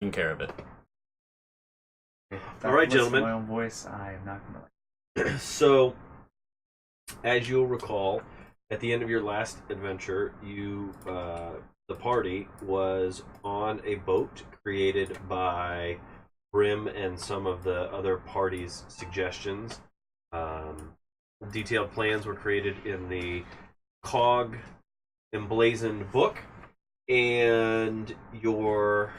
taking care of it. All right, gentlemen. My own voice, I am not gonna. So, as you'll recall, at the end of your last adventure, the party was on a boat created by Brimm and some of the other party's suggestions. Detailed plans were created in the cog emblazoned book, and your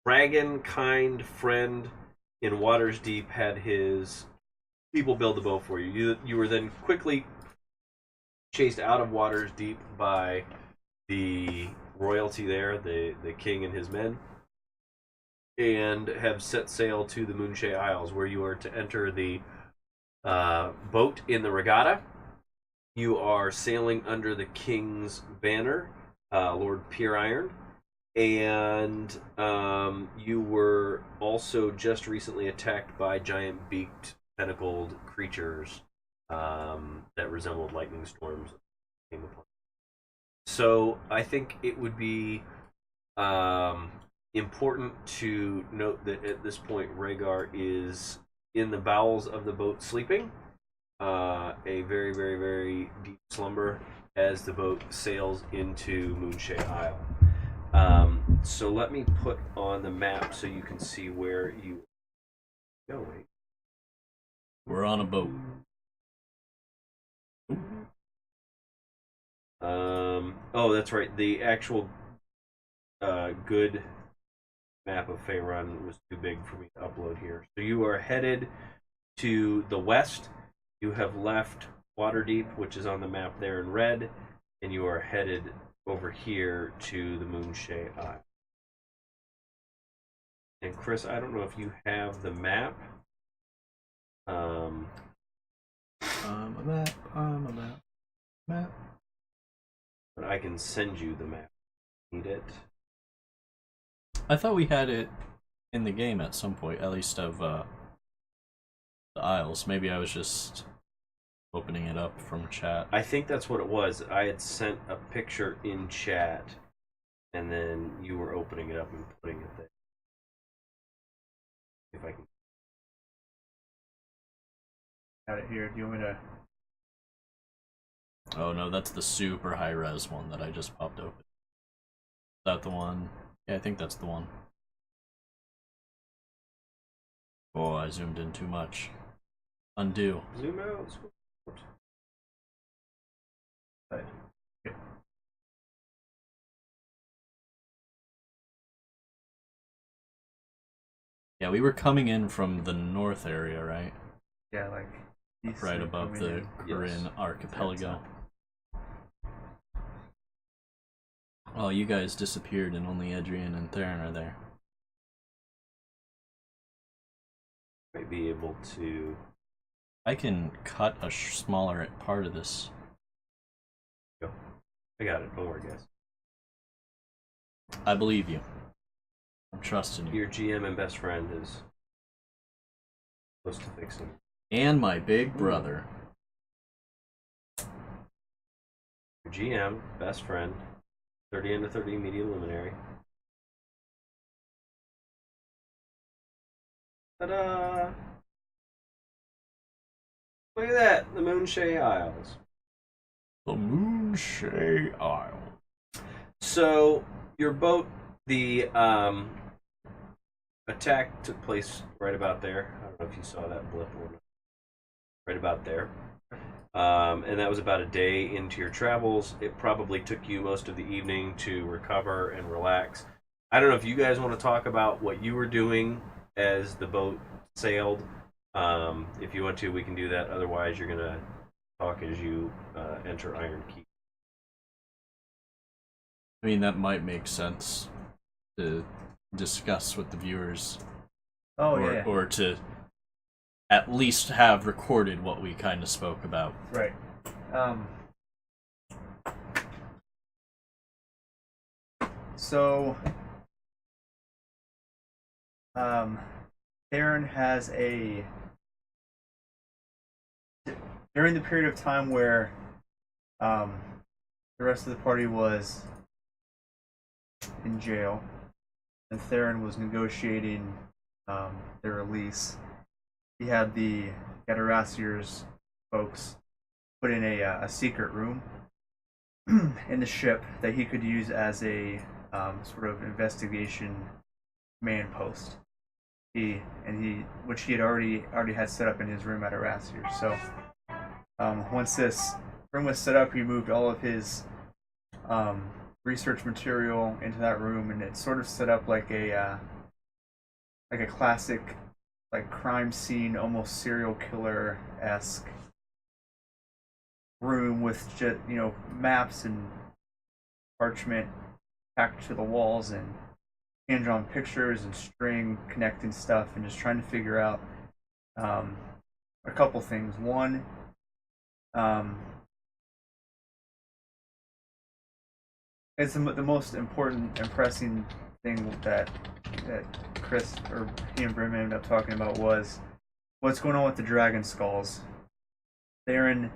dragon kind friend in Waters Deep had his people build the boat for you. You were then quickly chased out of Waters Deep by the royalty there, the king and his men, and have set sail to the Moonshae Isles, where you are to enter the boat in the regatta. You are sailing under the king's banner, Lord Puriron, and you were also just recently attacked by giant beaked tentacled creatures that resembled lightning storms came upon. So I think it would be important to note that at this point Rhaegar is in the bowels of the boat sleeping, a very, very, very deep slumber as the boat sails into Moonshae Isle. So let me put on the map so you can see where you are going. We're on a boat. Oh, that's right. The actual good map of Faerun was too big for me to upload here. So you are headed to the west. You have left Waterdeep, which is on the map there in red, and you are headed over here to the Moonshae Isle. And Chris, I don't know if you have the map. A map. But I can send you the map. Need it? I thought we had it in the game at some point, at least of the Isles. Maybe I was just opening it up from chat. I think that's what it was. I had sent a picture in chat, and then you were opening it up and putting it there. If I can. Got it here. Do you want me to? Oh no, that's the super high res one that I just popped open. Is that the one? Yeah, I think that's the one. Oh, I zoomed in too much. Undo. Zoom out. Right. Okay. Yeah, we were coming in from the north area, right? Yeah, like right above the Corinne archipelago. Oh, you guys disappeared and only Adrian and Theren are there. Might be able to. I can cut a smaller part of this. Go. I got it. Don't worry, guys. I believe you. I'm trusting you. Your GM and best friend is supposed to fix him. And my big brother. Your GM, best friend, 30 into 30 media luminary. Ta-da! Look at that, the Moonshae Isles. The Moonshae Isle. So, your boat, the attack took place right about there. I don't know if you saw that blip or not. Right about there. And that was about a day into your travels. It probably took you most of the evening to recover and relax. I don't know if you guys want to talk about what you were doing as the boat sailed. If you want to, we can do that. Otherwise, you're going to talk as you enter Iron Keep. I mean, that might make sense to discuss with the viewers. Oh, or, yeah. Or to at least have recorded what we kind of spoke about. Right. So, Theren has during the period of time where the rest of the party was in jail, and Theren was negotiating their release, he had the Gadarassier's folks put in a secret room in the ship that he could use as a sort of investigation command post. Which he had already had set up in his room at Arassier. So once this room was set up, he moved all of his research material into that room, and it sort of set up like a classic like crime scene, almost serial killer esque room with just maps and parchment packed to the walls and hand-drawn pictures and string connecting stuff, and just trying to figure out a couple things. One, it's the most important, impressing thing that Chris or he and Brimm ended up talking about was what's going on with the dragon skulls. Theren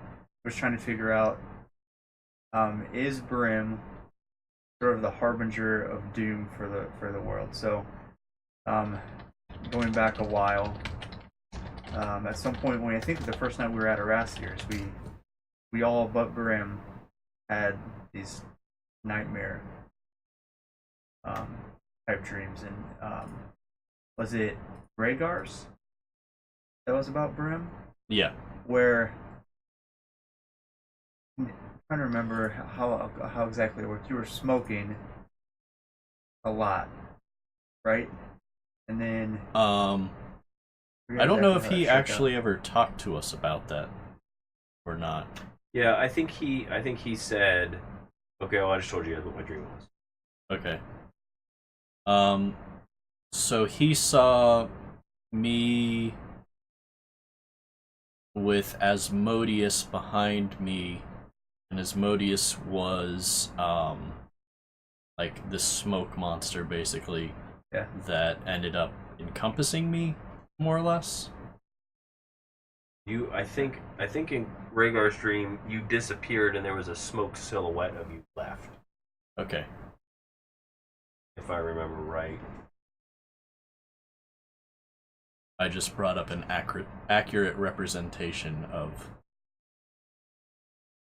was trying to figure out is Brimm sort of the harbinger of doom for the world. So going back a while, at some point when I think the first night we were at Arassier's, we all but Brimm had these nightmare type dreams, and was it Rhaegar's that was about Brimm? Yeah. Where I'm trying to remember how exactly it worked. You were smoking a lot, right? And then I don't know if he actually ever talked to us about that or not. Yeah, I think he said, okay, well, I just told you guys what my dream was. Okay. So he saw me with Asmodeus behind me, and Asmodeus was like this smoke monster, basically. Yeah. That ended up encompassing me, more or less. I think in Rhaegar's dream you disappeared and there was a smoke silhouette of you left. Okay. If I remember right. I just brought up an accurate representation of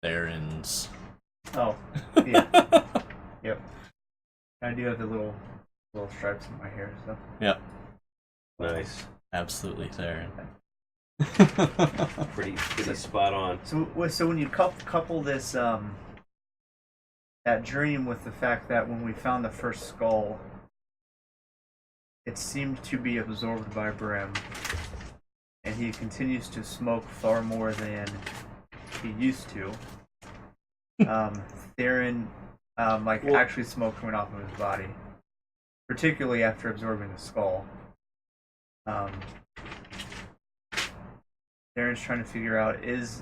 Theren's. Oh, yeah. Yep. I do have the little stripes in my hair, so. Yep. Nice. Absolutely, Theren. Pretty spot on. So when you couple this that dream with the fact that when we found the first skull, it seemed to be absorbed by Brimm, and he continues to smoke far more than he used to. Theren, actually smoke coming off of his body, particularly after absorbing the skull. Theren's trying to figure out is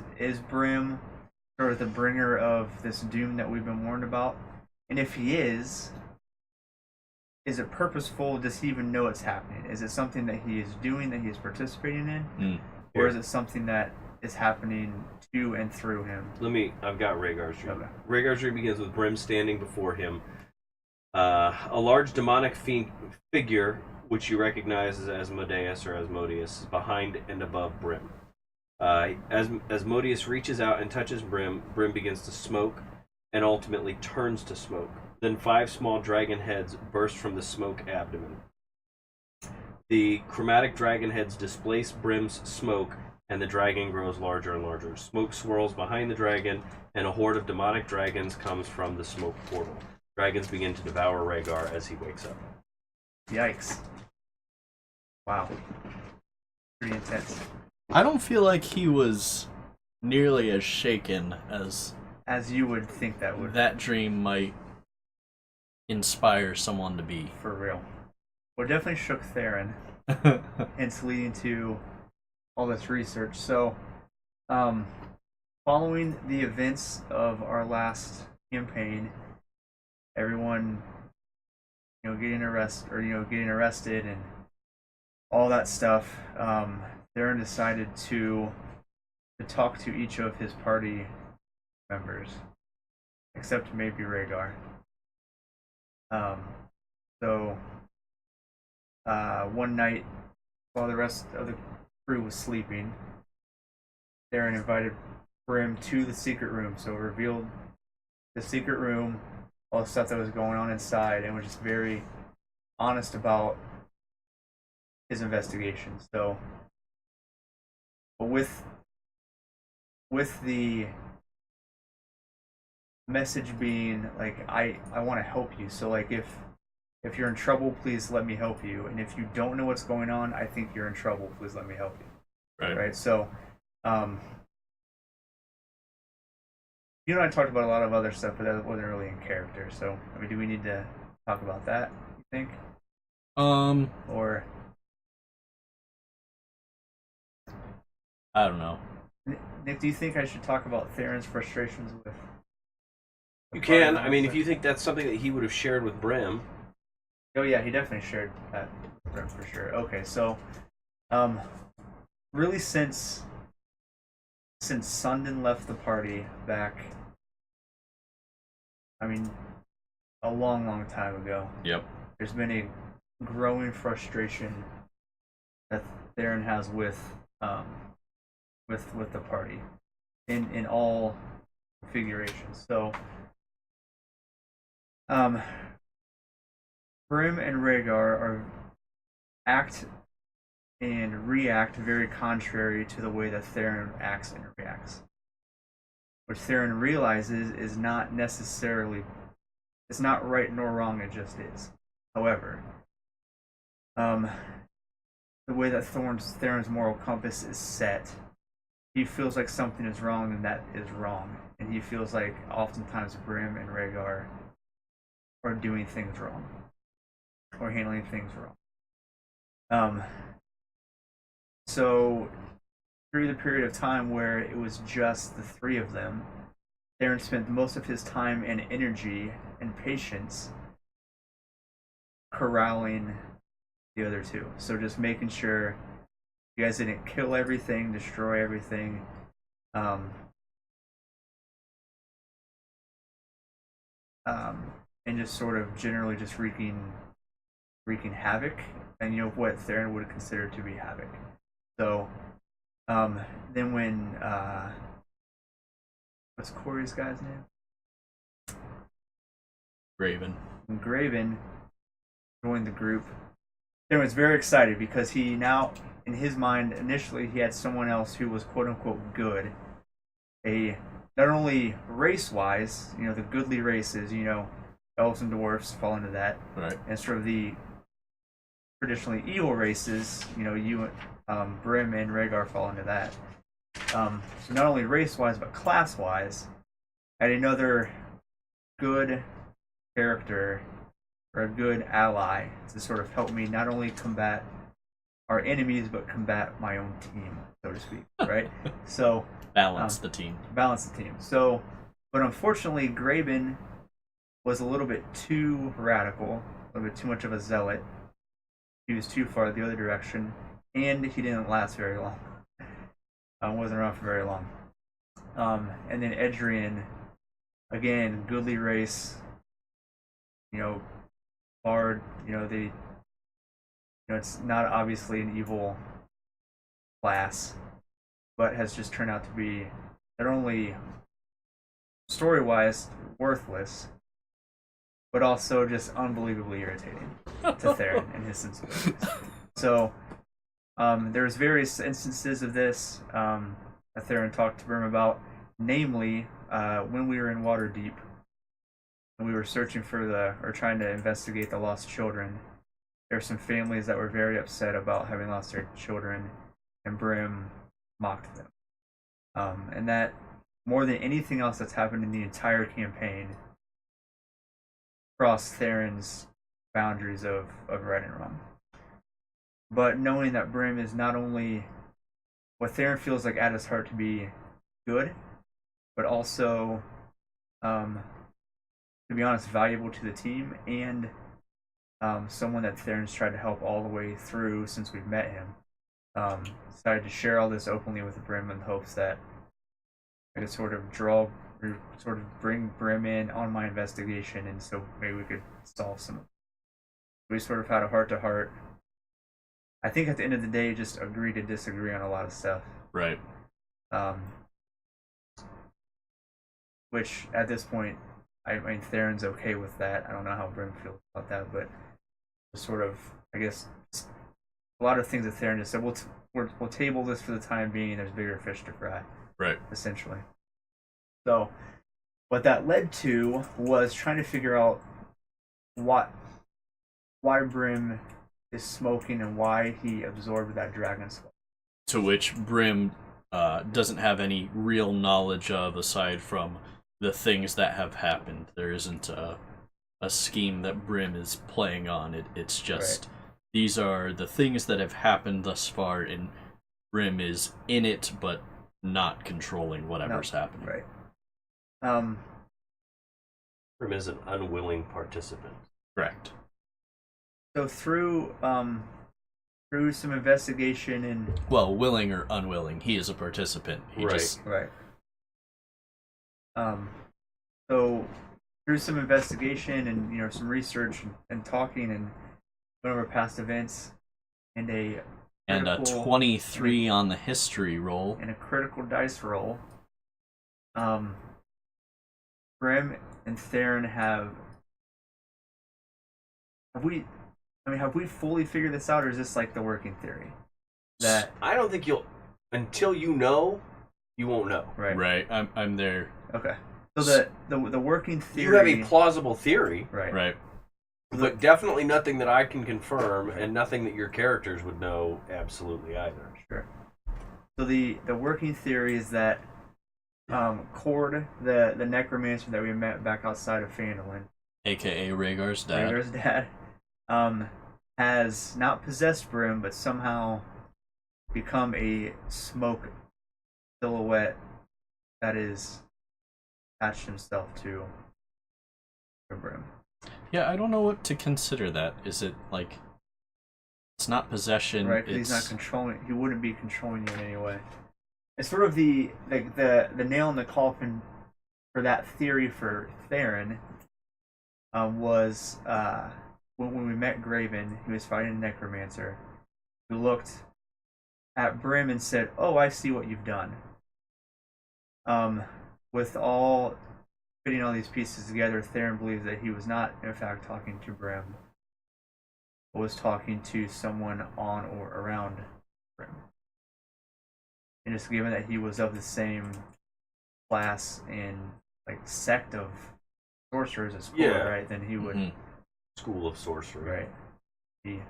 Brimm sort of the bringer of this doom that we've been warned about, and if he is it purposeful? Does he even know it's happening? Is it something that he is doing, that he is participating in, or is it something that is happening to and through him? I've got Rhaegar's dream. Okay. Rhaegar's dream begins with Brimm standing before him. A large demonic figure, which you recognize as Asmodeus, is behind and above Brimm. As Asmodeus reaches out and touches Brimm, Brimm begins to smoke and ultimately turns to smoke. Then 5 small dragon heads burst from the smoke abdomen. The chromatic dragon heads displace Brimm's smoke, and the dragon grows larger and larger. Smoke swirls behind the dragon, and a horde of demonic dragons comes from the smoke portal. Dragons begin to devour Rhaegar as he wakes up. Yikes. Wow. Pretty intense. I don't feel like he was nearly as shaken as you would think that would. That dream might inspire someone to be. For real. Well, it definitely shook Theren. Hence leading to all this research. So, following the events of our last campaign, everyone, getting arrested and all that stuff, Theren decided to talk to each of his party members, except maybe Rhaegar. So one night while the rest of the crew was sleeping, Theren invited Brimm to the secret room. So revealed the secret room, all the stuff that was going on inside, and was just very honest about his investigation. So, but with the message being like, I want to help you. So like if you're in trouble, please let me help you. And if you don't know what's going on, I think you're in trouble. Please let me help you. Right. So, you and I talked about a lot of other stuff, but that wasn't really in character. So, I mean, do we need to talk about that, you think? Or I don't know. Nick, do you think I should talk about Theron's frustrations with? You can. I mean, if you think that's something that he would have shared with Brimm. Oh yeah, he definitely shared that with Brimm for sure. Okay, so, really since Sundin left the party back, I mean, a long, long time ago. Yep. There's been a growing frustration that Theren has with the party in all configurations. So, Brimm and Rhaegar act and react very contrary to the way that Theren acts and reacts. Which Theren realizes is not necessarily, it's not right nor wrong, it just is. However, the way that Theron's moral compass is set, he feels like something is wrong and that is wrong. And he feels like oftentimes Brimm and Rhaegar are doing things wrong. Or handling things wrong. So through the period of time where it was just the three of them, Theren spent most of his time and energy and patience corralling the other two. So just making sure you guys didn't kill everything, destroy everything. And just sort of generally just wreaking havoc, and you know what Theren would consider to be havoc. So, then when what's Corey's guy's name? Graven. When Graven joined the group, Theren was very excited because he now, in his mind, initially he had someone else who was quote unquote good, not only race wise, you know, the goodly races, you know, elves and dwarfs fall into that, right? And sort of the traditionally evil races, you know, Brimm and Rhaegar fall into that. So not only race-wise, but class-wise, had another good character or a good ally to sort of help me not only combat our enemies, but combat my own team, so to speak, right? So balance the team. Balance the team. So, but unfortunately, Graven was a little bit too radical, a little bit too much of a zealot. He was too far the other direction, and he didn't last very long. Wasn't around for very long. And then Edrian, again, goodly race. You know, Bard. You know, it's not obviously an evil class, but has just turned out to be not only story-wise worthless, but also just unbelievably irritating to Theren and his sensibilities. So, there's various instances of this that Theren talked to Brimm about, namely when we were in Waterdeep and we were searching for or trying to investigate the lost children. There were some families that were very upset about having lost their children, and Brimm mocked them. And that, more than anything else that's happened in the entire campaign, crossed Theren's boundaries of right and wrong. But knowing that Brimm is not only what Theren feels like at his heart to be good, but also, to be honest, valuable to the team, and someone that Theren's tried to help all the way through since we've met him, decided to share all this openly with Brimm in hopes that I could sort of bring Brimm in on my investigation, and so maybe we could solve some. We sort of had a heart-to-heart, I think at the end of the day, just agree to disagree on a lot of stuff. Right. Um, which at this point, I mean, Theron's okay with that. I don't know how Brimm feels about that, but sort of, I guess, a lot of things that Theren just said. We'll table this for the time being. There's bigger fish to fry. Right. Essentially. So, what that led to was trying to figure out why Brimm is smoking and why he absorbed that dragon skull. To which Brimm doesn't have any real knowledge of, aside from the things that have happened. There isn't a scheme that Brimm is playing on. It's just these are the things that have happened thus far, and Brimm is in it, but not controlling whatever's happening. Right. Brimm is an unwilling participant. Correct. So through some investigation and willing or unwilling, he is a participant. Right. So through some investigation and some research and talking and going over past events and a 23 on the history roll and a critical dice roll, Brimm and Theren have we fully figured this out, or is this like the working theory? That I don't think until you know, you won't know. Right. I'm there. Okay. So the working theory. You have a plausible theory, Right. But definitely nothing that I can confirm, and nothing that your characters would know absolutely either. Sure. So the working theory is that Cord, the necromancer that we met back outside of Phandalin, aka Rhaegar's dad, has not possessed Brimm, but somehow become a smoke silhouette that is attached himself to Brimm. Yeah, I don't know what to consider that. Is it like it's not possession? Right, because he's not controlling. He wouldn't be controlling you in any way. It's sort of the nail in the coffin for that theory for Theren. Was when we met Graven, he was fighting a necromancer, who looked at Brimm and said, "Oh, I see what you've done." With all putting all these pieces together, Theren believes that he was not, in fact, talking to Brimm, but was talking to someone on or around Brimm. And just given that he was of the same class and sect of sorcerers as Cord, right? Then he would School of Sorcery, right?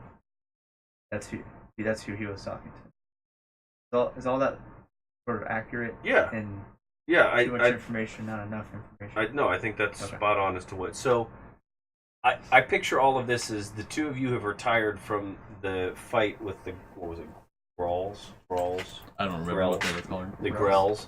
That's who he was talking to. Is all that sort of accurate? Yeah. And too much information, not enough information. I think that's spot on as to what. So, I picture all of this as the two of you have retired from the fight with the Grolls. I don't remember what they were called. The Grells.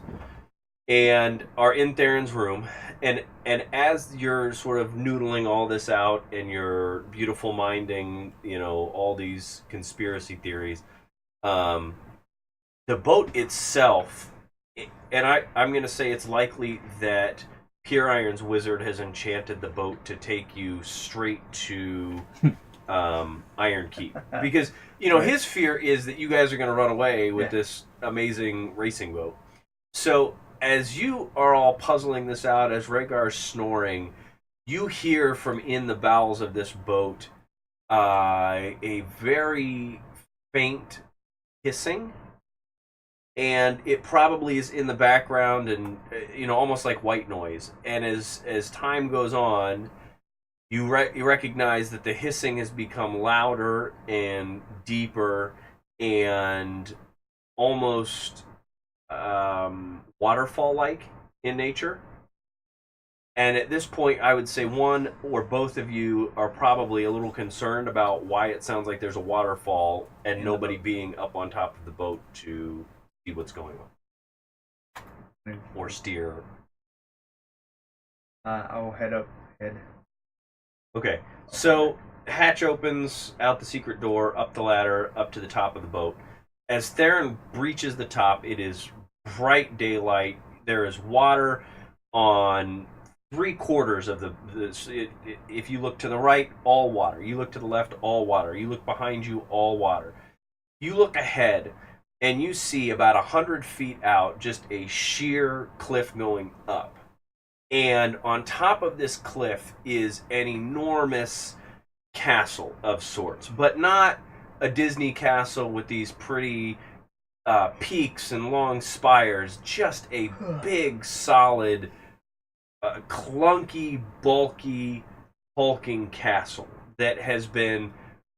And are in Theron's room, and as you're sort of noodling all this out and you're beautiful minding, all these conspiracy theories, the boat itself, and I'm going to say it's likely that Pure Iron's wizard has enchanted the boat to take you straight to Iron Keep, because his fear is that you guys are going to run away with this amazing racing boat. So as you are all puzzling this out, as Rhaegar's snoring, you hear from in the bowels of this boat a very faint hissing, and it probably is in the background and almost like white noise. And as time goes on, you recognize that the hissing has become louder and deeper and almost waterfall-like in nature. And at this point, I would say one or both of you are probably a little concerned about why it sounds like there's a waterfall and nobody being up on top of the boat to see what's going on. Or steer. I'll head up. Okay, so hatch opens out the secret door, up the ladder, up to the top of the boat. As Theren breaches the top, it is bright daylight. There is water on 3/4 of if you look to the right, all water. You look to the left, all water. You look behind you, all water. you look ahead and you see about 100 feet out just a sheer cliff going up. And on top of this cliff is an enormous castle of sorts, but not a Disney castle with these pretty peaks and long spires, just a big, solid, clunky, bulky, hulking castle that has been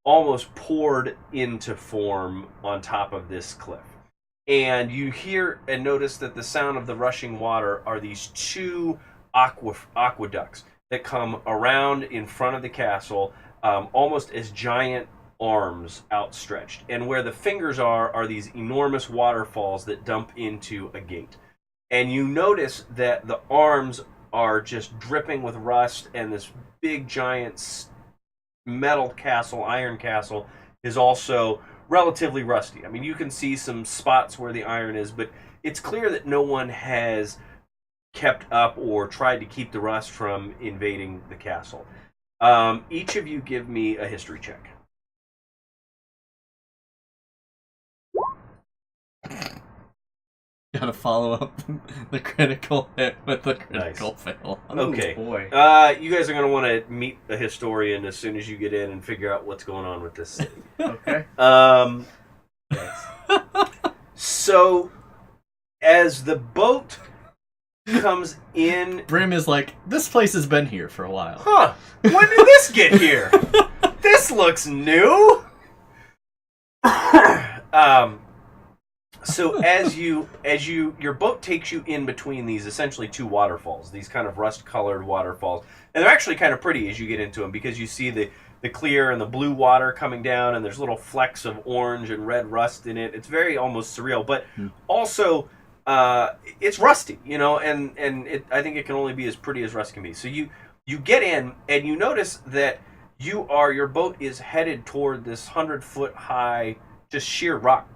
almost poured into form on top of this cliff. And you hear and notice that the sound of the rushing water are these two aqueducts that come around in front of the castle, almost as giant arms outstretched. And where the fingers are these enormous waterfalls that dump into a gate. And you notice that the arms are just dripping with rust, and this big giant metal castle, iron castle, is also relatively rusty. I mean, you can see some spots where the iron is, but it's clear that no one has kept up or tried to keep the rust from invading the castle. Each of you give me a history check. Gotta follow up the critical hit with the critical fail. Okay. Oh, boy. You guys are going to want to meet a historian as soon as you get in and figure out what's going on with this city. Okay. So, as the boat comes in... Brimm is like, this place has been here for a while. Huh. When did this get here? This looks new. So your boat takes you in between these essentially two waterfalls, these kind of rust-colored waterfalls, and they're actually kind of pretty as you get into them because you see the clear and the blue water coming down, and there's little flecks of orange and red rust in it. It's very almost surreal, but also it's rusty, and I think it can only be as pretty as rust can be. So you get in and you notice that your boat is headed toward this 100-foot high, just sheer rock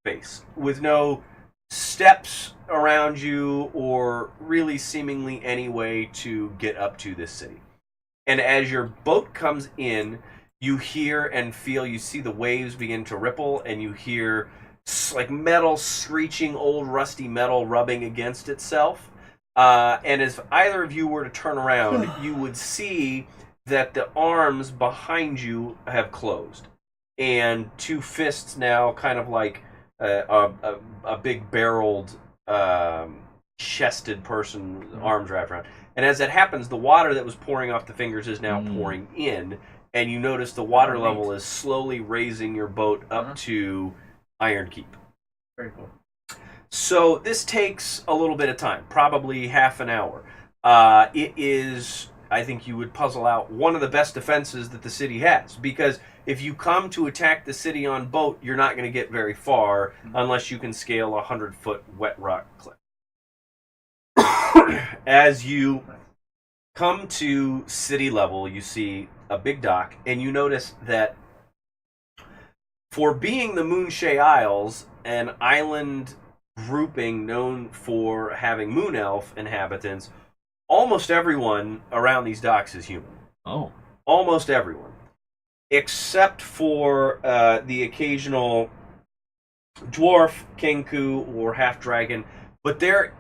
face with no steps around you or really seemingly any way to get up to this city. And as your boat comes in, you hear and feel, you see the waves begin to ripple, and you hear like metal screeching, old rusty metal rubbing against itself. And as either of you were to turn around, you would see that the arms behind you have closed. And two fists now kind of like a big barreled, chested person, arms wrapped around. And as that happens, the water that was pouring off the fingers is now pouring in, and you notice the water level is slowly raising your boat up to Iron Keep. Very cool. So this takes a little bit of time, probably half an hour. It is, I think you would puzzle out, one of the best defenses that the city has, because if you come to attack the city on boat, you're not going to get very far unless you can scale a 100-foot wet rock cliff. As you come to city level, you see a big dock, and you notice that for being the Moonshae Isles, an island grouping known for having moon elf inhabitants, almost everyone around these docks is human. Oh. Almost everyone. Except for the occasional dwarf, kenku, or half-dragon. But they're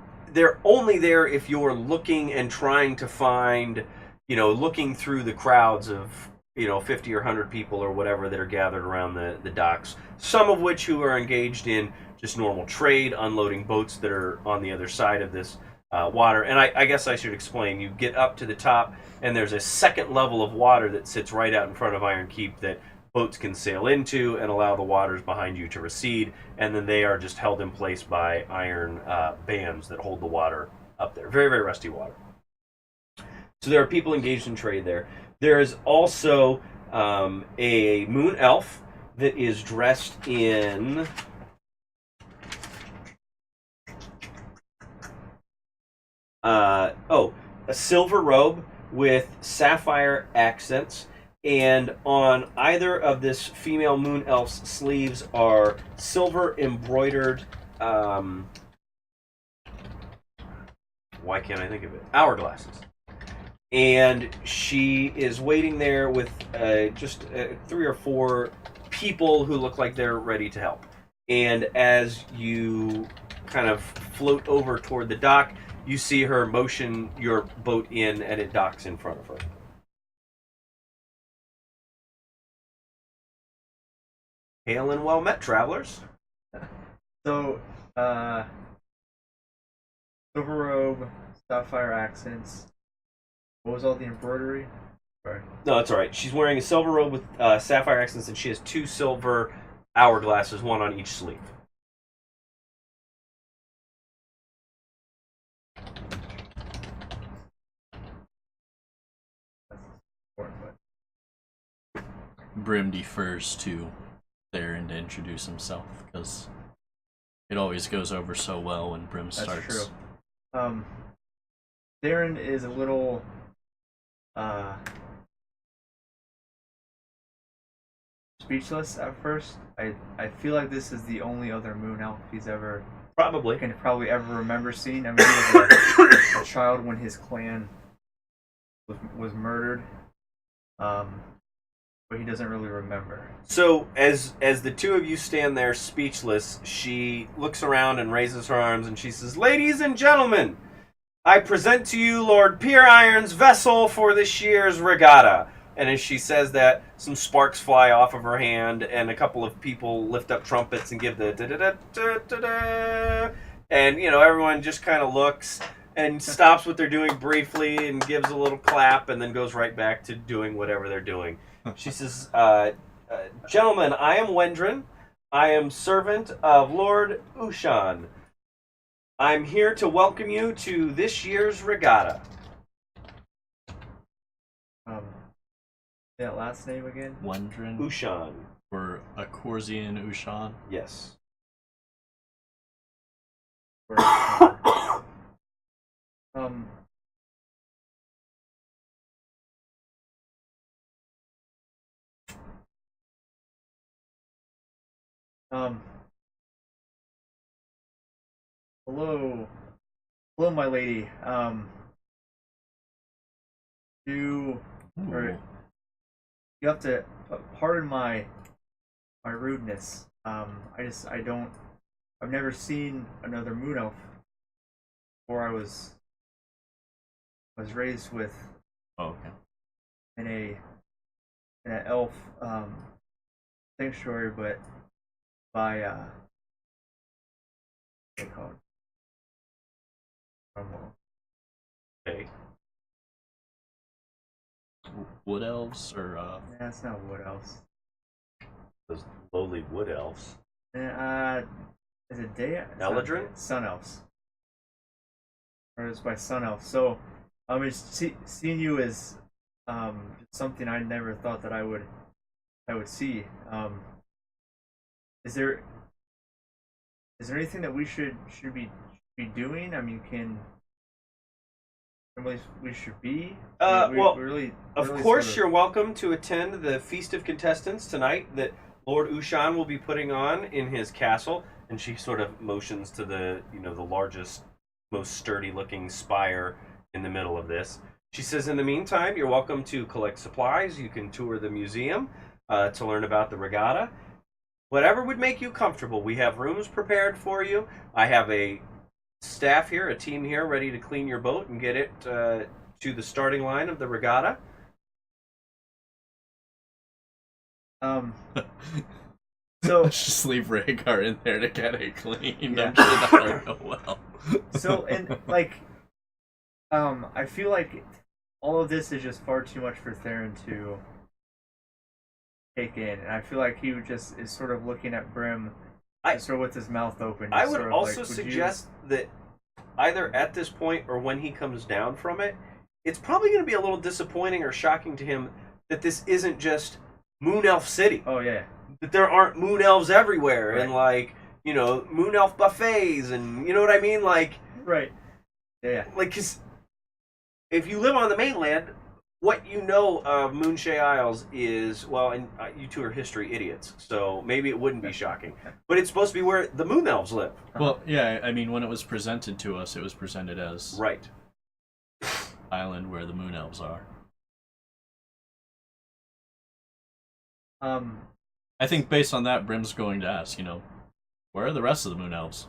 only there if you're looking and trying to find, looking through the crowds of, 50 or 100 people or whatever that are gathered around the docks. Some of which who are engaged in just normal trade, unloading boats that are on the other side of this water. And I guess I should explain. You get up to the top, and there's a second level of water that sits right out in front of Iron Keep that boats can sail into and allow the waters behind you to recede, and then they are just held in place by iron bands that hold the water up there. Very, very rusty water. So there are people engaged in trade there. There is also a moon elf that is dressed in... a silver robe with sapphire accents, and on either of this female moon elf's sleeves are silver embroidered, why can't I think of it? Hourglasses. And she is waiting there with just 3 or 4 people who look like they're ready to help. And as you kind of float over toward the dock, you see her motion your boat in, and it docks in front of her. Hail and well met, travelers. So, silver robe, sapphire accents. What was all the embroidery? Sorry. No, that's all right. She's wearing a silver robe with sapphire accents, and she has 2 silver hourglasses, one on each sleeve. That's important, Brimm defers to Theren to introduce himself because it always goes over so well when Brimm That's starts. true. Theren is a little speechless at first. I feel like this is the only other moon elf he's ever Probably. can probably ever remember seeing. I mean, he was a child when his clan was murdered, but he doesn't really remember. So, as the 2 of you stand there speechless, she looks around and raises her arms, and she says, "Ladies and gentlemen, I present to you Lord Pier Iron's vessel for this year's regatta." And as she says that, some sparks fly off of her hand, and a couple of people lift up trumpets and give the da-da-da-da-da-da. And, everyone just kind of looks and stops what they're doing briefly and gives a little clap and then goes right back to doing whatever they're doing. She says, "Gentlemen, I am Wendrin. I am servant of Lord Ushan. I'm here to welcome you to this year's regatta." That last name again? Wendrin Ushan. or a Korsian Ushan. Yes. Um. Hello, my lady. You have to pardon my rudeness. I've never seen another moon elf before. I was raised with Okay. in an elf sanctuary, but by what they call it? Okay. Wood elves or Yeah, it's not wood elves. Those lowly wood elves. Is it day? It's not Eladrin? day. Sun elves. Or it's by sun elves. So, seeing you is something I never thought that I would see. Is there anything that we should be doing? I mean, we should be. Of course, you're welcome to attend the Feast of Contestants tonight that Lord Ushan will be putting on in his castle. And she sort of motions to the largest, most sturdy-looking spire in the middle of this. She says, "In the meantime, you're welcome to collect supplies. You can tour the museum to learn about the regatta. Whatever would make you comfortable. We have rooms prepared for you. I have a staff here, a team here, ready to clean your boat and get it to the starting line of the regatta." So Let's just leave Rhaegar in there to get it cleaned. Yeah. I'm sure that'll go well. So and I feel like all of this is just far too much for Theren to take in, and I feel like he just is sort of looking at Brimm, sort of with his mouth open. I just would sort of also like, suggest that either at this point or when he comes down from it, it's probably going to be a little disappointing or shocking to him that this isn't just Moon Elf City. Oh yeah. That there aren't moon elves everywhere, Right. and moon elf buffets, and you know what I mean, Right. Yeah. because if you live on the mainland, what you know of Moonshae Isles is, well, and you two are history idiots, so maybe it wouldn't be shocking, but it's supposed to be where the moon elves live. Well, yeah, I mean, when it was presented to us, it was presented as Right. island where the moon elves are. I think based on that, Brim's going to ask, where are the rest of the moon elves?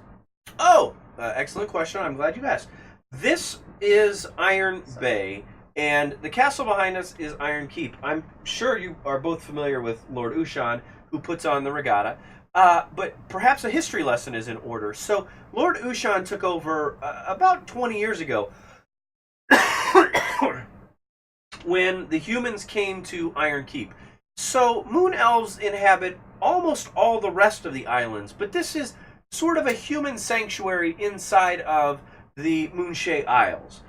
Oh, excellent question. I'm glad you asked. This is Iron Bay, and the castle behind us is Iron Keep. I'm sure you are both familiar with Lord Ushan, who puts on the regatta, but perhaps a history lesson is in order. So, Lord Ushan took over about 20 years ago when the humans came to Iron Keep. So, moon elves inhabit almost all the rest of the islands, but this is sort of a human sanctuary inside of the Moonshae Isles.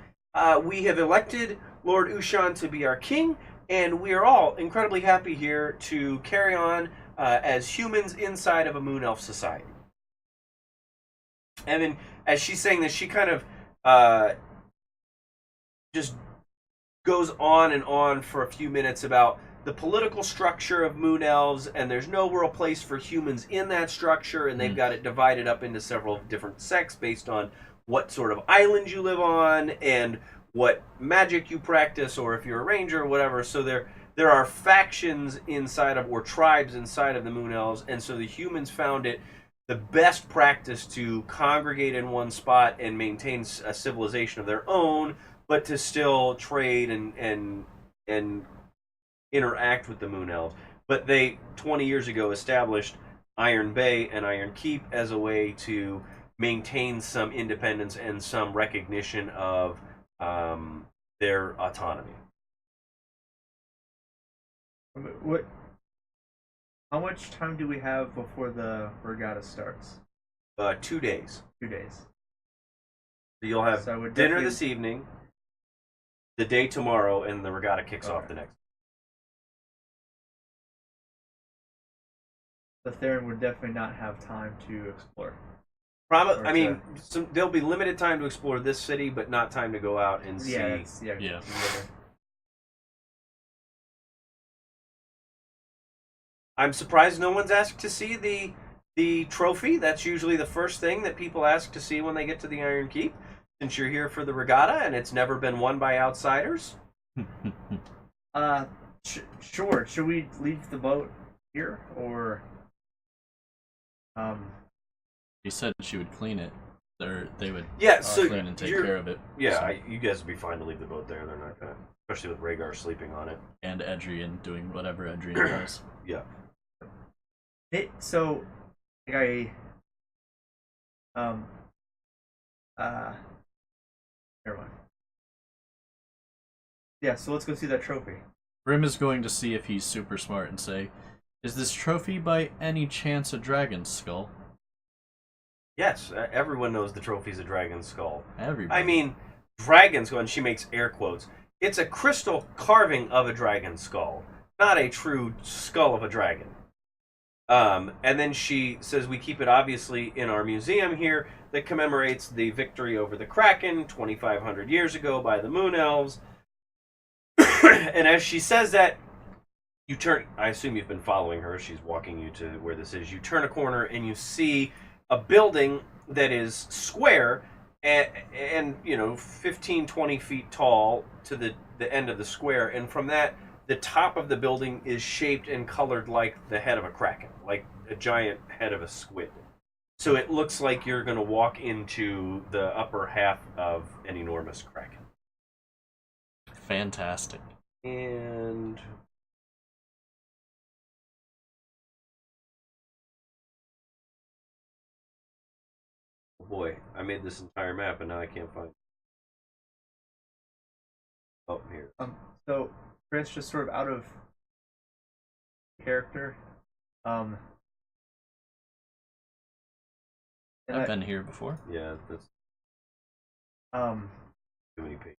We have elected Lord Ushan to be our king, and we are all incredibly happy here to carry on as humans inside of a moon elf society. And then, as she's saying this, she kind of just goes on and on for a few minutes about the political structure of moon elves, and there's no real place for humans in that structure, and they've got it divided up into several different sects based on what sort of island you live on and what magic you practice, or if you're a ranger or whatever. So there are factions inside of, or tribes inside of the moon elves, and so the humans found it the best practice to congregate in one spot and maintain a civilization of their own, but to still trade and interact with the moon elves. But they 20 years ago established Iron Bay and Iron Keep as a way to maintain some independence and some recognition of their autonomy. How much time do we have before the regatta starts? 2 days. 2 days. So you'll have So I would dinner definitely- this evening, the day tomorrow, and the regatta kicks off the next. The Theren would definitely not have time to explore. Probably. I mean, there'll be limited time to explore this city, but not time to go out and see. Yeah. I'm surprised no one's asked to see the trophy. That's usually the first thing that people ask to see when they get to the Iron Keep, since you're here for the regatta and it's never been won by outsiders. Sure. Should we leave the boat here, or She said she would clean it. They would So clean and take care of it. Yeah, So- you guys would be fine to leave the boat there. They're not gonna, especially with Rhaegar sleeping on it. And Edrian doing whatever Edrian does. Yeah. So, like never mind. Yeah, so let's go see that trophy. Brimm is going to see if he's super smart and say, "Is this trophy by any chance a dragon's skull?" Yes, everyone knows the trophy's a dragon's skull. Everybody. I mean, dragon's skull, and she makes air quotes. It's a crystal carving of a dragon skull, not a true skull of a dragon. And then she says we keep it obviously in our museum here that commemorates the victory over the Kraken 2,500 years ago by the Moon Elves. And as she says that, you turn, I assume you've been following her, she's walking you to where this is. You turn a corner and you see a building that is square and 15, 20 feet tall to the end of the square. And from that, the top of the building is shaped and colored like the head of a kraken, like a giant head of a squid. So it looks like you're going to walk into the upper half of an enormous kraken. Fantastic. And oh boy, I made this entire map and now I can't find it. Oh, here. So Chris, just sort of out of character. And I've been here before. Yeah, that's too many pages.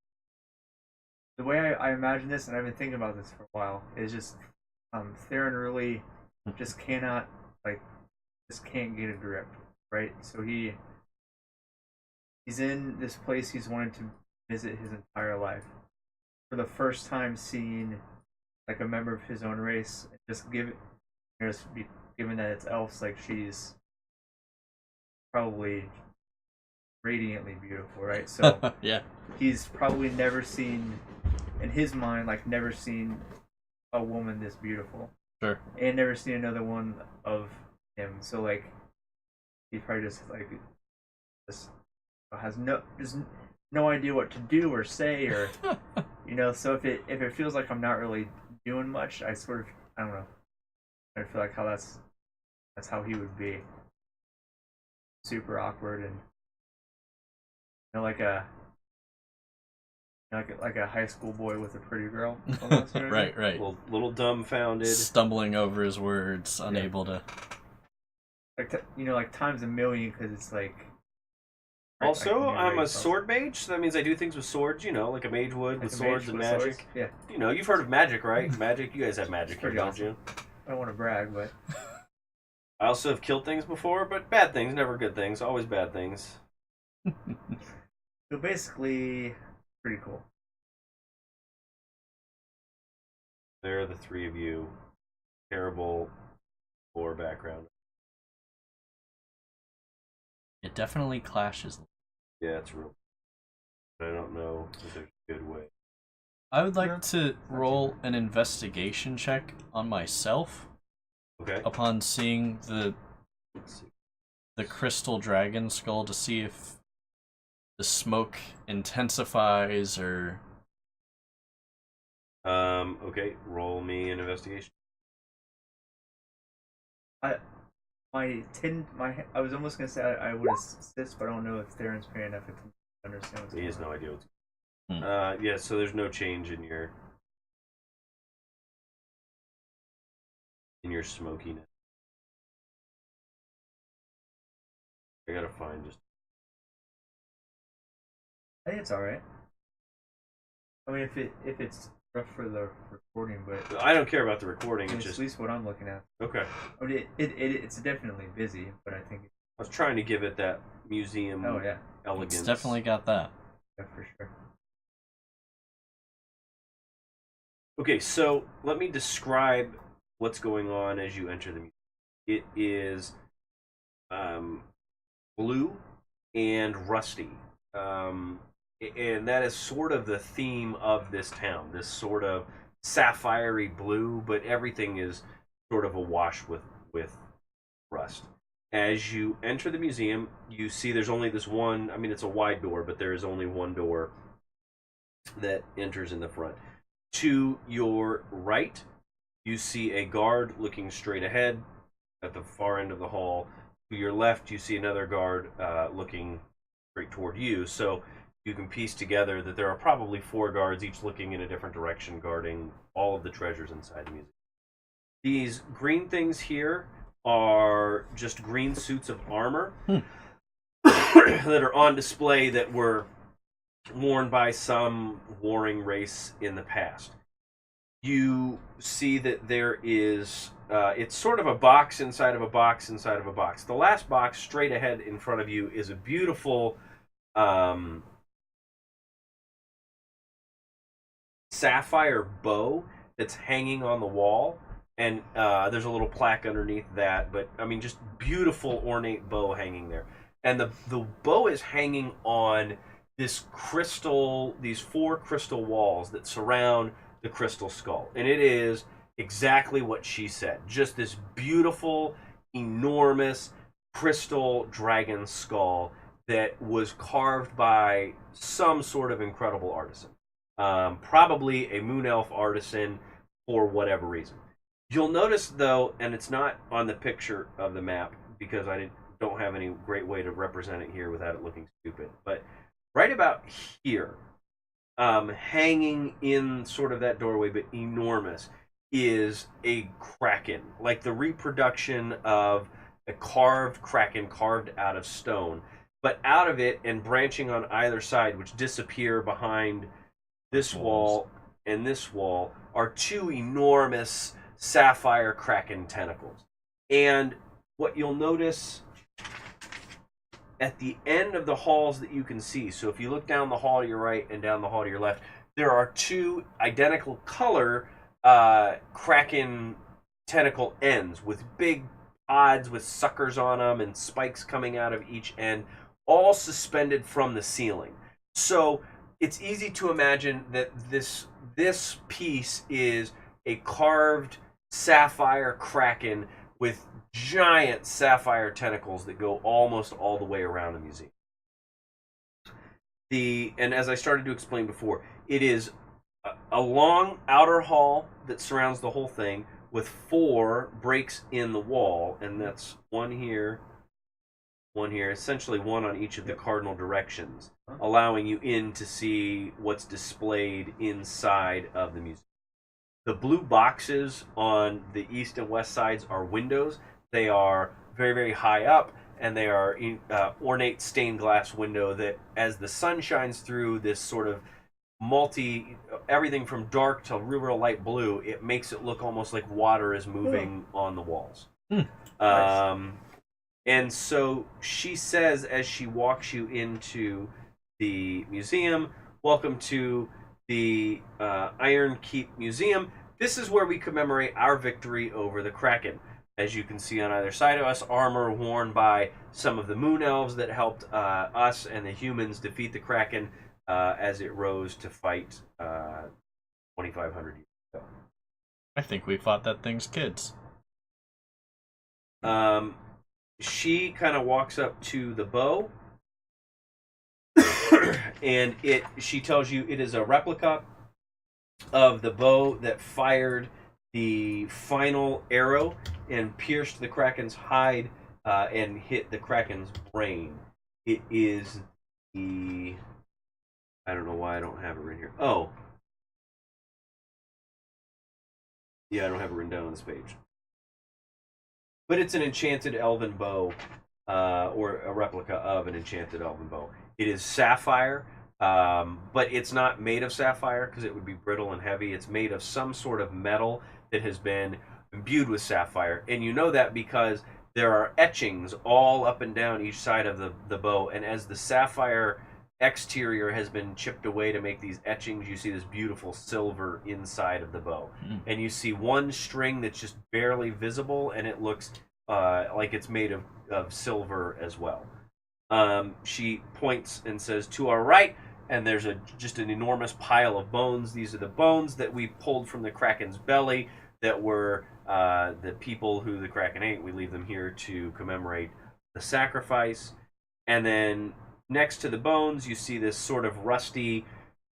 the way I imagine this, and I've been thinking about this for a while, is just Theren really just can't get a grip, right? So he's in this place he's wanted to visit his entire life. For the first time seeing like a member of his own race, given that it's elves, like she's probably radiantly beautiful, right? So Yeah. he's probably never seen, in his mind, never seen a woman this beautiful. Sure. and never seen another one of him. So like, he probably just has no idea what to do or say, or So if it feels like I'm not really doing much, I sort of, I don't know. I feel like how that's how he would be. Super awkward and like a high school boy with a pretty girl. Almost, right. Little dumbfounded, stumbling over his words, unable to. Like times a million, because it's like. Also, I'm a sword mage, so that means I do things with swords, like a mage would, with swords and magic. Yeah. You've heard of magic, right? Magic, you guys have magic here, don't you? I don't want to brag, but... I also have killed things before, but bad things, never good things, always bad things. So basically, pretty cool. There are the three of you. Terrible lore background. It definitely clashes. Yeah, it's real. I don't know if there's a good way. I would like to roll an investigation check on myself. Okay. Upon seeing the crystal dragon skull, to see if the smoke intensifies or. Okay. Roll me an investigation. I was almost gonna say I would assist, but I don't know if Theren's paying enough to understand what's going on. He has no idea what's. Yeah. So there's no change in your smokiness. I gotta find just. I think it's all right. I mean, if it's rough for the recording, but I don't care about the recording. It's just at least what I'm looking at. Okay. I mean, it's definitely busy, but I think I was trying to give it that museum. Oh yeah, elegance. It's definitely got that. Yeah, for sure. Okay, so let me describe what's going on as you enter the museum. It is blue and rusty. And that is sort of the theme of this town. This sort of sapphire-y blue, but everything is sort of awash with rust. As you enter the museum, you see there's only this one. I mean, it's a wide door, but there is only one door that enters in the front. To your right, you see a guard looking straight ahead at the far end of the hall. To your left, you see another guard looking straight toward you. So you can piece together that there are probably 4 guards, each looking in a different direction, guarding all of the treasures inside the museum. These green things here are just green suits of armor that are on display that were worn by some warring race in the past. You see that there is, it's sort of a box inside of a box inside of a box. The last box straight ahead in front of you is a beautiful sapphire bow that's hanging on the wall. And there's a little plaque underneath that, but I mean, just beautiful ornate bow hanging there. And the bow is hanging on these 4 crystal walls that surround the crystal skull. And it is exactly what she said. Just this beautiful, enormous crystal dragon skull that was carved by some sort of incredible artisan. Probably a moon elf artisan for whatever reason. You'll notice, though, and it's not on the picture of the map because I don't have any great way to represent it here without it looking stupid, but right about here, hanging in sort of that doorway, but enormous, is a kraken, like the reproduction of a carved kraken carved out of stone. But out of it and branching on either side, which disappear behind this wall and this wall, are 2 enormous sapphire kraken tentacles. And what you'll notice at the end of the halls that you can see, so if you look down the hall to your right and down the hall to your left, there are 2 identical color kraken tentacle ends with big pods with suckers on them and spikes coming out of each end, all suspended from the ceiling. So it's easy to imagine that this piece is a carved sapphire kraken with giant sapphire tentacles that go almost all the way around the museum. And as I started to explain before, it is a long outer hall that surrounds the whole thing with 4 breaks in the wall, and that's one here, essentially one on each of the cardinal directions, allowing you in to see what's displayed inside of the museum. The blue boxes on the east and west sides are windows. They are very, very high up, and they are ornate stained glass window that, as the sun shines through this sort of everything from dark to real light blue, it makes it look almost like water is moving on the walls. Nice. And so she says, as she walks you into the museum, welcome to the Iron Keep Museum. This is where we commemorate our victory over the Kraken. As you can see on either side of us, armor worn by some of the moon elves that helped us and the humans defeat the Kraken as it rose to fight 2,500 years ago. I think we fought that thing's kids. She kind of walks up to the bow, and she tells you it is a replica of the bow that fired the final arrow and pierced the Kraken's hide and hit the Kraken's brain. It is the... I don't know why I don't have it written here. Oh. Yeah, I don't have it written down on this page. But it's an enchanted elven bow, or a replica of an enchanted elven bow. It is sapphire, but it's not made of sapphire because it would be brittle and heavy. It's made of some sort of metal that has been imbued with sapphire. And you know that because there are etchings all up and down each side of the bow. And as the sapphire exterior has been chipped away to make these etchings, you see this beautiful silver inside of the bow. And you see one string that's just barely visible, and it looks like it's made of silver as well. She points and says, to our right, and there's just an enormous pile of bones. These are the bones that we pulled from the Kraken's belly that were the people who the Kraken ate. We leave them here to commemorate the sacrifice. And then next to the bones, you see this sort of rusty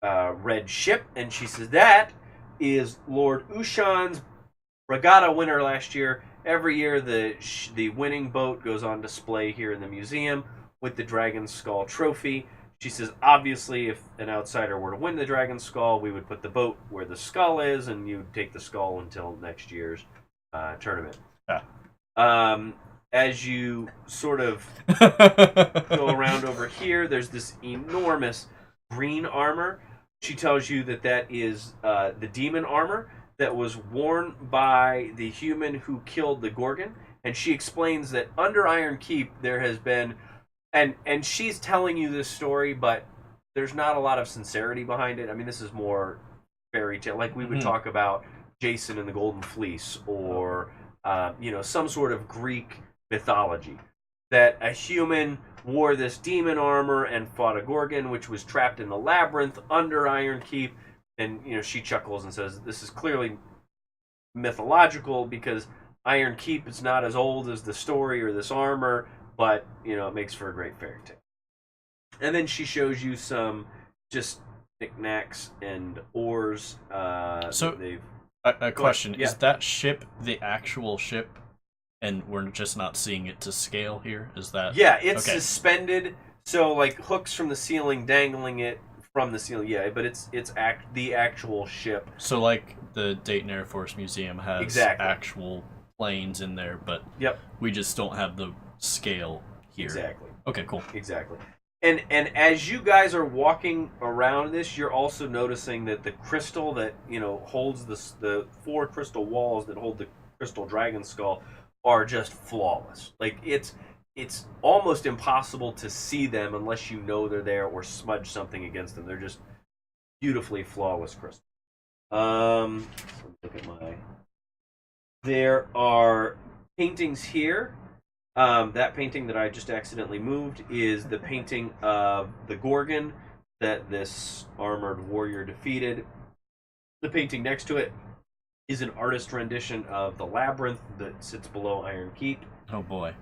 red ship, and she says that is Lord Ushan's regatta winner last year. Every year, the winning boat goes on display here in the museum with the Dragon's Skull trophy. She says, obviously, if an outsider were to win the Dragon's Skull, we would put the boat where the skull is, and you'd take the skull until next year's tournament. Yeah. As you sort of go around over here, there's this enormous green armor. She tells you that is the demon armor that was worn by the human who killed the Gorgon. And she explains that under Iron Keep there has been, and she's telling you this story, but there's not a lot of sincerity behind it. I mean, this is more fairy tale. Like we would talk about Jason and the Golden Fleece, or some sort of Greek mythology, that a human wore this demon armor and fought a Gorgon, which was trapped in the labyrinth under Iron Keep. And she chuckles and says, this is clearly mythological because Iron Keep is not as old as the story or this armor, but it makes for a great fairy tale. And then she shows you some just knickknacks and oars. So a question: Yeah. Is that ship the actual ship, and we're just not seeing it to scale here? Is that? Yeah, it's okay. suspended, so like hooks from the ceiling dangling it from the ceiling. Yeah, but it's the actual ship. So like the Dayton Air Force Museum has Exactly. actual planes in there, but Yep. we just don't have the scale here. Exactly. Okay, cool. Exactly. And as you guys are walking around this, you're also noticing that the crystal that holds the 4 crystal walls that hold the crystal dragon skull are just flawless. Like it's almost impossible to see them unless you know they're there or smudge something against them. They're just beautifully flawless crystal. Look at my. There are paintings here. That painting that I just accidentally moved is the painting of the Gorgon that this armored warrior defeated. The painting next to it is an artist rendition of the labyrinth that sits below Iron Keep. Oh boy.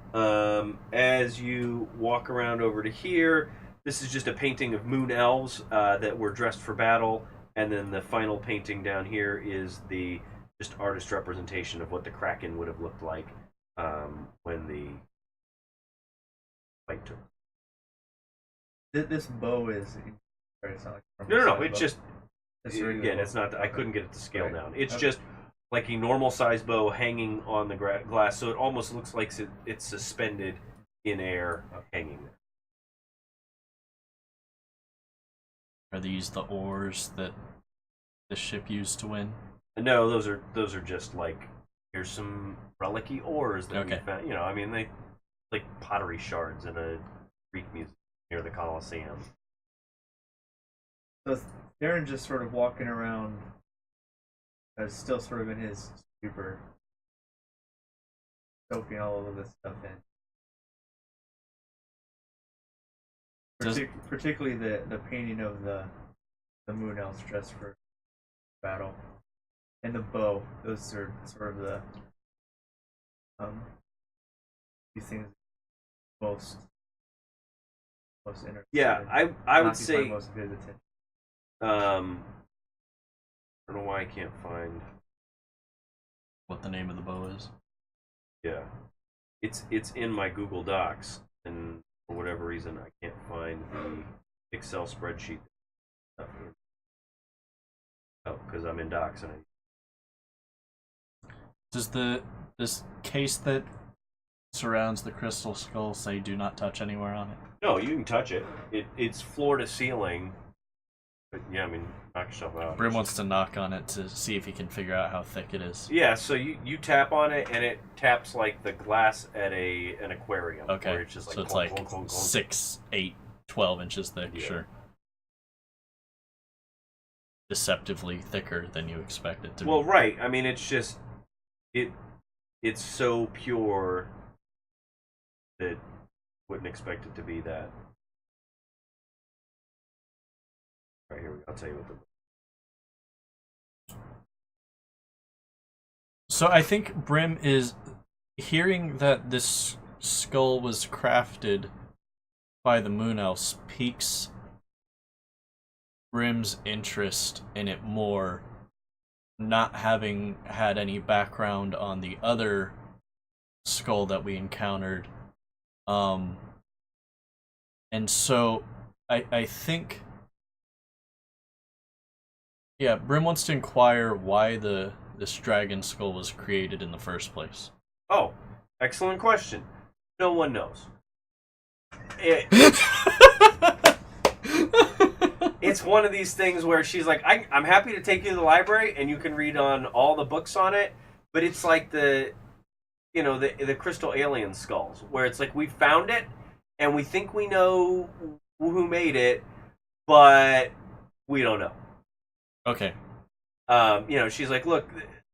As you walk around over to here, this is just a painting of moon elves that were dressed for battle, and then the final painting down here is the just artist representation of what the Kraken would have looked like when the fight took. This bow is. It's not like No. It's bow. just again, it's not. I couldn't get it to scale down. It's just like a normal size bow hanging on the glass, so it almost looks like it's suspended in air, hanging there. Are these the oars that the ship used to win? No, those are just like, here's some relic-y oars that we found. You know, I mean, they like pottery shards in a Greek museum near the Colosseum. So Theren just sort of walking around, still sort of in his stupor, soaking all of this stuff in. Particularly the painting of the moon elves dressed for battle, and the bow. Those are sort of the these things most interesting. Yeah, I would say most of his attention. I don't know why I can't find what the name of the bow is. Yeah, it's in my Google Docs, and for whatever reason I can't find the Excel spreadsheet. Oh, because I'm in Docs and Does this case that surrounds the crystal skull say "do not touch" anywhere on it? No, you can touch it. It's floor to ceiling. But yeah, I mean, knock yourself out. Brimm wants to knock on it to see if he can figure out how thick it is. Yeah, so you tap on it, and it taps like the glass at an aquarium. Okay, where it's just like so it's clunk, like clunk, clunk, clunk. 6, 8, 12 inches thick, Yeah. sure. Deceptively thicker than you expect it to Well, be. right. I mean, it's just it's so pure that wouldn't expect it to be that. Right, here we go. I'll tell you what the. So I think Brimm is hearing that this skull was crafted by the Moon Elves piques Brimm's interest in it more, not having had any background on the other skull that we encountered. And so I think, yeah, Brimm wants to inquire why this dragon skull was created in the first place. Oh, excellent question. No one knows. It's one of these things where she's like, I'm happy to take you to the library and you can read on all the books on it, but it's like the crystal alien skulls, where it's like we found it and we think we know who made it, but we don't know. Okay. She's like, look,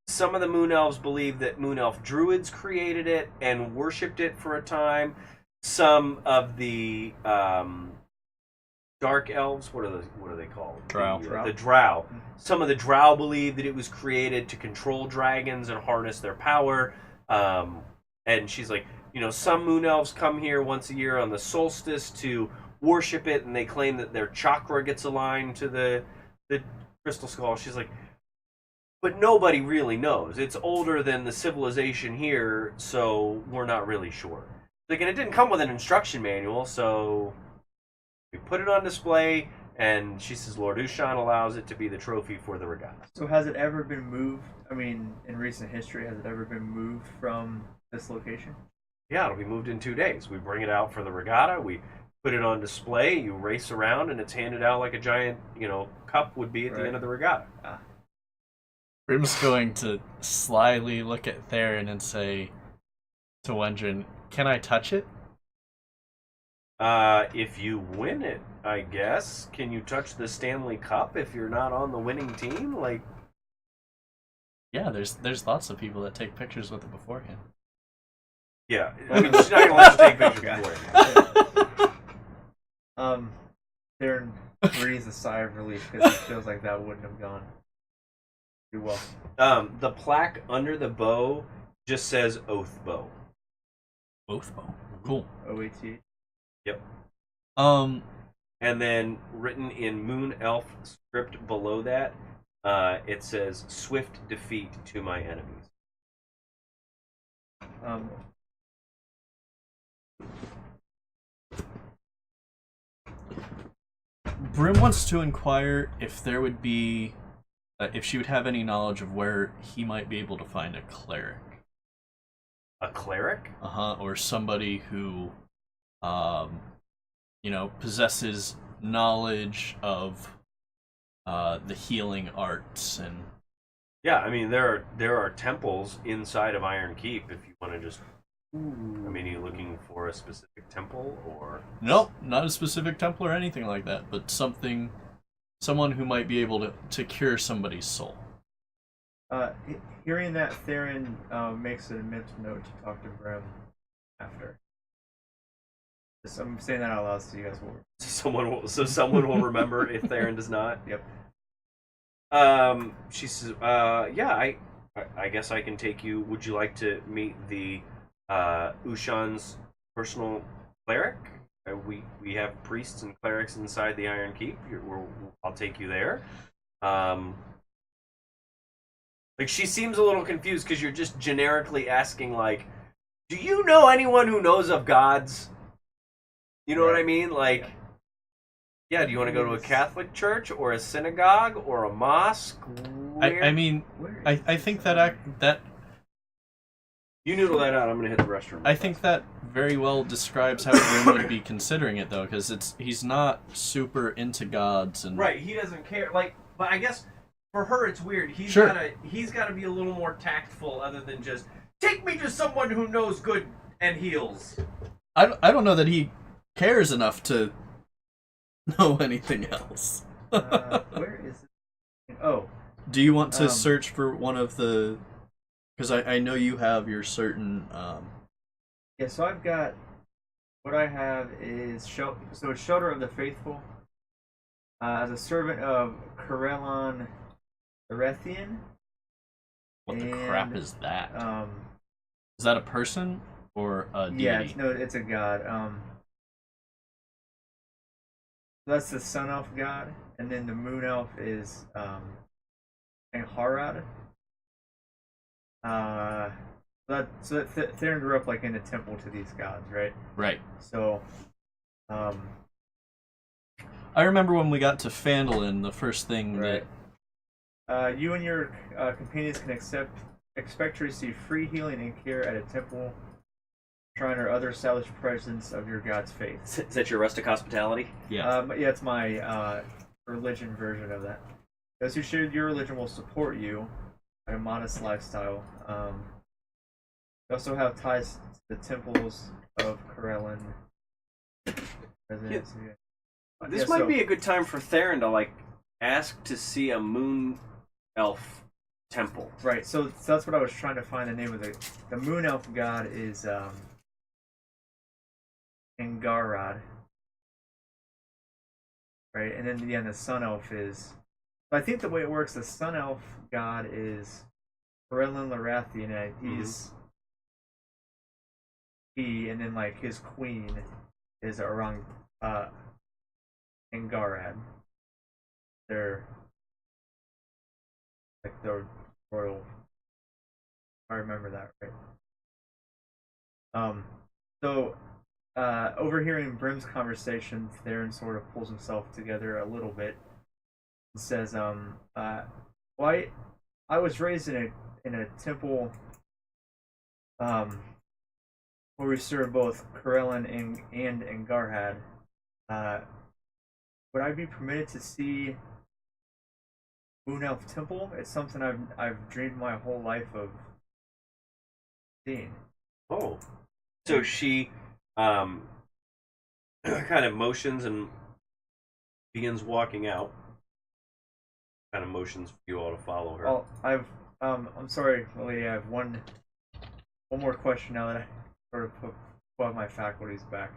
some of the Moon Elves believe that Moon Elf druids created it and worshipped it for a time. Some of the Dark Elves, what are they called? Drow. The Drow. Some of the Drow believe that it was created to control dragons and harness their power. And she's like, some Moon Elves come here once a year on the solstice to worship it, and they claim that their chakra gets aligned to the crystal skull. She's like, but nobody really knows. It's older than the civilization here, so we're not really sure. Like, and it didn't come with an instruction manual, so we put it on display, and she says Lord Ushan allows it to be the trophy for the regatta. So has it ever been moved? I mean, in recent history, has it ever been moved from this location? Yeah, it'll be moved in 2 days. We bring it out for the regatta, we put it on display, you race around, and it's handed out like a giant, cup would be at the end of the regatta. Brimm's going to slyly look at Theren and say to Wendrin, "Can I touch it?" If you win it, I guess. Can you touch the Stanley Cup if you're not on the winning team? Like, yeah, there's lots of people that take pictures with it beforehand. Yeah, I mean, she's not gonna let you take pictures beforehand. Theren breathes a sigh of relief because he feels like that wouldn't have gone Do well. The plaque under the bow just says Oath Bow. Both bow. Cool. OAT. Yep. Um, And then written in Moon Elf script below that, it says "Swift defeat to my enemies." Um, Brimm wants to inquire if there would be, if she would have any knowledge of where he might be able to find a cleric. A cleric? Or somebody who, possesses knowledge of the healing arts and. Yeah, I mean there are temples inside of Iron Keep if you want to just. I mean, are you looking for a specific temple or? Nope, not a specific temple or anything like that, but someone who might be able to cure somebody's soul. Hearing that, Theren makes a mental note to talk to Brimm after. I'm saying that out loud so you guys will. Someone will remember if Theren does not. Yep. She says, yeah, I guess I can take you. Would you like to meet the Ushan's personal cleric? We have priests and clerics inside the Iron Keep. I'll take you there. Like, she seems a little confused because you're just generically asking, like, do you know anyone who knows of gods? You know what I mean? Like, yeah, do you want to go to a Catholic church or a synagogue or a mosque? I think that You noodle that out. I'm gonna hit the restroom. I think that very well describes how Brimm would be considering it, though, because he's not super into gods and. Right, he doesn't care. Like, but I guess for her it's weird. He's gotta be a little more tactful, other than just take me to someone who knows good and heals. I don't know that he cares enough to know anything else. Where is it? Oh. Do you want to search for one of the? Because I know you have your certain. Yeah, so I've got. What I have is so it's Shelter of the Faithful. As a servant of Corellon Erethian. What the crap is that? Is that a person or a deity? Yeah, it's a god. That's the Sun Elf god, and then the Moon Elf is Angharad. Theren grew up like in a temple to these gods, right? Right. So, I remember when we got to Phandalin, the first thing right. that you and your companions can expect to receive free healing and care at a temple, shrine, or other established presence of your god's faith. Is that your rustic hospitality? Yeah. Yeah, it's my religion version of that. Those who share your religion will support you at a modest lifestyle. We also have ties to the temples of Corellon. This might be a good time for Theren to ask to see a Moon Elf temple. Right. So that's what I was trying to find the name of the Moon Elf god is Angarad. Right, and then the Sun Elf is. I think the way it works, the Sun Elf god is Corellon Larathian, and he's and then his queen is Angarad. They're the royal. I remember that right. So overhearing Brimm's conversation, Theren sort of pulls himself together a little bit and says, "Why? I was raised in a temple, where we serve both Corellon and Angarhad. Would I be permitted to see Moon Elf Temple? It's something I've dreamed my whole life of seeing." Oh, so she kind of motions and begins walking out. Kind of motions for you all to follow her. Well, I'm sorry, lady. I have one more question now that I sort of put my faculties back.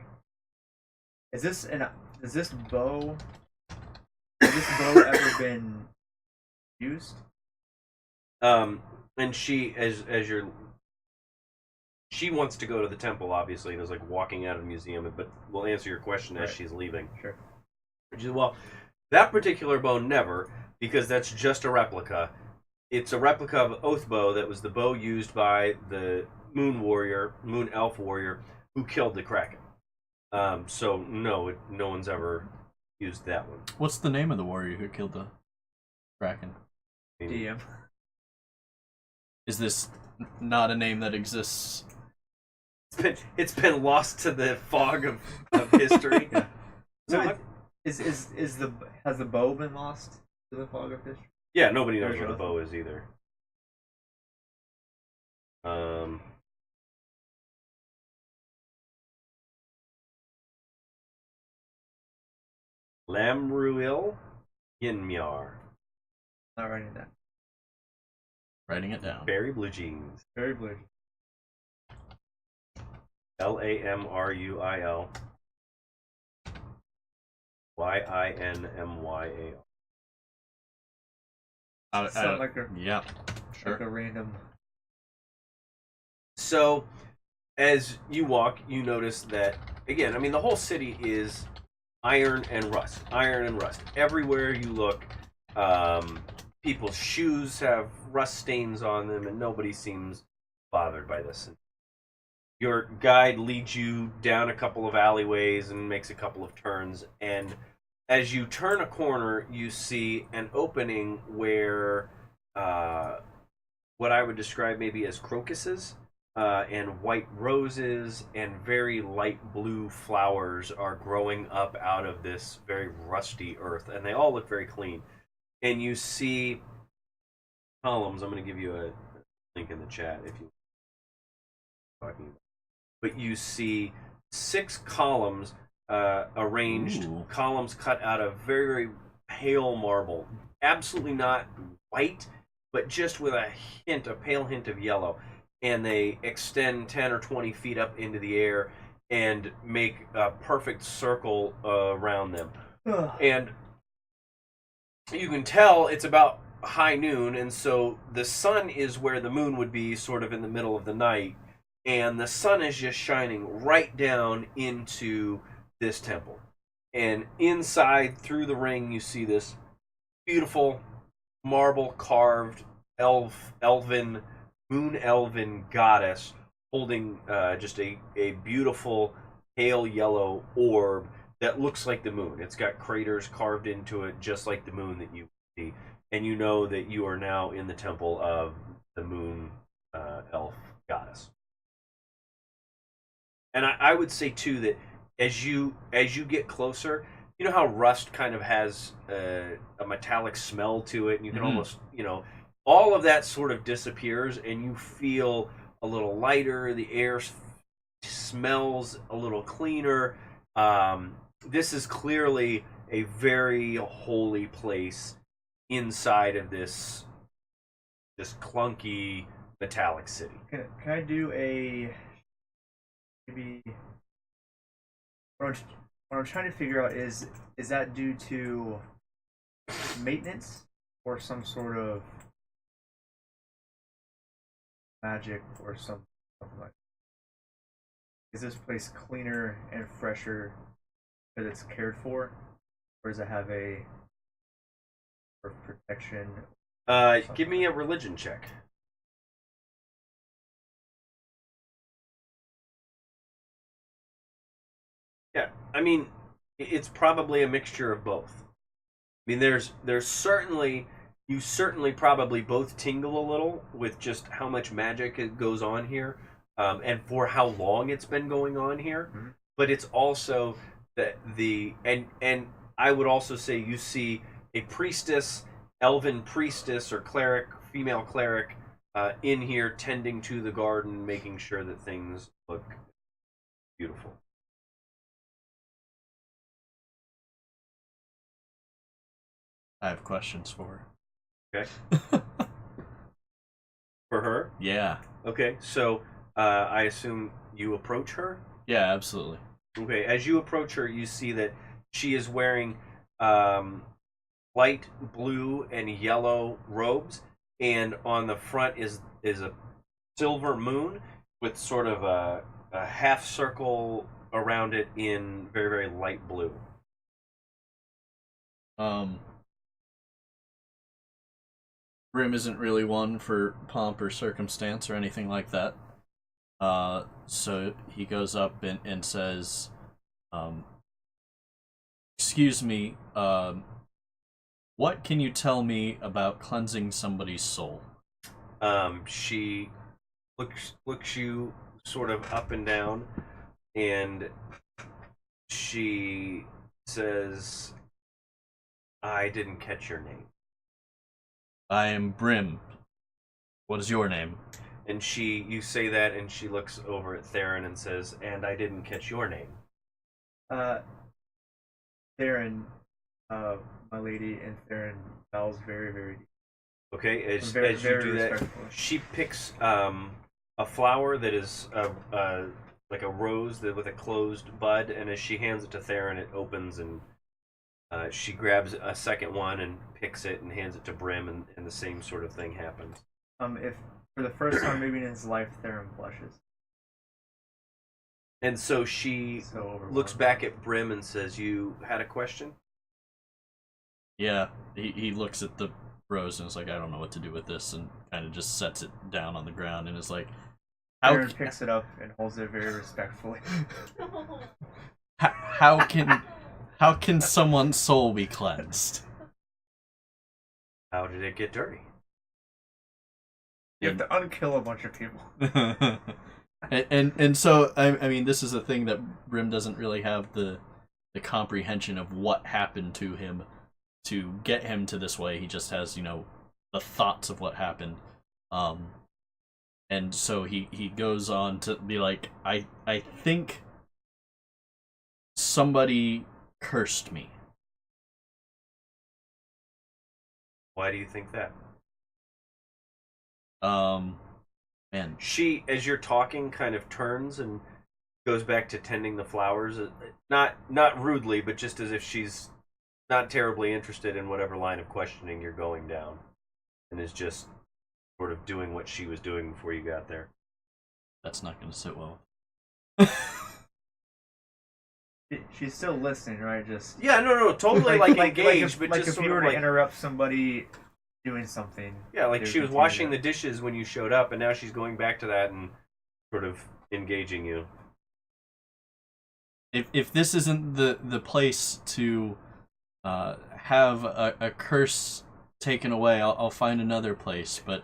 Has this bow ever been used? And she, as you're, she wants to go to the temple, obviously, and is like walking out of the museum, but we'll answer your question as she's leaving. Sure. Which is, well, that particular bow never, because that's just a replica. It's a replica of Oath Bow that was the bow used by the Moon Elf warrior, who killed the Kraken. So no, no one's ever used that one. What's the name of the warrior who killed the Kraken? DM. Is this not a name that exists? It's been lost to the fog of history. Yeah. So No, has the bow been lost to the fog of history? yeah, nobody knows what a bow is either. Lamruil Yinmyar. Not writing that. Writing it down. Berry Blue Jeans. Very blue. Lamruil Yinmyar. Sound like a Yeah, sure. like a random. So, as you walk, you notice that, again, I mean, the whole city is iron and rust. Iron and rust. Everywhere you look, people's shoes have rust stains on them, and nobody seems bothered by this. Your guide leads you down a couple of alleyways and makes a couple of turns, and as you turn a corner, you see an opening where what I would describe maybe as crocuses and white roses and very light blue flowers are growing up out of this very rusty earth, and they all look very clean. And you see columns. I'm going to give you a link in the chat if you talking about. But you see 6 columns arranged, Ooh. columns cut out of very, very pale marble. Absolutely not white, but just with a pale hint of yellow. And they extend 10 or 20 feet up into the air and make a perfect circle around them. And you can tell it's about high noon, and so the sun is where the moon would be, sort of in the middle of the night, and the sun is just shining right down into this temple. And inside, through the ring, you see this beautiful marble carved moon elven goddess holding just a beautiful pale yellow orb that looks like the moon. It's got craters carved into it just like the moon that you see, and you know that you are now in the temple of the moon elf goddess. And I would say too that as you get closer, you know how rust kind of has a metallic smell to it, and you can almost, all of that sort of disappears, and you feel a little lighter. The air smells a little cleaner. This is clearly a very holy place inside of this clunky metallic city. Can I do a maybe? What I'm trying to figure out is that due to maintenance or some sort of magic or something like that? Is this place cleaner and fresher because it's cared for, or does it have a sort of protection? Give me a religion check. Yeah, I mean, it's probably a mixture of both. I mean, there's certainly, you certainly probably both tingle a little with just how much magic goes on here, and for how long it's been going on here. Mm-hmm. But it's also that and I would also say you see a priestess, elven priestess or cleric, female cleric, in here tending to the garden, making sure that things look beautiful. I have questions for Okay. For her? Yeah. Okay, so I assume you approach her? Yeah, absolutely. Okay, as you approach her, you see that she is wearing light blue and yellow robes, and on the front is a silver moon with sort of a half circle around it in very, very light blue. Brimm isn't really one for pomp or circumstance or anything like that. So he goes up and says, excuse me, what can you tell me about cleansing somebody's soul? She looks you sort of up and down, and she says, I didn't catch your name. I am Brimm. What is your name? And you say that, and she looks over at Theren and says, and I didn't catch your name. Theren, my lady, and Theren bows very, very deep. Okay, as Very, you very do that, respectful. she picks a flower that is like a rose with a closed bud, and as she hands it to Theren, it opens, and she grabs a second one and picks it and hands it to Brimm, and the same sort of thing happens. If for the first time maybe in his life, Theren blushes. And so she looks back at Brimm and says, "You had a question?" Yeah, he looks at the rose and is like, I don't know what to do with this, and kind of just sets it down on the ground and is like, Theren picks it up and holds it very respectfully. how can someone's soul be cleansed? How did it get dirty? You have to unkill a bunch of people. and so I mean, this is a thing that Brimm doesn't really have the comprehension of what happened to him to get him to this way. He just has, the thoughts of what happened. And so he goes on to be like, I think somebody cursed me. Why do you think that? Man. She, as you're talking, kind of turns and goes back to tending the flowers. Not rudely, but just as if she's not terribly interested in whatever line of questioning you're going down, and is just sort of doing what she was doing before you got there. That's not going to sit well. She's still listening, right? Just no, totally engaged, but just if sort you were of to like interrupt somebody doing something. yeah, like she was washing the dishes when you showed up, and now she's going back to that and sort of engaging you. If this isn't the place to have a curse taken away, I'll find another place. But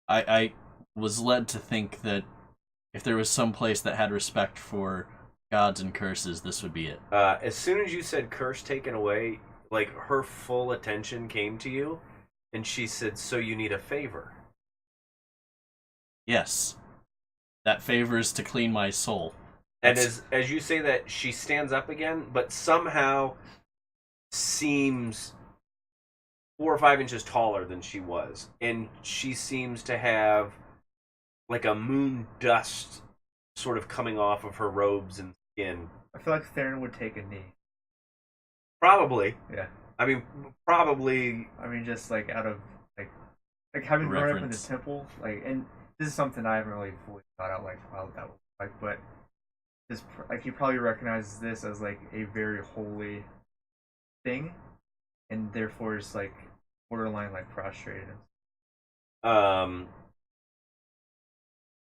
I was led to think that if there was some place that had respect for gods and curses, this would be it. As soon as you said curse taken away, like her full attention came to you, and she said, "So you need a favor?" Yes, that favor is to clean my soul. And as you say that, she stands up again, but somehow seems 4 or 5 inches taller than she was, and she seems to have like a moon dust sort of coming off of her robes and skin. I feel like Theren would take a knee. Probably. Yeah. I mean, probably. I mean, just like out of like having grown up in the temple, and this is something I haven't really fully thought out, like how that would look like, but this he probably recognizes this as like a very holy thing, and therefore is like borderline like prostrated.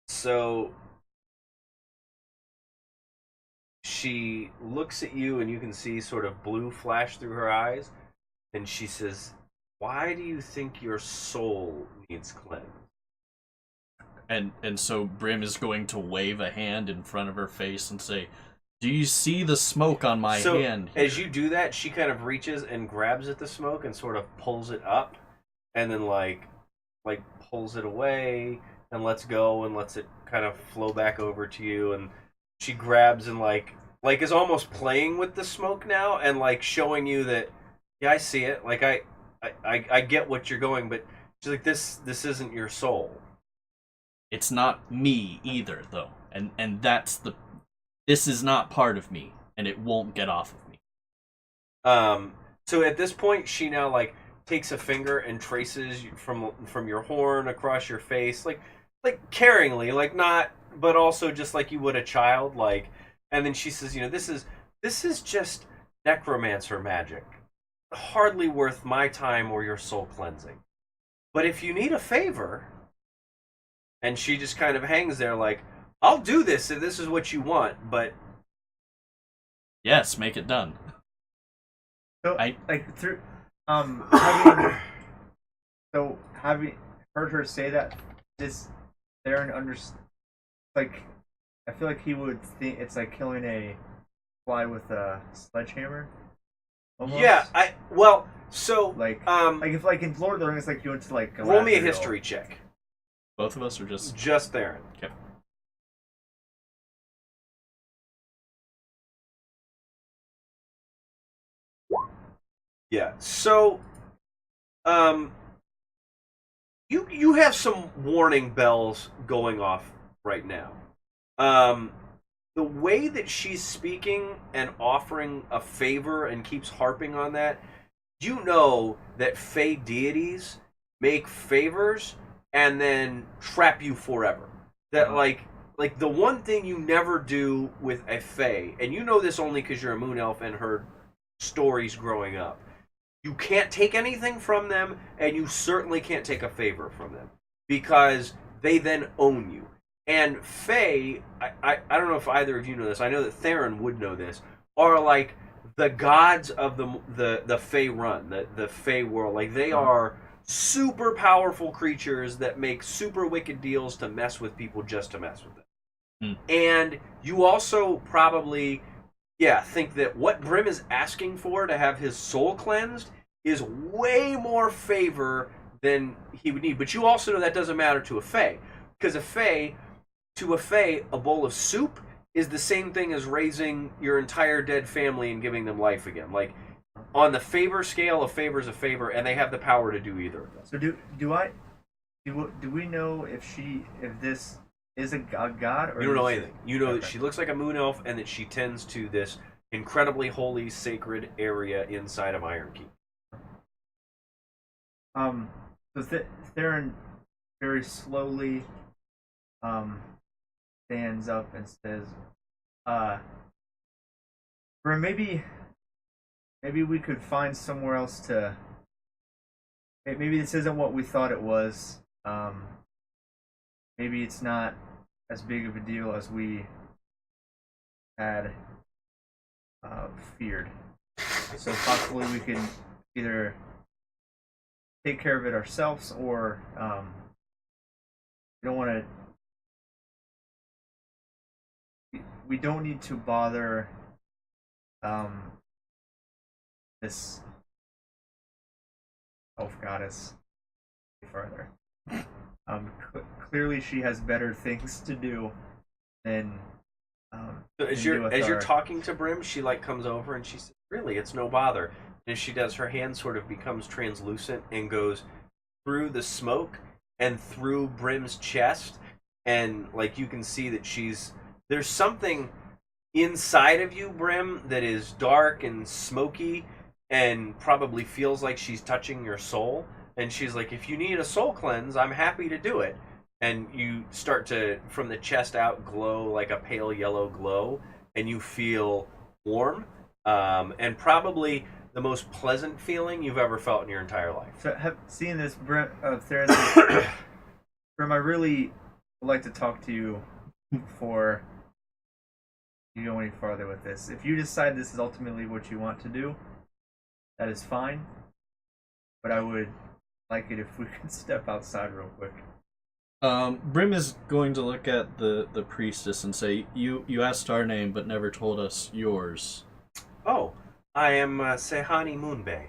So she looks at you, and you can see sort of blue flash through her eyes, and she says, "Why do you think your soul needs cleansed?" And so Brimm is going to wave a hand in front of her face and say, "Do you see the smoke on my hand?" So as you do that, she kind of reaches and grabs at the smoke and sort of pulls it up, and then like pulls it away and lets go and lets it kind of flow back over to you. And she grabs and like is almost playing with the smoke now, and like showing you that, yeah, I see it. Like I get what you're going, but she's like, this isn't your soul. It's not me either, though, and that's this is not part of me, and it won't get off of me. So at this point, she now like takes a finger and traces from your horn across your face, like caringly, like not, but also just like you would a child, like. And then she says, this is just necromancer magic, hardly worth my time or your soul cleansing. But if you need a favor, and she just kind of hangs there, like, I'll do this if this is what you want, but yes, make it done. So having heard her say that, this Theren understands. Like, I feel like he would think it's like killing a fly with a sledgehammer. Almost. Yeah, so like if like in Lord of the Rings, like you went to like roll me a history check. Both of us, or just Theren? Okay. Yeah. So, you have some warning bells going off right now. The way that she's speaking and offering a favor and keeps harping on that, you know that Fey deities make favors and then trap you forever. That like the one thing you never do with a Fey, and you know this only because you're a moon elf and heard stories growing up. You can't take anything from them, and you certainly can't take a favor from them because they then own you. And Fae, I don't know if either of you know this. I know that Theren would know this. Are like the gods of the Fae run, the Fae world. Like they are super powerful creatures that make super wicked deals to mess with people just to mess with them. And you also probably, think that what Brimm is asking for to have his soul cleansed is way more favor than he would need. But you also know that doesn't matter to a Fae, because to a Fae, a bowl of soup is the same thing as raising your entire dead family and giving them life again. Like, on the favor scale, a favor is a favor, and they have the power to do either of them. So do we know if this is a god, or you don't know anything? You know that she looks like a moon elf, and that she tends to this incredibly holy, sacred area inside of Iron Keep. So Theren very slowly stands up and says, Brimm, maybe we could find somewhere else to. Maybe this isn't what we thought it was. Maybe it's not as big of a deal as we had feared. So possibly we can either take care of it ourselves, or we don't want to. We don't need to bother this elf goddess further. Clearly, she has better things to do than. So as you're talking to Brimm, she like comes over and she says, "Really, it's no bother." And as she does, her hand sort of becomes translucent and goes through the smoke and through Brimm's chest, and like you can see that there's something inside of you, Brimm, that is dark and smoky and probably feels like she's touching your soul. And she's like, if you need a soul cleanse, I'm happy to do it. And you start to, from the chest out, glow like a pale yellow glow, and you feel warm, and probably the most pleasant feeling you've ever felt in your entire life. So, seeing this, Theren, Brimm, I really would like to talk to you before you go any farther with this. If you decide this is ultimately what you want to do, that is fine. But I would like it if we could step outside real quick. Brimm is going to look at the priestess and say, You asked our name, but never told us yours. Oh, I am Sehani Moonbay.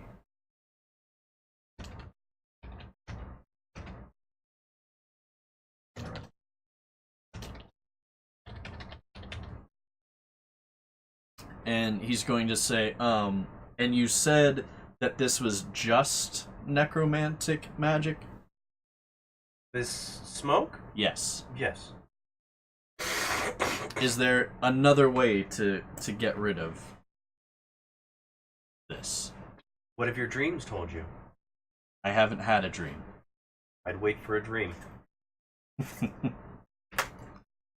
And he's going to say, and you said that this was just necromantic magic? This smoke? Yes. Yes. Is there another way to get rid of this? What have your dreams told you? I haven't had a dream. I'd wait for a dream.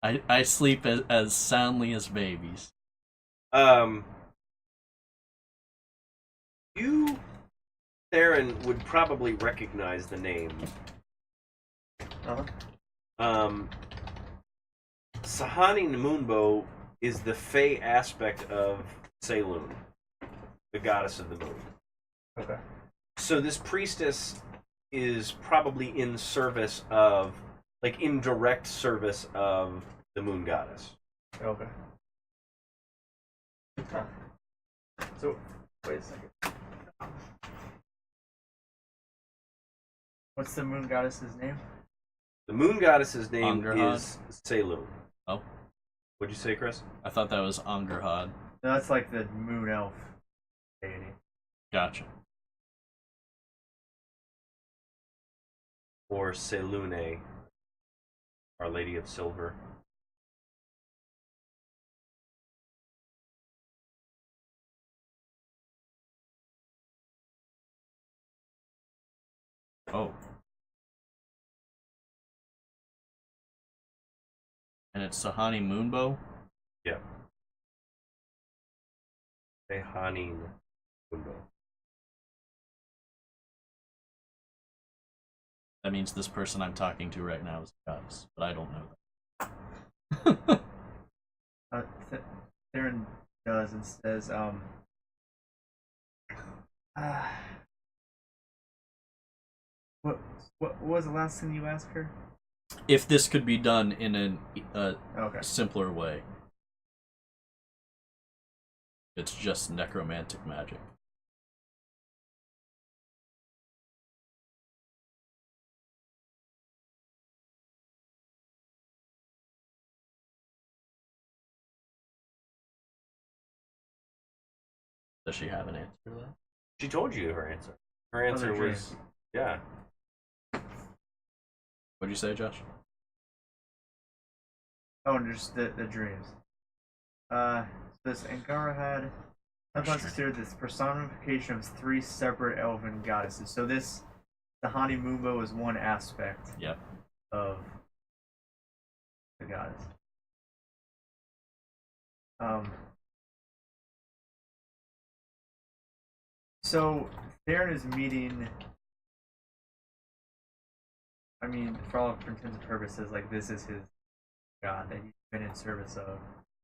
I sleep as soundly as babies. You, Theren, would probably recognize the name. Sahani Namunbo is the Fey aspect of Saloon, the goddess of the moon. Okay. So this priestess is probably in service of, like, in direct service of the moon goddess. Okay. Huh. So, wait a second. What's the moon goddess's name? The moon goddess's name Angerhad? is Saloon. Oh, What'd you say, Chris? I thought that was Angerhad. No, that's like the moon elf deity. Gotcha. Or Selune, Our Lady of Silver. Oh. And it's Sahani Moonbow? Yeah. Sehanin Kumbo. That means this person I'm talking to right now is a goddess, but I don't know that. Theren does and says, what was the last thing you asked her? If this could be done in a Okay. simpler way. It's just necromantic magic. Does she have an answer to that? She told you her answer. Her answer Other was, yeah. What'd you say, Josh? Oh, and just the dreams. This Angara had sometimes considered this personification of three separate elven goddesses. So this, the Hani Mumbo is one aspect Yep. of the goddess. So Theren is meeting. I mean, for all intents and purposes, like this is his god that he's been in service of.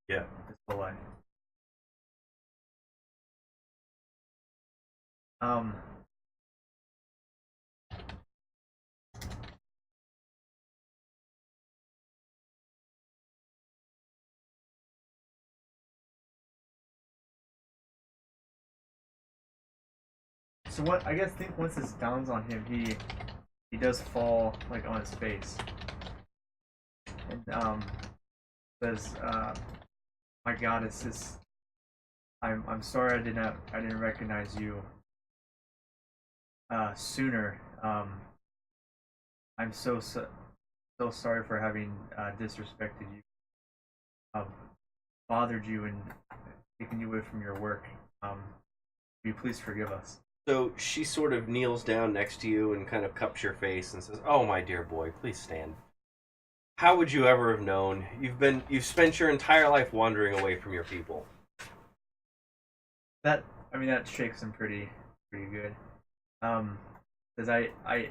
Yeah. His whole life. So what I think once this dawns on him, he does fall like on his face, and says, "My goddess is. I'm sorry I didn't recognize you sooner. I'm so sorry for having disrespected you, bothered you, and taken you away from your work. Will you please forgive us?" So she sort of kneels down next to you and kind of cups your face and says, "Oh, my dear boy, please stand. How would you ever have known? You've spent your entire life wandering away from your people." That shakes him pretty good. Because I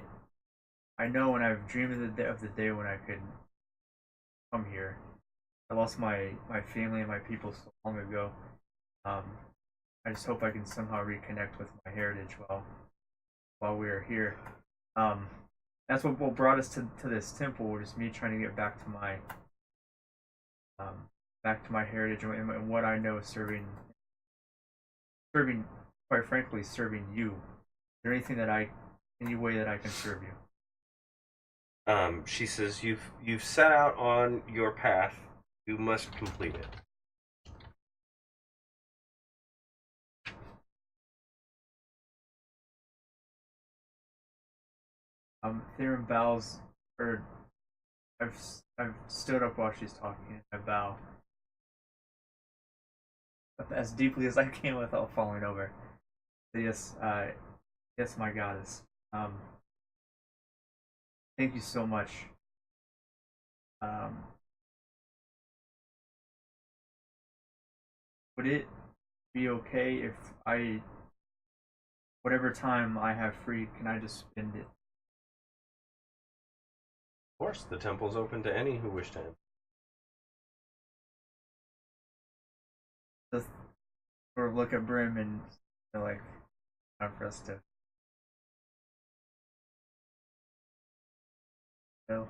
know when I've dreamed of the day when I could come here. I lost my family and my people so long ago. I just hope I can somehow reconnect with my heritage while we are here. That's what brought us to this temple. Was just me trying to get back to my heritage and what I know, serving. Quite frankly, serving you. Is there anything any way that I can serve you? She says, "You've set out on your path. You must complete it." Theren bows, or I've stood up while she's talking, and I bow as deeply as I can without falling over. Yes, yes, my goddess. Um, thank you so much. Um, would it be okay if whatever time I have free, can I just spend it? Of course, the temple's open to any who wish to enter. Just sort of look at Brimm and like, time for us to go.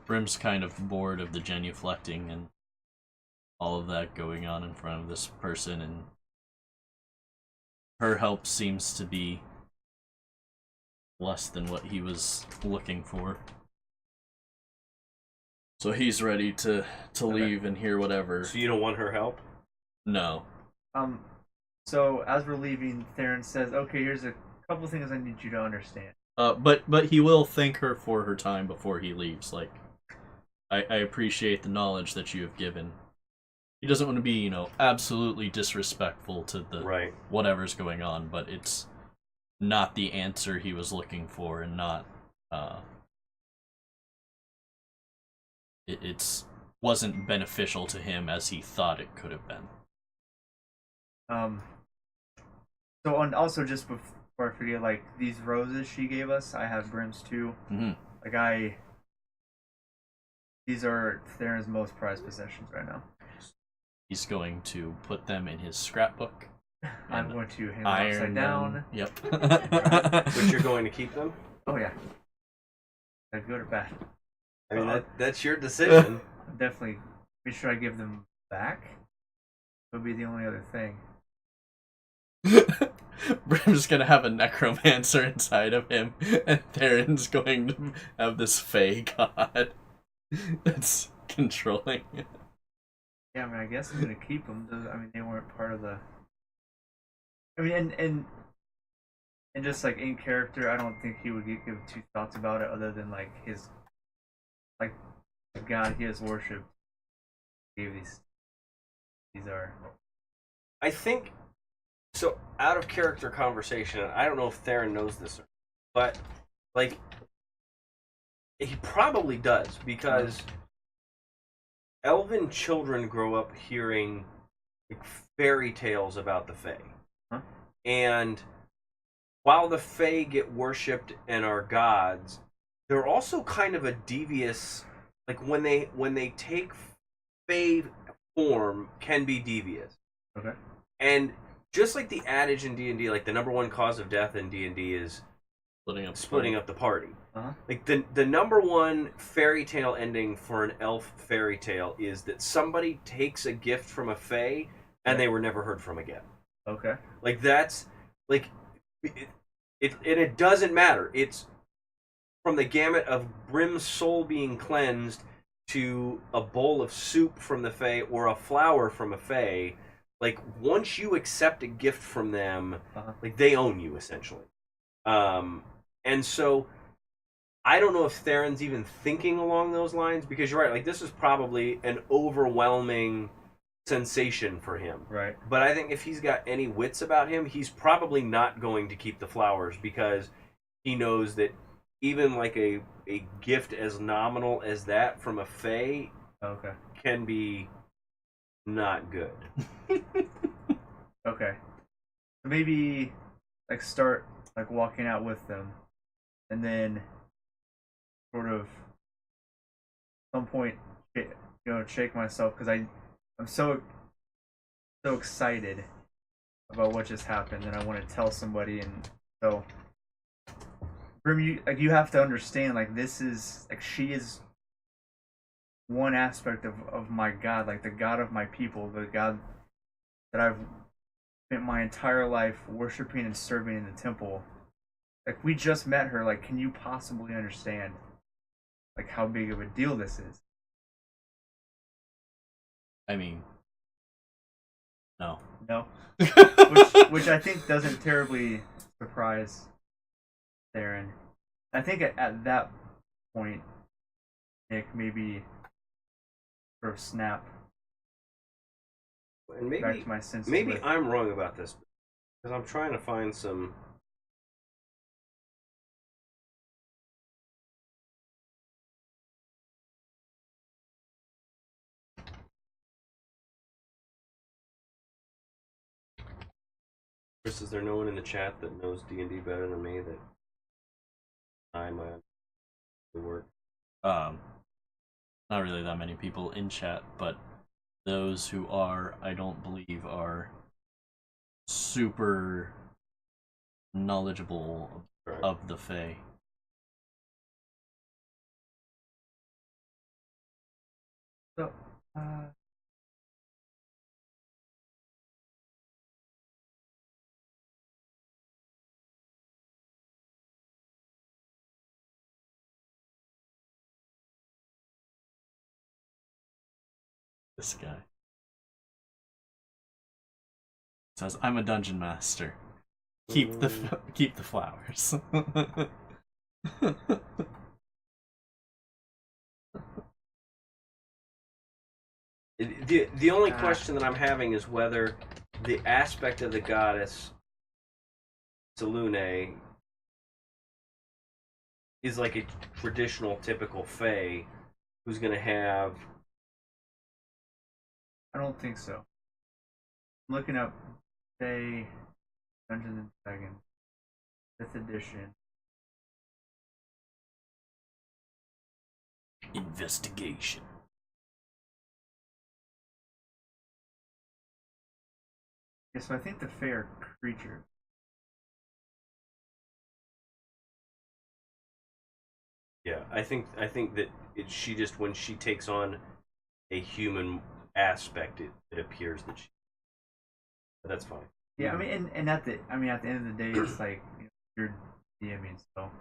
Brim's kind of bored of the genuflecting and all of that going on in front of this person, and her help seems to be less than what he was looking for. So he's ready to leave and hear whatever. So you don't want her help? No. So as we're leaving, Theren says, "Okay, here's a couple things I need you to understand." But he will thank her for her time before he leaves. Like, I appreciate the knowledge that you have given. He doesn't want to be, absolutely disrespectful to the whatever's going on, but it's not the answer he was looking for, and not it's wasn't beneficial to him as he thought it could have been. So, and also just before I forget, like, these roses she gave us, I have Brimm's too. Mm-hmm. Like, these are Theron's most prized possessions right now. He's going to put them in his scrapbook. I'm going to hang them upside down. Yep. But you're going to keep them? Oh yeah. Good or bad? I mean, that's your decision. Definitely. Should I give them back? That would be the only other thing. Brim's gonna have a necromancer inside of him, and Theron's going to have this fey god that's controlling it. Yeah, I mean, I guess I'm gonna keep them. I mean, they weren't part of the. I mean, and just like in character, I don't think he would give two thoughts about it, other than like his, like, the god he has worshipped gave these. These are. I think. So, out of character conversation, and I don't know if Theren knows this, but, like, he probably does, because elven children grow up hearing, like, fairy tales about the Fae. Huh? And while the Fae get worshipped and are gods, they're also kind of a devious, like, when they take Fae form, can be devious. Okay. And just like the adage in D&D, like the number one cause of death in D&D is splitting up the party. Uh-huh. Like the number one fairy tale ending for an elf fairy tale is that somebody takes a gift from a fae and they were never heard from again. Okay. Like that's like it doesn't matter. It's from the gamut of Brimm's soul being cleansed to a bowl of soup from the fae or a flower from a fae. Like, once you accept a gift from them, like, they own you, essentially. And so, I don't know if Theron's even thinking along those lines, because you're right, like, this is probably an overwhelming sensation for him. Right. But I think if he's got any wits about him, he's probably not going to keep the flowers, because he knows that even, like, a gift as nominal as that from a fae can be not good. Okay. So maybe, like, start, like, walking out with them, and then sort of some point, shake myself, because I'm so excited about what just happened, and I want to tell somebody. And so, Brimm, you have to understand, like, this is, like, she is one aspect of my God, like the God of my people, the God that I've spent my entire life worshiping and serving in the temple. Like, we just met her. Like, can you possibly understand, like, how big of a deal this is? I mean, no. No. which I think doesn't terribly surprise Theren. I think at that point, Nick, maybe sort of snap And back to my senses. maybe I'm wrong about this because I'm trying to find some. Chris, is there no one in the chat that knows D&D better than me that I'm the work? Not really that many people in chat, but those who are, I don't believe, are super knowledgeable Right. of the Fae. So, This guy says, "I'm a dungeon master. Keep the flowers." The only question that I'm having is whether the aspect of the goddess Selune is like a traditional, typical Fae who's going to have. I don't think so. I'm looking up, say, Dungeons and Dragons, 5th edition. Investigation. Yeah, so I think the Fae are creatures. Yeah, I think that she just, when she takes on a human aspect, it appears that she. But that's fine. Yeah, I mean, and at the end of the day, it's like, you're DMing, so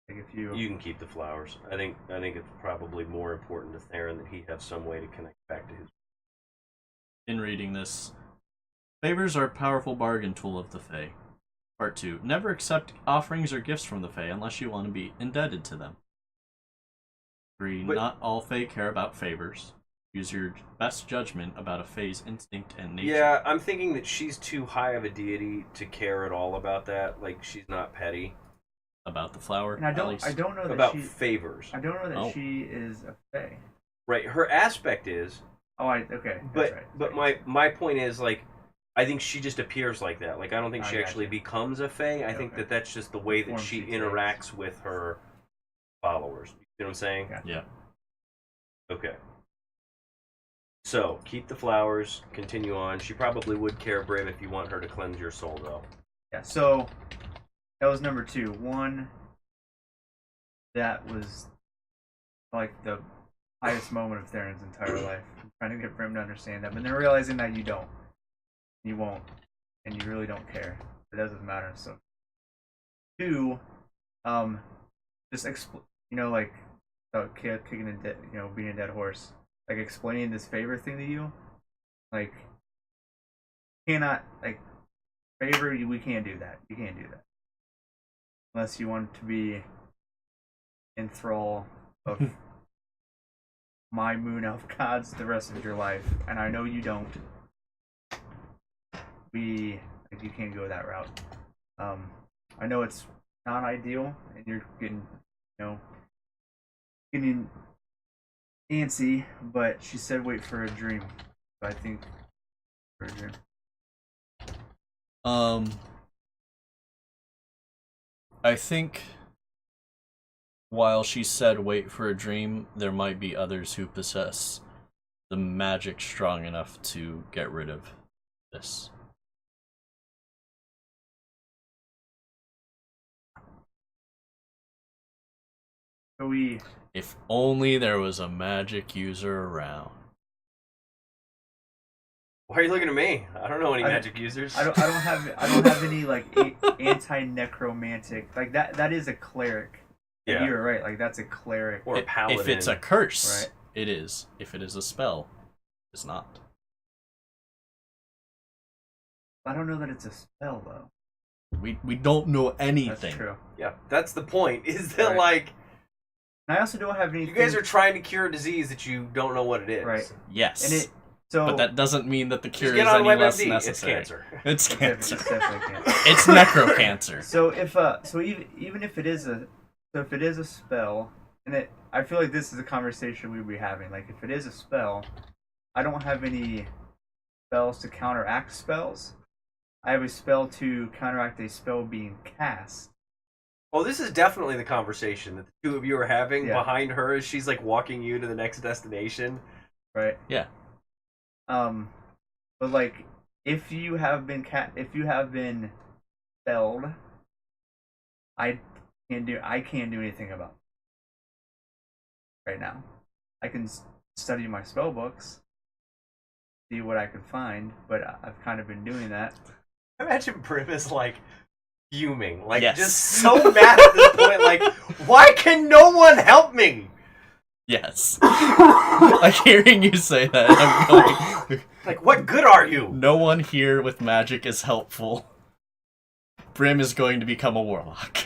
like if you can keep the flowers. I think it's probably more important to Theren that he have some way to connect back to his. In reading this, favors are a powerful bargain tool of the Fae. Part 2. Never accept offerings or gifts from the Fae unless you want to be indebted to them. 3. But, not all Fae care about favors. Use your best judgment about a Fae's instinct and nature. Yeah, I'm thinking that she's too high of a deity to care at all about that. Like, she's not petty. About the flower, and I don't know that about she, favors. I don't know that she is a Fae. Right, her aspect is. Oh, okay. But right. but my point is, like, I think she just appears like that. Like, I don't think she actually becomes a Fae. I think that that's just the way that she interacts with her followers. You know what I'm saying? Gotcha. Yeah. Okay. So, keep the flowers, continue on. She probably would care, Brimm, if you want her to cleanse your soul, though. Yeah, so that was number 2. 1, that was like the highest moment of Theren's entire life. I'm trying to get Brimm to understand that, but then realizing that you don't. You won't. And you really don't care. It doesn't matter. So 2, just like a kid kicking a dead, being a dead horse. Like explaining this favor thing to you. Like, cannot, like, favor, we can't do that. You can't do that. Unless you want to be in thrall of my moon elf gods the rest of your life. And I know you don't. You can't go that route. I know it's not ideal, and you're getting antsy, but she said wait for a dream. So I think for a dream. I think while she said wait for a dream, there might be others who possess the magic strong enough to get rid of this. So if only there was a magic user around. Why are you looking at me? I don't know any magic users. I don't have any like anti-necromantic, like that is a cleric. Yeah, you're right. Like that's a cleric or a paladin. If it's a curse, right? It is. If it is a spell, it's not. I don't know that it's a spell though. We don't know anything. That's true. Yeah, that's the point. Is that like I also don't have anything. You guys are trying to cure a disease that you don't know what it is. Right. Yes. And but that doesn't mean that the cure Just is get on any less WebMD. necessary. It's cancer. It's cancer. It's definitely cancer. It's necrocancer. So even if it is a spell, and I feel like this is a conversation we'd be having. Like if it is a spell, I don't have any spells to counteract spells. I have a spell to counteract a spell being cast. Well, this is definitely the conversation that the two of you are having behind her as she's like walking you to the next destination. Right. Yeah. But like, if you have been spelled, I can't do anything about it right now. I can study my spell books, see what I can find, but I've kind of been doing that. Imagine Brimm is like fuming, like Yes. just so mad at this point. Like, why can no one help me? Yes. Like hearing you say that, I'm going. Like, what good are you? No one here with magic is helpful. Brimm is going to become a warlock.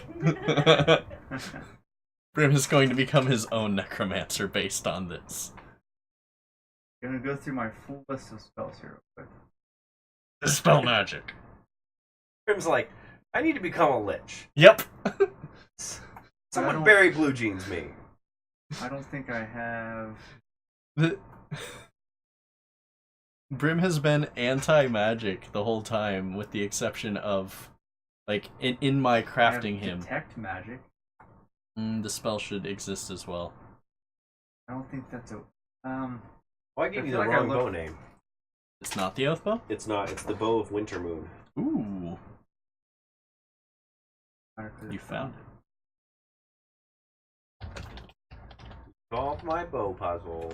Brimm is going to become his own necromancer based on this. I'm gonna go through my full list of spells here real quick. Dispel magic. Brimm's like, I need to become a lich. Yep. Someone bury blue jeans me. I don't think I have. Brimm has been anti-magic the whole time, with the exception of, like, in my crafting him. Detect magic. The spell should exist as well. I don't think that's a. Well, I gave I you feel the like I wrong bow looked- name. It's not the oath bow? It's not. It's the bow of Wintermoon. Ooh, you found it. Solve my bow puzzle.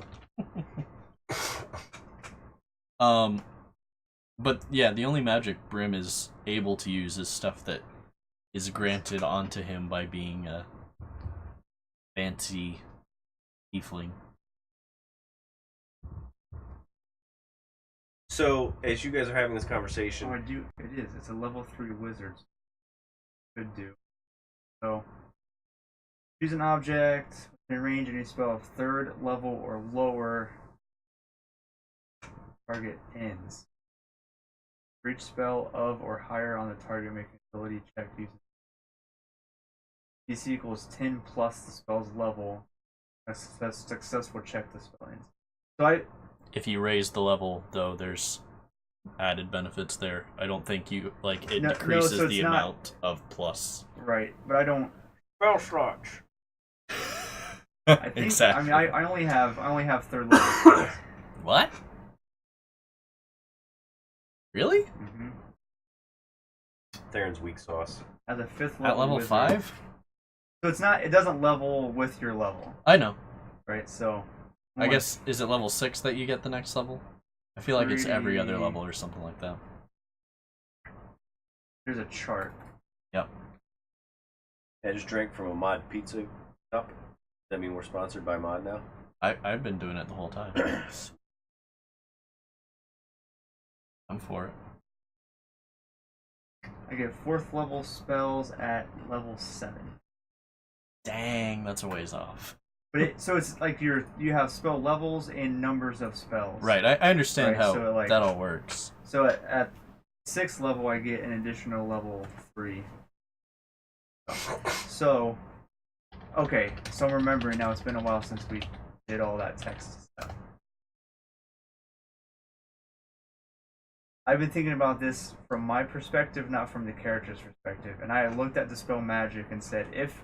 But yeah, the only magic Brimm is able to use is stuff that is granted onto him by being a fancy tiefling. So, as you guys are having this Oh, conversation, I do. It is. It's a level 3 wizard. Could do. So, choose an object in range any spell of 3rd level or lower. Target ends. For each spell of or higher on the target, make an ability check using DC equals 10 plus the spell's level. A successful check the spell ends. So If you raise the level, though, there's added benefits there. I don't think you it decreases so it's the not- amount of plus. right, but I don't. spell slots. I think. Exactly. I mean, I only have 3rd level spells. What? Really? Mm-hmm. Theron's weak sauce. As a 5th level. At level wizard. 5? So it's not. It doesn't level with your level, I know. right? So. I guess, is it level 6 that you get the next level? I feel like it's every other 3. level or something like that. There's a chart. Yep. I just drank from a Mod pizza cup. Does that mean we're sponsored by Mod now? I've been doing it the whole time. I'm for it. I get 4th level spells at level 7. Dang, that's a ways off. But so it's like you have spell levels and numbers of spells. Right, I understand Right, how so, like- that all works. So at 6th level, I get an additional level 3. So, okay. So I'm remembering now. It's been a while since we did all that text stuff. I've been thinking about this from my perspective, not from the character's perspective. And I looked at Dispel Magic and said, if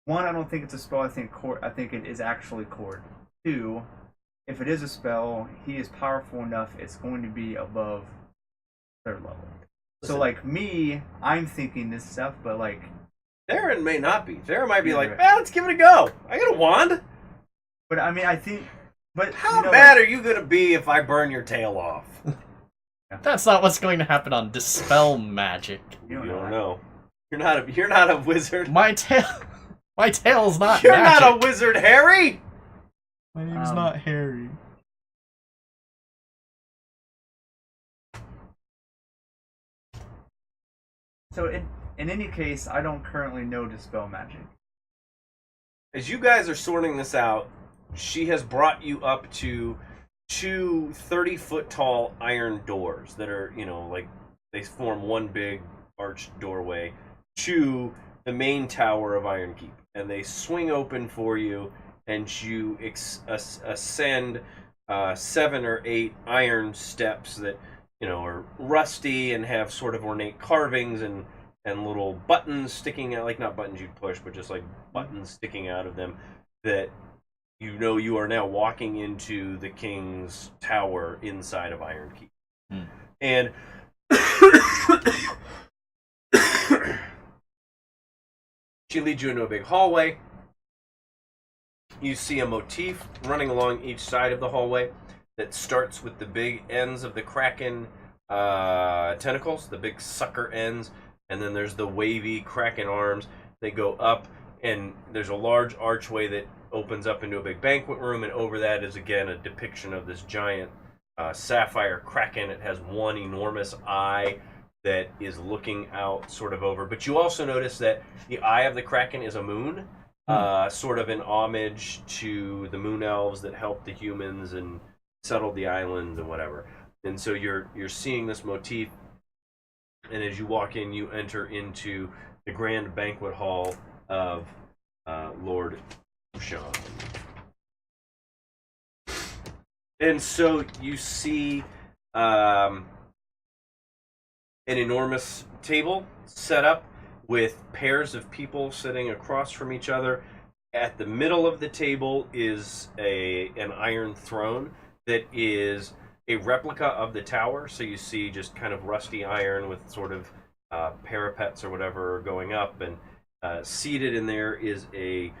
one, I don't think it's a spell. I think it is actually cord. 2, if it is a spell, he is powerful enough. It's going to be above 3rd level. So like me, I'm thinking this stuff, but like Theren may not be. Theren might be Yeah, like, right. let's give it a go. I got a wand. But I mean, I think. But How you know, mad like, are you gonna be if I burn your tail off? That's not what's going to happen on Dispel Magic. You You don't don't know. know. You're not a wizard. My tail's not You're magic. not a wizard, Harry. My name's Um, not Harry. So in any case, I don't currently know Dispel Magic. as you guys are sorting this out, she has brought you up to two 30-foot tall iron doors that are, like they form one big arched doorway to the main tower of Iron Keep. And they swing open for you, and you ascend 7 or 8 iron steps that, are rusty and have sort of ornate carvings and little buttons sticking out, like not buttons you'd push, but just like buttons sticking out of them, that you are now walking into the king's tower inside of Iron Keep. And she leads you into a big hallway. You see a motif running along each side of the hallway that starts with the big ends of the Kraken tentacles, the big sucker ends, and then there's the wavy Kraken arms. They go up, and there's a large archway that opens up into a big banquet room, and over that is again a depiction of this giant sapphire Kraken. It has one enormous eye that is looking out sort of over. But you also notice that the eye of the Kraken is a moon, sort of in homage to the moon elves that helped the humans and settled the islands and whatever. And so you're seeing this motif, and as you walk in, you enter into the grand banquet hall of Lord Ushan. And so you see an enormous table set up with pairs of people sitting across from each other. At the middle of the table is an iron throne that is a replica of the tower. So you see just kind of rusty iron with sort of parapets or whatever going up. And seated in there is a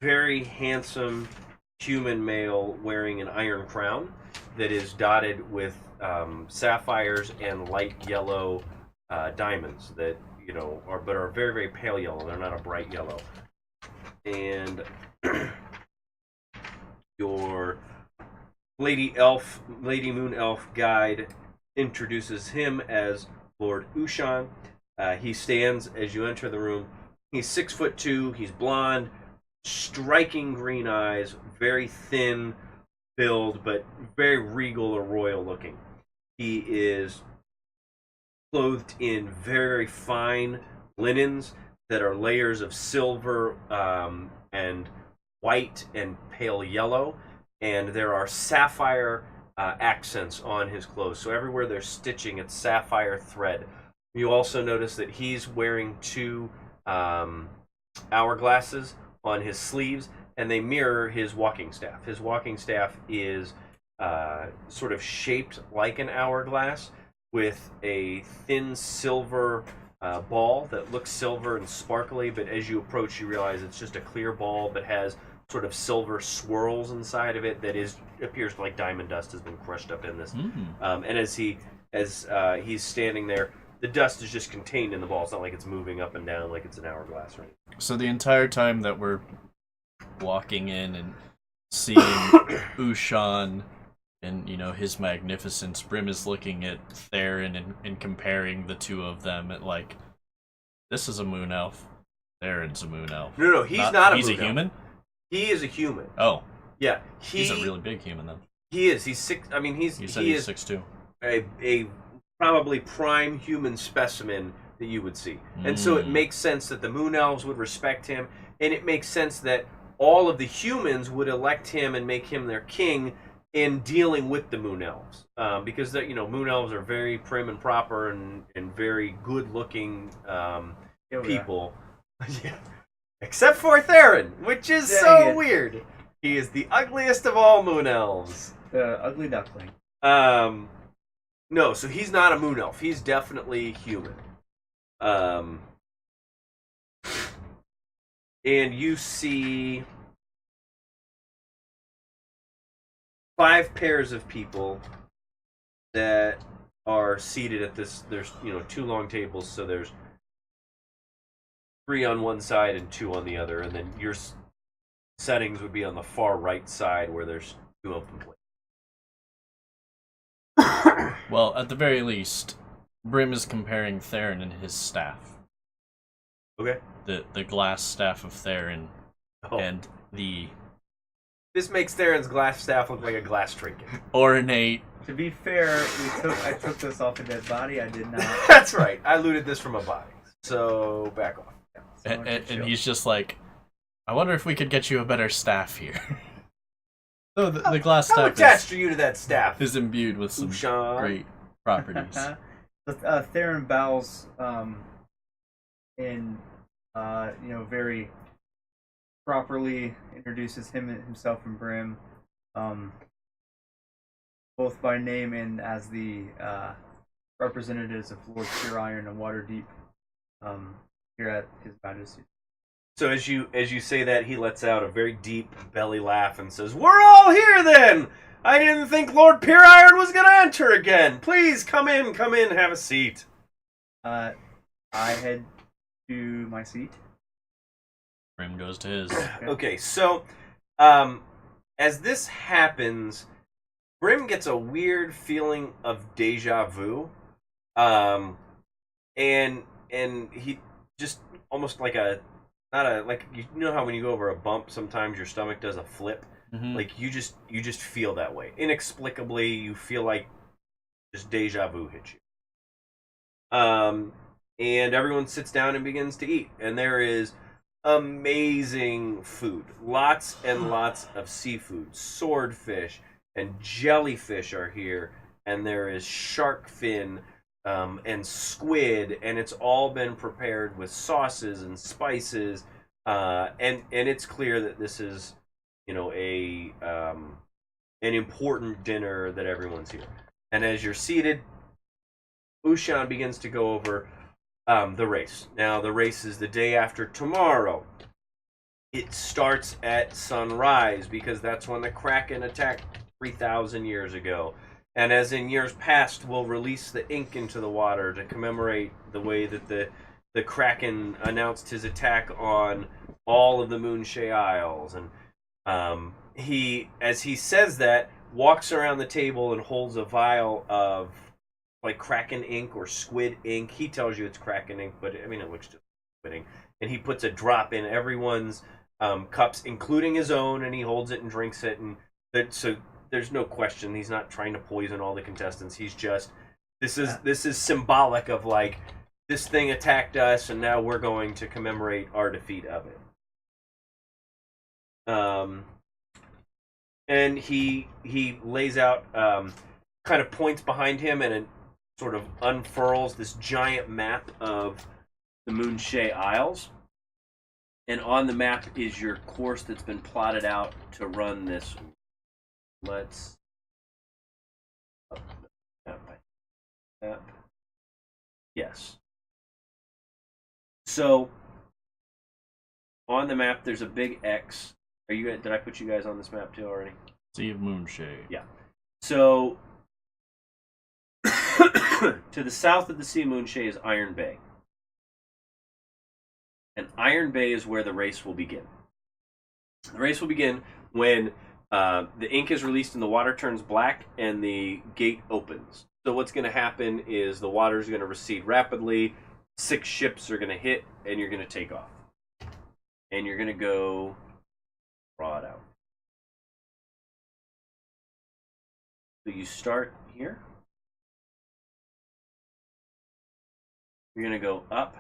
very handsome human male wearing an iron crown that is dotted with sapphires and light yellow diamonds that are very, very pale yellow. They're not a bright yellow. And your Lady Moon Elf guide introduces him as Lord Ushan. He stands as you enter the room. He's 6'2". He's blonde, striking green eyes, very thin build, but very regal or royal looking. He is clothed in very, very fine linens that are layers of silver and white and pale yellow, and there are sapphire accents on his clothes. So everywhere there's stitching, it's sapphire thread. You also notice that he's wearing 2 hourglasses on his sleeves, and they mirror his walking staff. His walking staff is sort of shaped like an hourglass with a thin silver ball that looks silver and sparkly, but as you approach you realize it's just a clear ball but has sort of silver swirls inside of it that appears like diamond dust has been crushed up in this. And as he's standing there, the dust is just contained in the ball. It's not like it's moving up and down like it's an hourglass, right? So the entire time that we're walking in and seeing Ushan and his magnificence, Brimm is looking at Theren and comparing the two of them at like, this is a moon elf, Theren's a moon elf. No, he's not a moon elf. He's a human? He is a human. Oh. Yeah. He's a really big human then. He is. He's 6. I mean, You said he's 6'2". A probably prime human specimen that you would see. And so it makes sense that the moon elves would respect him, and it makes sense that all of the humans would elect him and make him their king in dealing with the moon elves. Because moon elves are very prim and proper and very good-looking people. Yeah. Except for Theren, which is weird. He is the ugliest of all moon elves. The ugly duckling. No, so he's not a moon elf. He's definitely human. And you see 5 pairs of people that are seated at this. There's 2 long tables, so there's 3 on one side and 2 on the other, and then your settings would be on the far right side where there's 2 open places. Well, at the very least, Brimm is comparing Theren and his staff. Okay. The glass staff of Theren. Oh. And the This makes Theron's glass staff look like a glass trinket. ornate. To be fair, I took this off a dead body. I did not. That's right. I looted this from a body. So back off. So much And to chill. he's just like, I wonder if we could get you a better staff here. So the glass How staff attached are you to that staff? is imbued with some Ushan? great properties. Theren bows and very properly introduces himself and Brimm, both by name and as the representatives of Lord Pure Iron and Waterdeep here at His Majesty. So as you say that, he lets out a very deep belly laugh and says, "We're all here then! I didn't think Lord Pure Iron was going to enter again. Please come in, have a seat." I head to my seat. Brimm goes to his. Okay, so as this happens, Brimm gets a weird feeling of deja vu, and he just almost like you know how when you go over a bump, sometimes your stomach does a flip. Mhm. Like you just feel that way inexplicably. You feel like just deja vu hit you. And everyone sits down and begins to eat, and there is amazing food, lots and lots of seafood, swordfish and jellyfish are here, and there is shark fin and squid, and it's all been prepared with sauces and spices, and it's clear that this is, an important dinner that everyone's here. And as you're seated, Ushan begins to go over the race. Now, the race is the day after tomorrow. It starts at sunrise because that's when the Kraken attacked 3,000 years ago. And as in years past, we'll release the ink into the water to commemorate the way that the Kraken announced his attack on all of the Moonshae Isles. And as he says that, walks around the table and holds a vial of like Kraken ink or squid ink. He tells you it's Kraken ink, but I mean it looks just squid ink. And he puts a drop in everyone's cups, including his own, and he holds it and drinks it. And so there's no question he's not trying to poison all the contestants. He's just this is symbolic of like this thing attacked us, and now we're going to commemorate our defeat of it. And he lays out kind of points behind him, and it sort of unfurls this giant map of the Moonshae Isles. And on the map is your course that's been plotted out to run this. Let's map. Yes. So on the map, there's a big X. Did I put you guys on this map too already? Sea of Moonshae. Yeah. So to the south of the Sea of Moonshae is Iron Bay. And Iron Bay is where the race will begin. The race will begin when the ink is released and the water turns black and the gate opens. So what's going to happen is the water is going to recede rapidly, 6 ships are going to hit, and you're going to take off. And you're going to go draw it out. So you start here. You're going to go up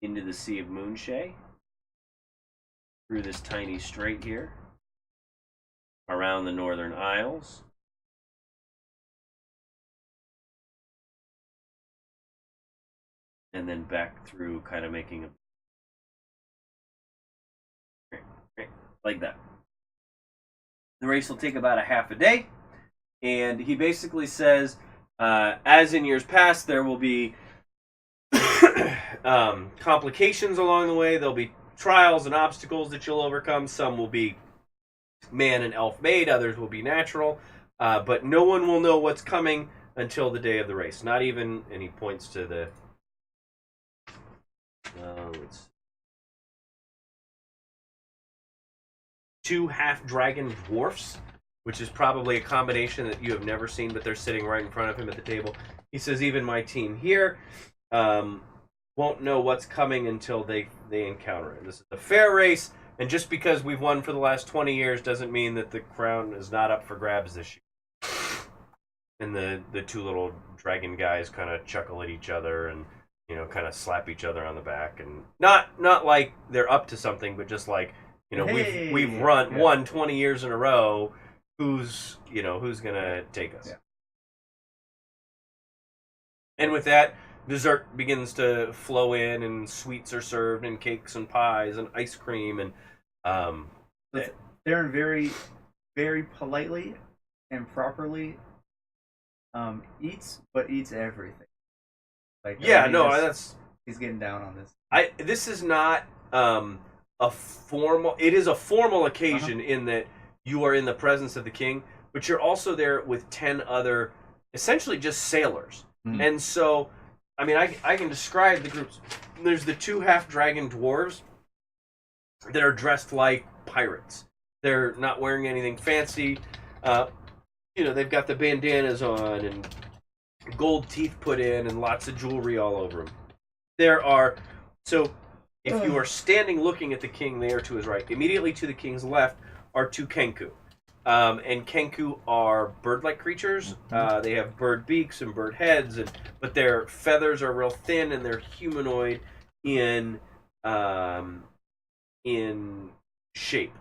into the Sea of Moonshae, through this tiny strait here, around the Northern Isles, and then back through, kind of making a like that. The race will take about a half a day, and he basically says, as in years past, there will be complications along the way. There'll be trials and obstacles that you'll overcome. Some will be man and elf made, others will be natural, but no one will know what's coming until the day of the race. Not even, and he points to the two half-dragon dwarfs, which is probably a combination that you have never seen, but they're sitting right in front of him at the table. He says, even my team here won't know what's coming until they encounter it. This is a fair race, and just because we've won for the last 20 years doesn't mean that the crown is not up for grabs this year. And the two little dragon guys kind of chuckle at each other and kind of slap each other on the back, and not like they're up to something, but just like Hey! we've won 20 years in a row. Who's gonna take us? Yeah. And with that, dessert begins to flow in, and sweets are served, and cakes and pies and ice cream, and Theren very, very politely and properly eats everything. Like he's getting down on this. This is not a formal. It is a formal occasion in that you are in the presence of the king, but you're also there with 10 other, essentially just sailors. Mm-hmm. And so, I mean, I can describe the groups. There's the 2 half-dragon dwarves that are dressed like pirates. They're not wearing anything fancy. They've got the bandanas on and gold teeth put in and lots of jewelry all over them. If you are standing looking at the king, they are to his right. Immediately to the king's left are 2 kenku. And kenku are bird-like creatures. They have bird beaks and bird heads, but their feathers are real thin, and they're humanoid in shape.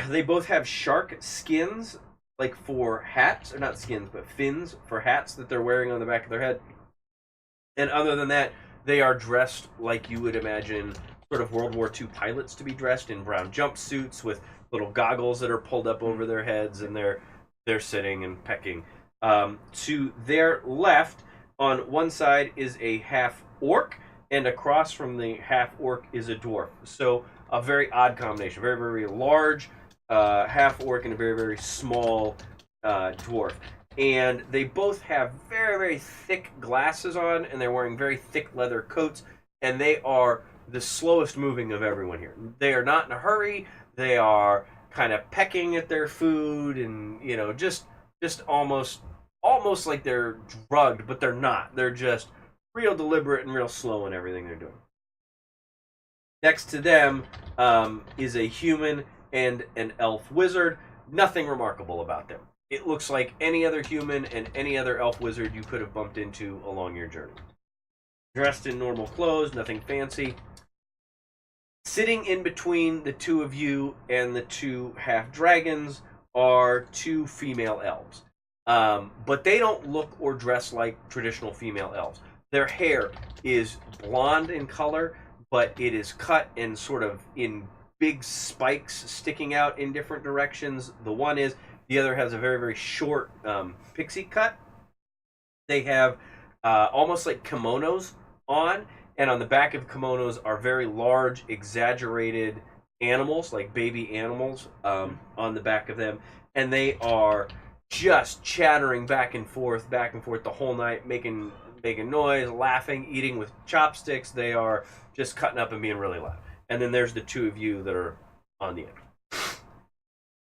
They both have shark skins, like for hats, or not skins, but fins for hats that they're wearing on the back of their head. And other than that, they are dressed like you would imagine sort of World War II pilots to be dressed, in brown jumpsuits with little goggles that are pulled up over their heads, and they're sitting and pecking. To their left, on one side is a half orc, and across from the half orc is a dwarf. So a very odd combination, very, very large half orc and a very, very small dwarf. And they both have very, very thick glasses on, and they're wearing very thick leather coats, and they are the slowest moving of everyone here. They are not in a hurry. They are kind of pecking at their food, and just almost like they're drugged, but they're not. They're just real deliberate and real slow in everything they're doing. Next to them is a human and an elf wizard. Nothing remarkable about them. It looks like any other human and any other elf wizard you could have bumped into along your journey. Dressed in normal clothes, nothing fancy. Sitting in between the 2 of you and the 2 half-dragons are 2 female elves. But they don't look or dress like traditional female elves. Their hair is blonde in color, but it is cut and sort of in big spikes sticking out in different directions. The other has a very, very short pixie cut. They have almost like kimonos on, and on the back of kimonos are very large, exaggerated animals, like baby animals, on the back of them. And they are just chattering back and forth the whole night, making noise, laughing, eating with chopsticks. They are just cutting up and being really loud. And then there's the 2 of you that are on the end.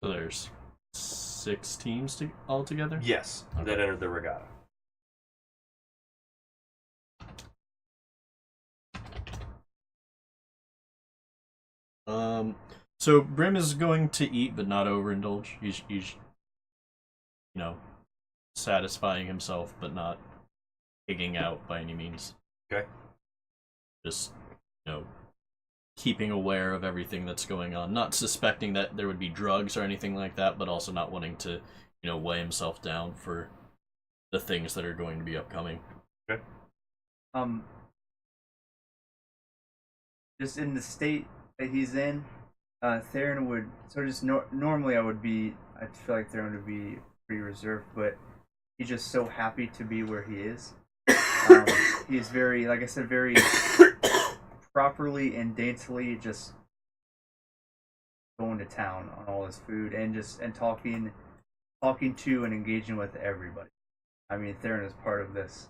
So there's 6 teams altogether? Yes, okay. That entered the regatta. So Brimm is going to eat, but not overindulge. He's satisfying himself, but not pigging out by any means. Okay. Just, keeping aware of everything that's going on, not suspecting that there would be drugs or anything like that, but also not wanting to, weigh himself down for the things that are going to be upcoming. Okay. Just in the state that he's in, Theren would normally I feel like Theren would be pretty reserved, but he's just so happy to be where he is. He's very, like I said, very properly and daintily just going to town on all his food and talking to and engaging with everybody. I mean, Theren is part of this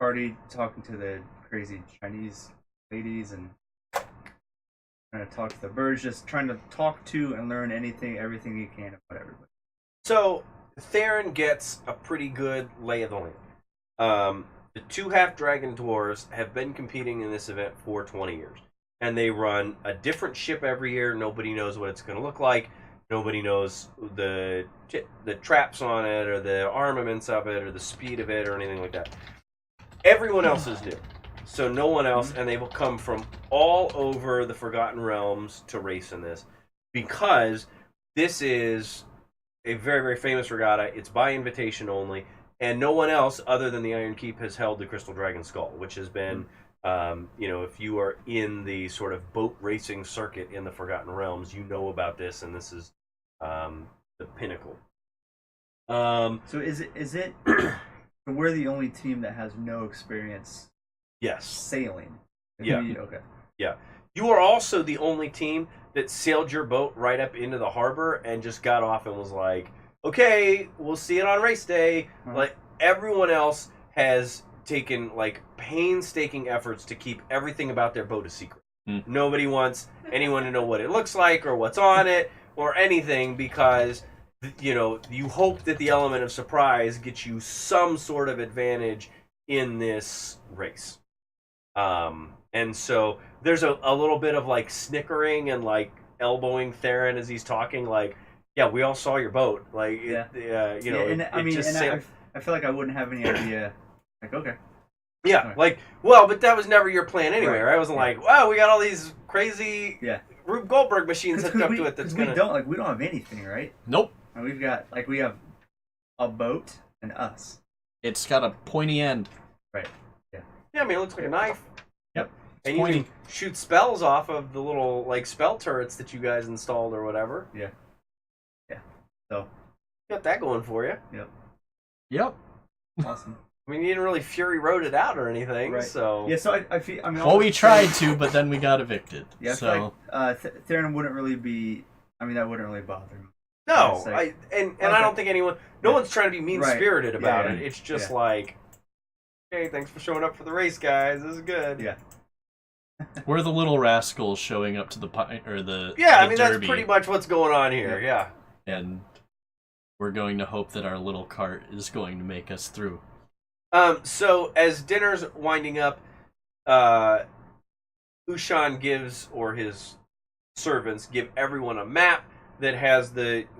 party, talking to the crazy Chinese ladies and trying to talk to the birds, just trying to talk to and learn everything he can about everybody. So Theren gets a pretty good lay of the land. The 2 half-dragon dwarves have been competing in this event for 20 years. And they run a different ship every year. Nobody knows what it's going to look like. Nobody knows the traps on it or the armaments of it or the speed of it or anything like that. Everyone else is new. So no one else, and they will come from all over the Forgotten Realms to race in this. Because this is a very, very famous regatta. It's by invitation only. And no one else other than the Iron Keep has held the Crystal Dragon Skull, which has been... if you are in the sort of boat racing circuit in the Forgotten Realms, you know about this, and this is the pinnacle. So is it? So we're the only team that has no experience. Yes. Sailing. Yeah. Okay. Yeah. You are also the only team that sailed your boat right up into the harbor and just got off and was like, "Okay, we'll see it on race day." Uh-huh. Like everyone else has taken like painstaking efforts to keep everything about their boat a secret. Nobody wants anyone to know what it looks like or what's on it or anything because you hope that the element of surprise gets you some sort of advantage in this race. And so there's a little bit of like snickering and like elbowing Theren as he's talking like, yeah, we all saw your boat. Like, Yeah. I feel like I wouldn't have any idea. Like, okay. Yeah, like, well, but that was never your plan anyway, right? I wasn't like, wow, we got all these crazy Rube Goldberg machines hooked up to it that's gonna... we don't have anything, right? Nope. And we have a boat and us. It's got a pointy end. Right. Yeah. Yeah, I mean, it looks like a knife. Yep. And you can shoot spells off of the little, like, spell turrets that you guys installed or whatever. Yeah. Yeah. So. You got that going for you. Yep. Awesome. I mean, you didn't really Fury Road it out or anything, right. so... Yeah, so I feel... I mean, well, we tried to, but then we got evicted. Yeah, so... I feel like Theren wouldn't really be... I mean, that wouldn't really bother me. No, I don't think anyone... No one's trying to be mean-spirited about it. It's just like, hey, thanks for showing up for the race, guys. This is good. Yeah. We're the little rascals showing up to the the Yeah, the I mean, derby, that's pretty much what's going on here, yeah. And we're going to hope that our little cart is going to make us through. So as dinner's winding up, Ushan gives, or his servants give everyone a map that has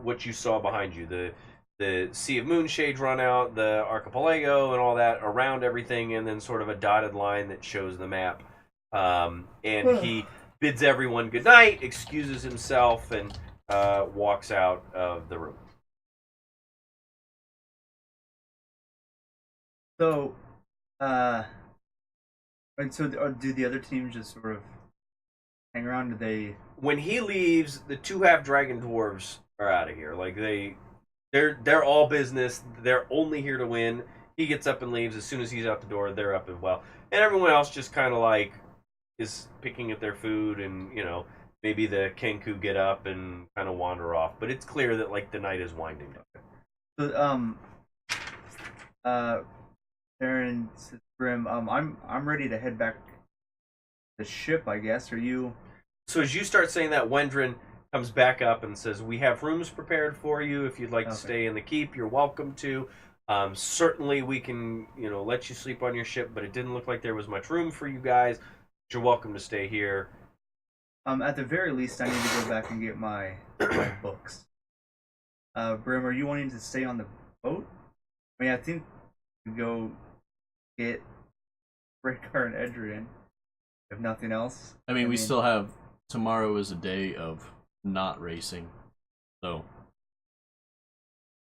what you saw behind you, the Sea of Moonshade run out, the archipelago and all that around everything, and then sort of a dotted line that shows the map. And he bids everyone good night, excuses himself, and walks out of the room. So, do the other teams just sort of hang around? Do they? When he leaves, the 2 half-dragon dwarves are out of here. Like they're all business. They're only here to win. He gets up and leaves. As soon as he's out the door, they're up as well. And everyone else just kind of like is picking at their food, and maybe the Kenku get up and kind of wander off. But it's clear that like the night is winding down. So, Theren says, Brimm, I'm ready to head back to the ship, I guess. Are you? So as you start saying that, Wendrin comes back up and says, "We have rooms prepared for you. If you'd like to stay in the keep, you're welcome to. Certainly, we can, let you sleep on your ship. But it didn't look like there was much room for you guys. But you're welcome to stay here." At the very least, I need to go back and get my books. Brimm, are you wanting to stay on the boat? I mean, I think we go get Rhaegar and Edrian, if nothing else. I mean, we still have... Tomorrow is a day of not racing, so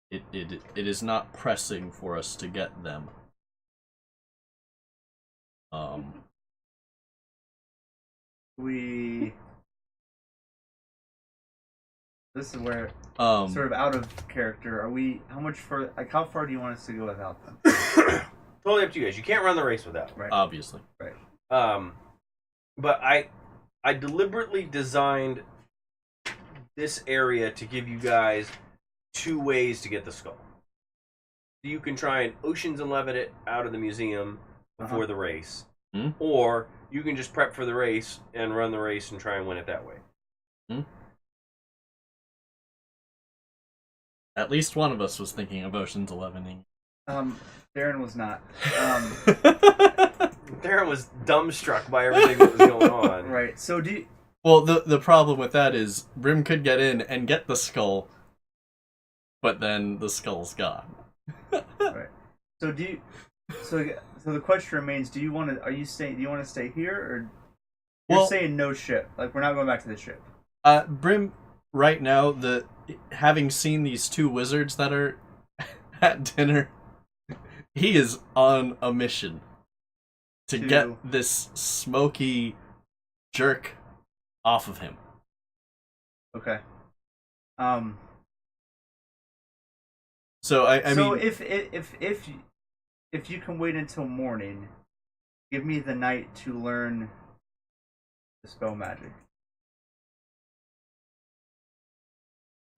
it is not pressing for us to get them. This is where sort of out of character. Are we? How much further? Like, how far do you want us to go without them? Totally up to you guys. You can't run the race without. Right. Obviously. Right. But I deliberately designed this area to give you guys 2 ways to get the skull. You can try and Oceans and Levitt it out of the museum before the race. Or you can just prep for the race and run the race and try and win it that way. At least one of us was thinking of Ocean's 11ing. Theren was not. Theren was dumbstruck by everything that was going on. Right. So do you, Well, the problem with that is Brimm could get in and get the skull, but then the skull's gone. right. So do you? So the question remains: do you want to? Are you staying? Do you want to stay here, or you're saying no ship? Like we're not going back to the ship. Brimm, right now, having seen these two wizards that are at dinner, he is on a mission to get this smoky jerk off of him. Okay. So I so mean, if you can wait until morning, give me the night to learn the spell magic.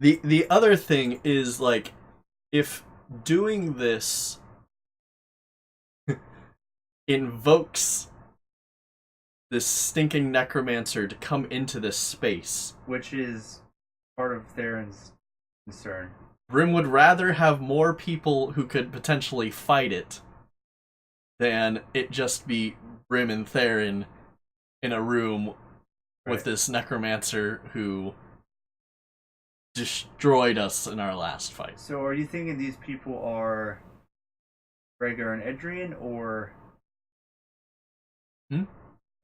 the other thing is like, if doing this invokes this stinking necromancer to come into this space, which is part of Theron's concern. Brimm would rather have more people who could potentially fight it than it just be Brimm and Theren in a room with this necromancer who destroyed us in our last fight. So are you thinking these people are Rhaegar and Edrian, or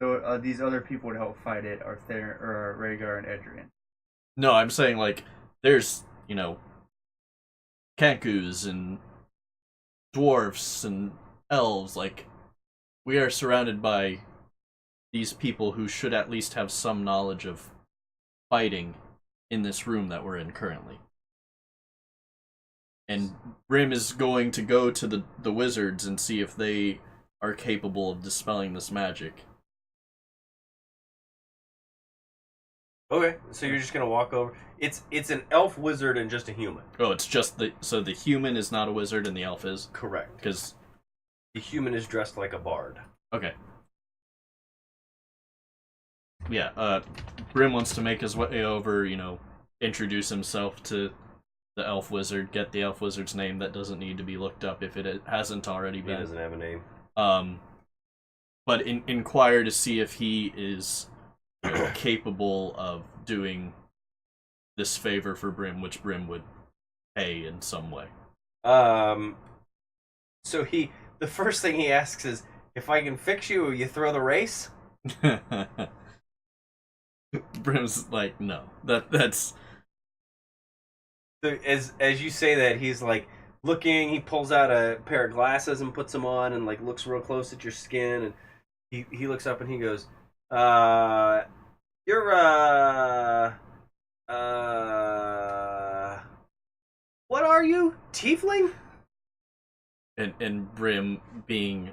so these other people would help fight it are Rhaegar and Edrian? No, I'm saying like there's, Kankus and dwarfs and elves. Like, we are surrounded by these people who should at least have some knowledge of fighting in this room that we're in currently. And Brimm is going to go to the wizards and see if they are capable of dispelling this magic. Okay, so you're just gonna walk over. It's an elf wizard and just a human. Oh, it's just so the human is not a wizard and the elf is? Correct. Because the human is dressed like a bard. Okay. Yeah, Brimm wants to make his way over, introduce himself to the elf wizard, get the elf wizard's name that doesn't need to be looked up if it hasn't already been. He doesn't have a name. But inquire to see if he is capable of doing this favor for Brimm, which Brimm would pay in some way. So the first thing he asks is, if I can fix you, will you throw the race? Brimm's like, no. That's... So as you say that, he's like looking, he pulls out a pair of glasses and puts them on and like looks real close at your skin, and he looks up and he goes, you're what are you? Tiefling? And Brimm, being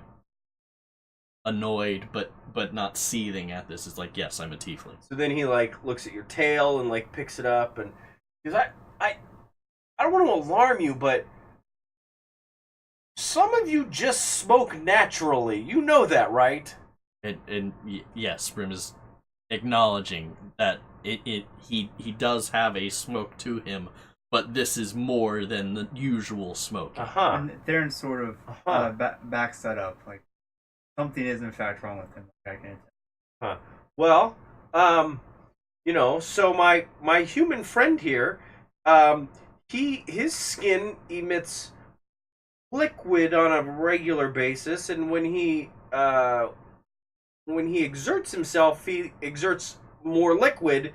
annoyed but not seething at this, is like, yes, I'm a tiefling. So then he like looks at your tail and like picks it up and he's like, I don't want to alarm you, but some of you just smoke naturally. You know that, right? And yes, Brimm is acknowledging that he does have a smoke to him, but this is more than the usual smoke. And Theren sort of backs that up, like something is in fact wrong with him. Well, so my human friend here, his skin emits liquid on a regular basis, and when he exerts himself, he exerts more liquid.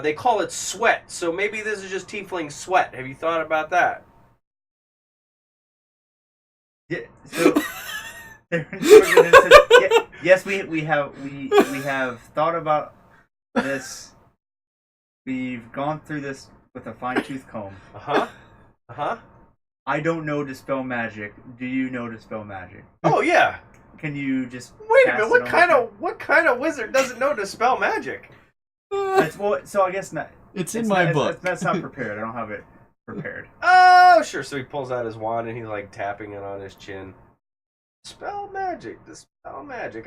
They call it sweat. So maybe this is just tiefling sweat. Have you thought about that? Yeah. So yes, we have thought about this. We've gone through this with a fine-tooth comb. I don't know dispel magic. Do you know dispel magic? Oh yeah. Can you just wait a minute? What kind of wizard doesn't know dispel magic? So I guess not. It's in my book. That's not prepared. I don't have it prepared. Oh sure. So he pulls out his wand and he's like tapping it on his chin. Dispel magic.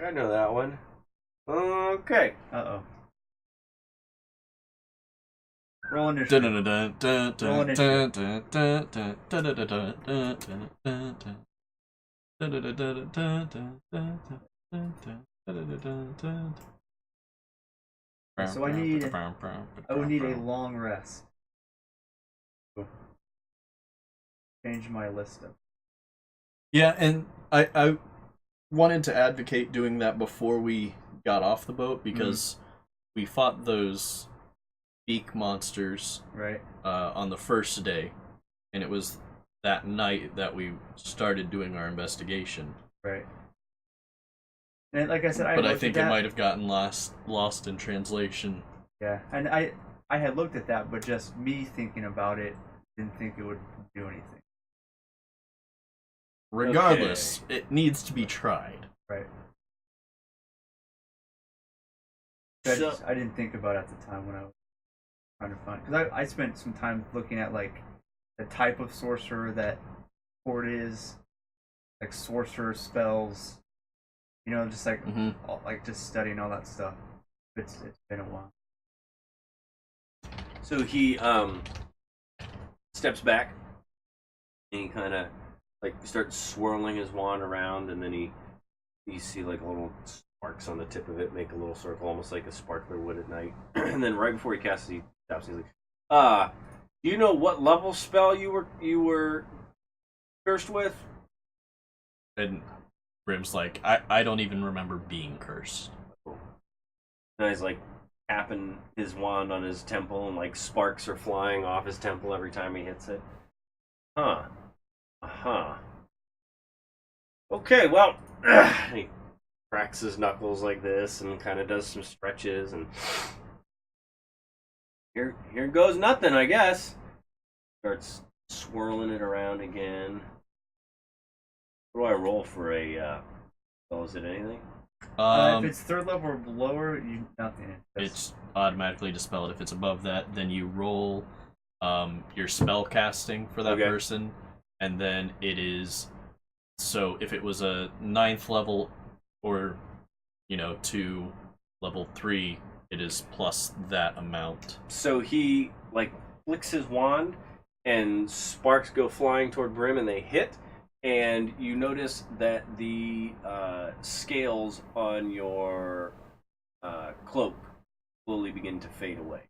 I know that one. Okay. Roll initiative. So I would need a long rest. Change my list of. Yeah, and I wanted to advocate doing that before we got off the boat because we fought those beak monsters Right. On the first day, and it was that night that we started doing our investigation. Right. And like I said, I think it might have gotten lost in translation. Yeah, and I had looked at that, but just me thinking about it, didn't think it would do anything. Regardless, it needs to be tried. Right. So, I didn't think about it at the time when I was trying to find, because I spent some time looking at like the type of sorcerer that Ford is, like sorcerer spells, just like like just studying all that stuff. It's been a while. So he steps back and he kind of like starts swirling his wand around, and then you see like little sparks on the tip of it make a little circle, almost like a sparkler would at night. And then right before he casts it, he stops and he's like, do you know what level spell you were cursed with? And Brimm's like, I don't even remember being cursed. And he's like tapping his wand on his temple, and like sparks are flying off his temple every time he hits it. Okay, well, he cracks his knuckles like this and kind of does some stretches, and here goes nothing, I guess. Starts swirling it around again. What do I roll for a spell? Is it anything? If it's third level or lower, nothing. It's automatically dispelled. If it's above that, then you roll your spell casting for that person, and then it is. So if it was a 9th level, or to level 3, it is plus that amount. So he like flicks his wand, and sparks go flying toward Brimm, and they hit. And you notice that the scales on your cloak slowly begin to fade away.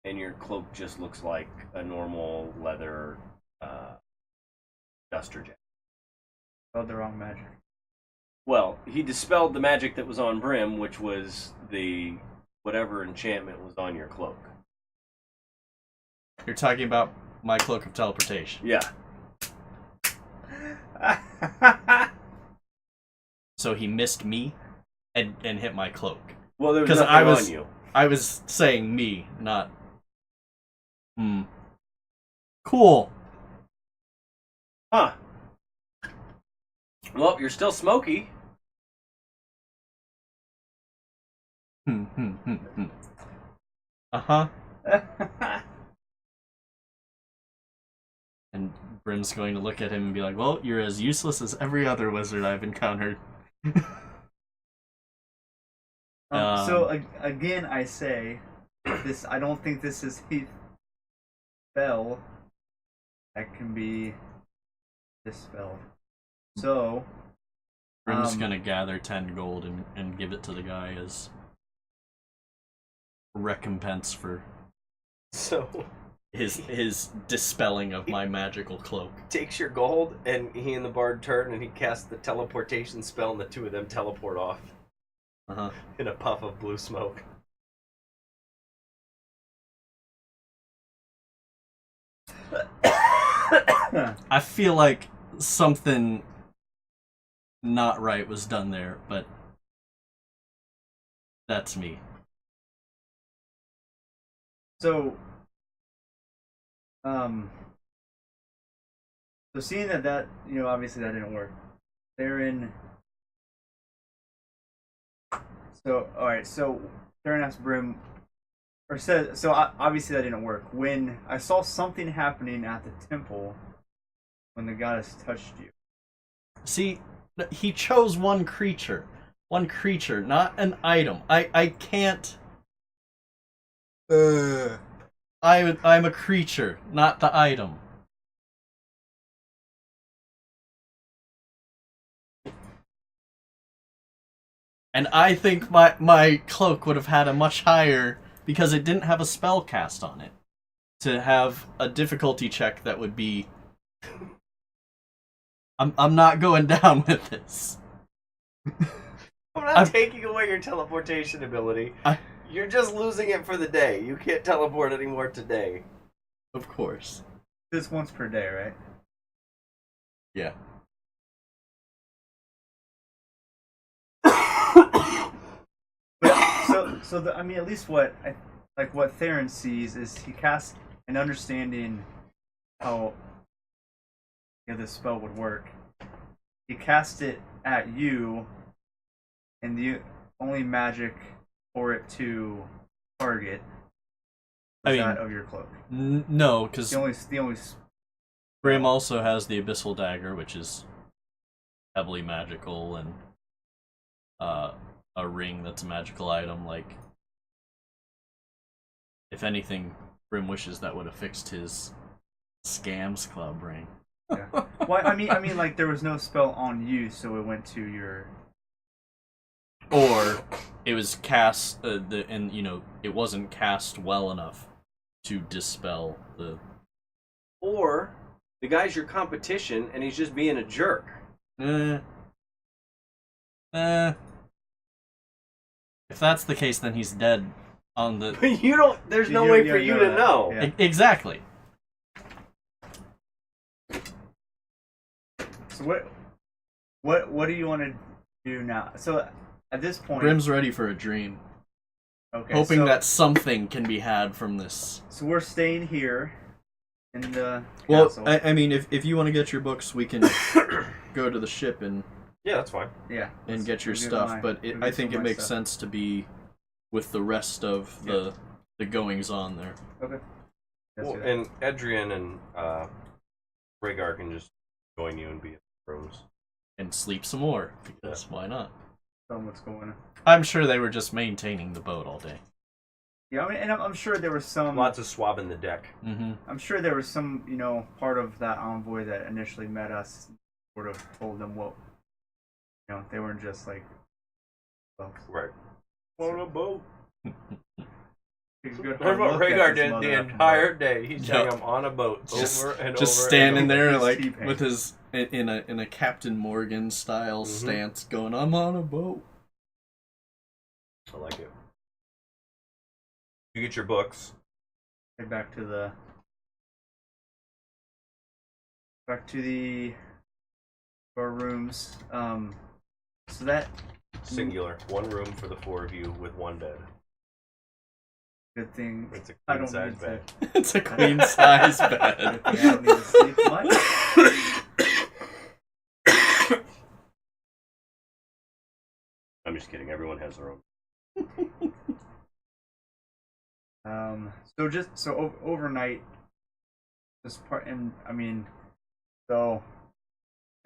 And your cloak just looks like a normal leather duster jacket. Oh, the wrong magic. Well, he dispelled the magic that was on Brimm, which was the whatever enchantment was on your cloak. You're talking about my cloak of teleportation. Yeah. So he missed me and hit my cloak. Well, there was nothing on you. I was saying me, not. Cool. Huh. Well, you're still smoky. Uh-huh. And Brim's going to look at him and be like, well, you're as useless as every other wizard I've encountered. So, again, I say, I don't think this is a spell that can be dispelled. So, Brim's gonna gather 10 gold and give it to the guy as recompense for his dispelling of my magical cloak. Takes your gold, and he and the bard turn, and he casts the teleportation spell, and the two of them teleport off in a puff of blue smoke. I feel like something not right was done there, but that's me. So, seeing that obviously that didn't work. Theren. So, all right. So Theren asked Brimm, or said, so obviously that didn't work. When I saw something happening at the temple, when the goddess touched you. See, he chose one creature, not an item. I can't. I'm a creature, not the item. And I think my cloak would have had a much higher, because it didn't have a spell cast on it, to have a difficulty check that would be. I'm not going down with this. I'm not taking away your teleportation ability. You're just losing it for the day. You can't teleport anymore today. Of course. This once per day, right? Yeah. I mean, at least what Theren sees is he casts an understanding how this spell would work. He casts it at you, and the only magic for it to target is that of your cloak. No, because the only Brimm also has the Abyssal Dagger, which is heavily magical, and a ring that's a magical item. Like, if anything, Brimm wishes that would have fixed his Scams Club ring. Yeah. Well, I mean, like, there was no spell on you, so it went to your. Or it was cast, it wasn't cast well enough to dispel the. Or the guy's your competition, and he's just being a jerk. If that's the case, then he's dead on the. But you don't. There's no way for you to know. Yeah. Exactly. So what do you want to do now? So at this point, Brimm's ready for a dream. Okay, hoping that something can be had from this. So we're staying here in the castle. Well, I mean, if you want to get your books, we can go to the ship and yeah, that's fine. Yeah, and get your stuff. But I think it makes sense to be with the rest of the goings on there. Okay. Well, and Adrian and Rhaegar can just join you and be in the rooms and sleep some more, because why not? Tell them what's going on. I'm sure they were just maintaining the boat all day. Yeah, I mean, and I'm sure there was some lots of swabbing the deck. Mm-hmm. I'm sure there was some, part of that envoy that initially met us, sort of told them what, they weren't just like, right. On a boat. That's what Rhaegar did the entire day. He's saying, "I'm on a boat," over and over. Just standing there, like with his in a Captain Morgan style stance, going, "I'm on a boat." I like it. You get your books. Head back to the our rooms. So that singular, one room for the four of you with one bed. Good thing it's a queen size bed. It's a queen size bed. I don't need to sleep much. I'm just kidding. Everyone has their own. So overnight, this part, and I mean, so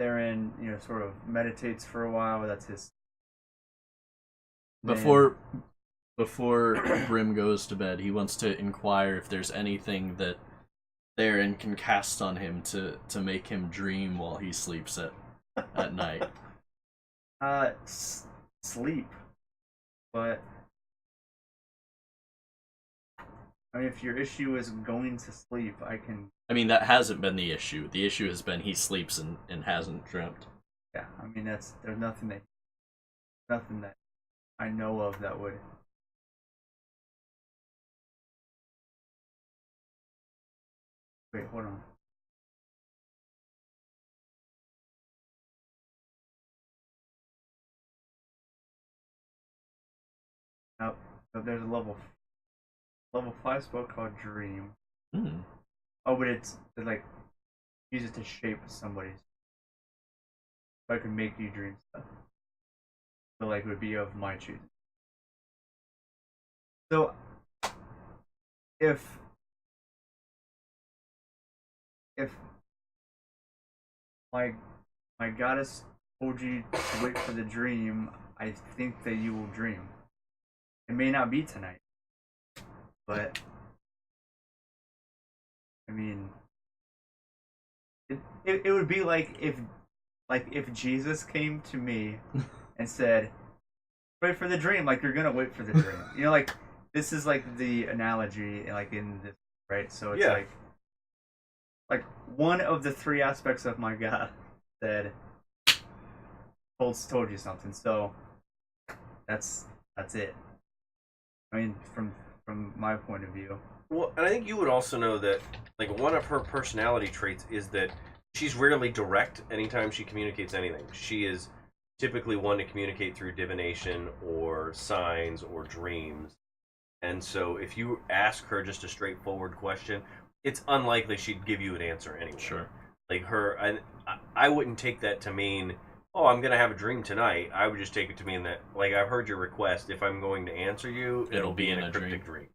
Theren, sort of meditates for a while. That's his. Before Brimm goes to bed, he wants to inquire if there's anything that Theren can cast on him to make him dream while he sleeps at night. Sleep, but I mean, if your issue is going to sleep, I can. I mean, that hasn't been the issue. The issue has been he sleeps and hasn't dreamt. Yeah, I mean there's nothing that I know of that would. Wait, hold on. Nope. So there's a level 5 spell called Dream. Hmm. Oh, but it's like use it to shape somebody's. So I can make you dream stuff. So like it would be of my choosing. So if my goddess told you to wait for the dream, I think that you will dream. It may not be tonight, but I mean, it would be like if Jesus came to me and said, "Wait for the dream," like you're gonna wait for the dream. You know, like this is like the analogy, like in this, right? So it's Yeah. like one of the three aspects of my God said told you something. So that's it. I mean, from my point of view. Well, and I think you would also know that, like, one of her personality traits is that she's rarely direct anytime she communicates anything. She is typically one to communicate through divination or signs or dreams. And so if you ask her just a straightforward question, it's unlikely she'd give you an answer anyway. Sure. Like I wouldn't take that to mean, oh, I'm going to have a dream tonight. I would just take it to mean that, like, I've heard your request. If I'm going to answer you, it'll be in a cryptic dream.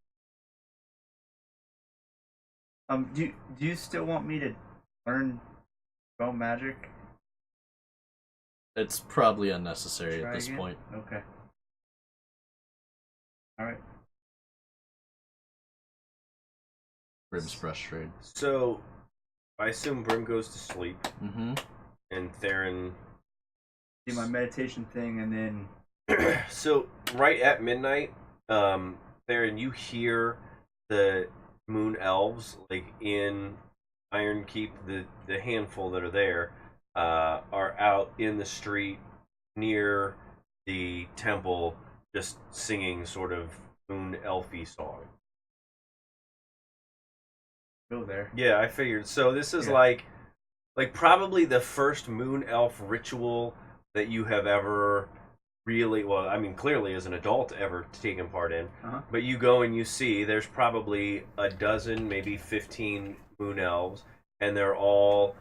Do you still want me to learn spell magic? It's probably unnecessary Try at this again? point. Okay. All right. Brimm's frustrated. So, I assume Brimm goes to sleep, Mm-hmm. and Theren... Do my meditation thing, and then So, right at midnight, Theren, you hear the moon elves, like, in Iron Keep, the handful that are there, are out in the street near the temple, just singing sort of moon elfy song. go there. Yeah, I figured. So this is Yeah. like probably the first moon elf ritual that you have ever really, well, I mean, clearly as an adult ever taken part in. Uh-huh. But you go and you see there's probably a dozen, maybe 15 moon elves, and they're all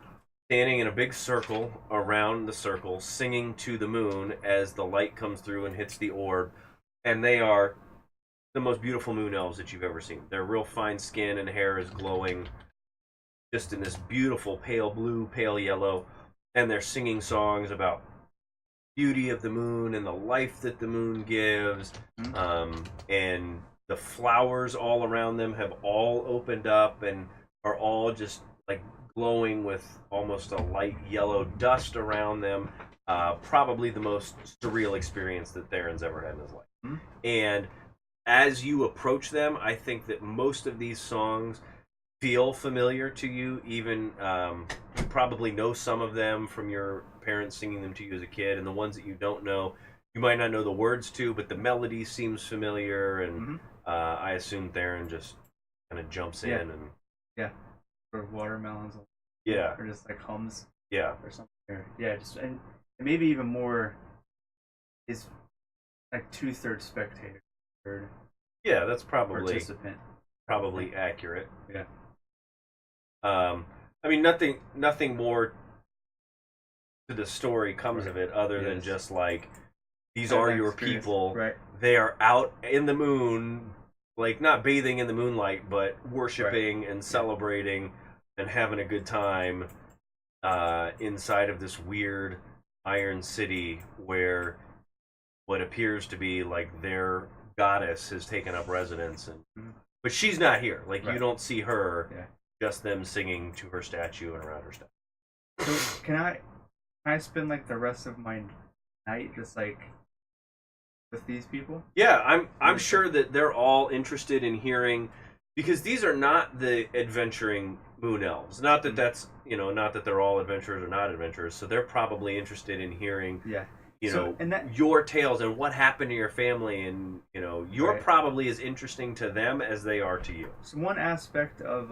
standing in a big circle around the circle, singing to the moon as the light comes through and hits the orb. And they are the most beautiful moon elves that you've ever seen. Their real fine skin and hair is glowing just in this beautiful pale blue, pale yellow, and they're singing songs about beauty of the moon and the life that the moon gives. And the flowers all around them have all opened up and are all just like glowing with almost a light yellow dust around them. Probably the most surreal experience that Theron's ever had in his life. Mm-hmm. And as you approach them, I think that most of these songs feel familiar to you. Even you probably know some of them from your parents singing them to you as a kid, and the ones that you don't know, you might not know the words to, but the melody seems familiar. And I assume Theren just kind of jumps in and Or watermelons. yeah, Or just like hums yeah, or something. Or, yeah, just and maybe even more is like 2/3 spectator, third yeah. That's probably participant. accurate. Yeah. I mean, nothing more to the story comes of it other than Yes. just like these That are your experience. people. Right. They are out in the moon, like not bathing in the moonlight, but worshiping and celebrating and having a good time inside of this weird iron city where what appears to be like their goddess has taken up residence, and but she's not here. Like you don't see her. Yeah. Just them singing to her statue and around her statue. So can I spend like the rest of my night just like with these people? Yeah, I'm sure that they're all interested in hearing, because these are not the adventuring moon elves. Not that that's not that they're all adventurers or not adventurers. So they're probably interested in hearing. Yeah. And your tales and what happened to your family, and you're probably as interesting to them as they are to you. So one aspect of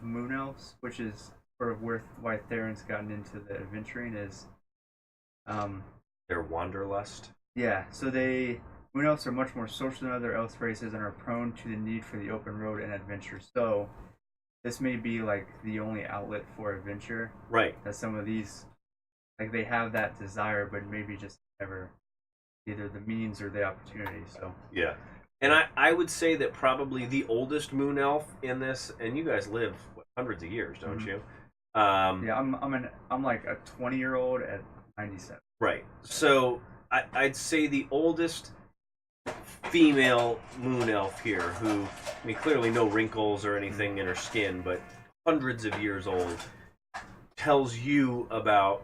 moon elves, which is sort of why Theron's gotten into the adventuring, is their wanderlust. Yeah, so moon elves are much more social than other elf races and are prone to the need for the open road and adventure. So this may be like the only outlet for adventure. Right. That some of these, like, they have that desire, but maybe just never either the means or the opportunity. So yeah. And I would say that probably the oldest moon elf in this, and you guys live hundreds of years, don't you? yeah, I'm like a 20-year-old at 97. Right. So I'd say the oldest female moon elf here, who I mean, clearly no wrinkles or anything in her skin, but hundreds of years old, tells you about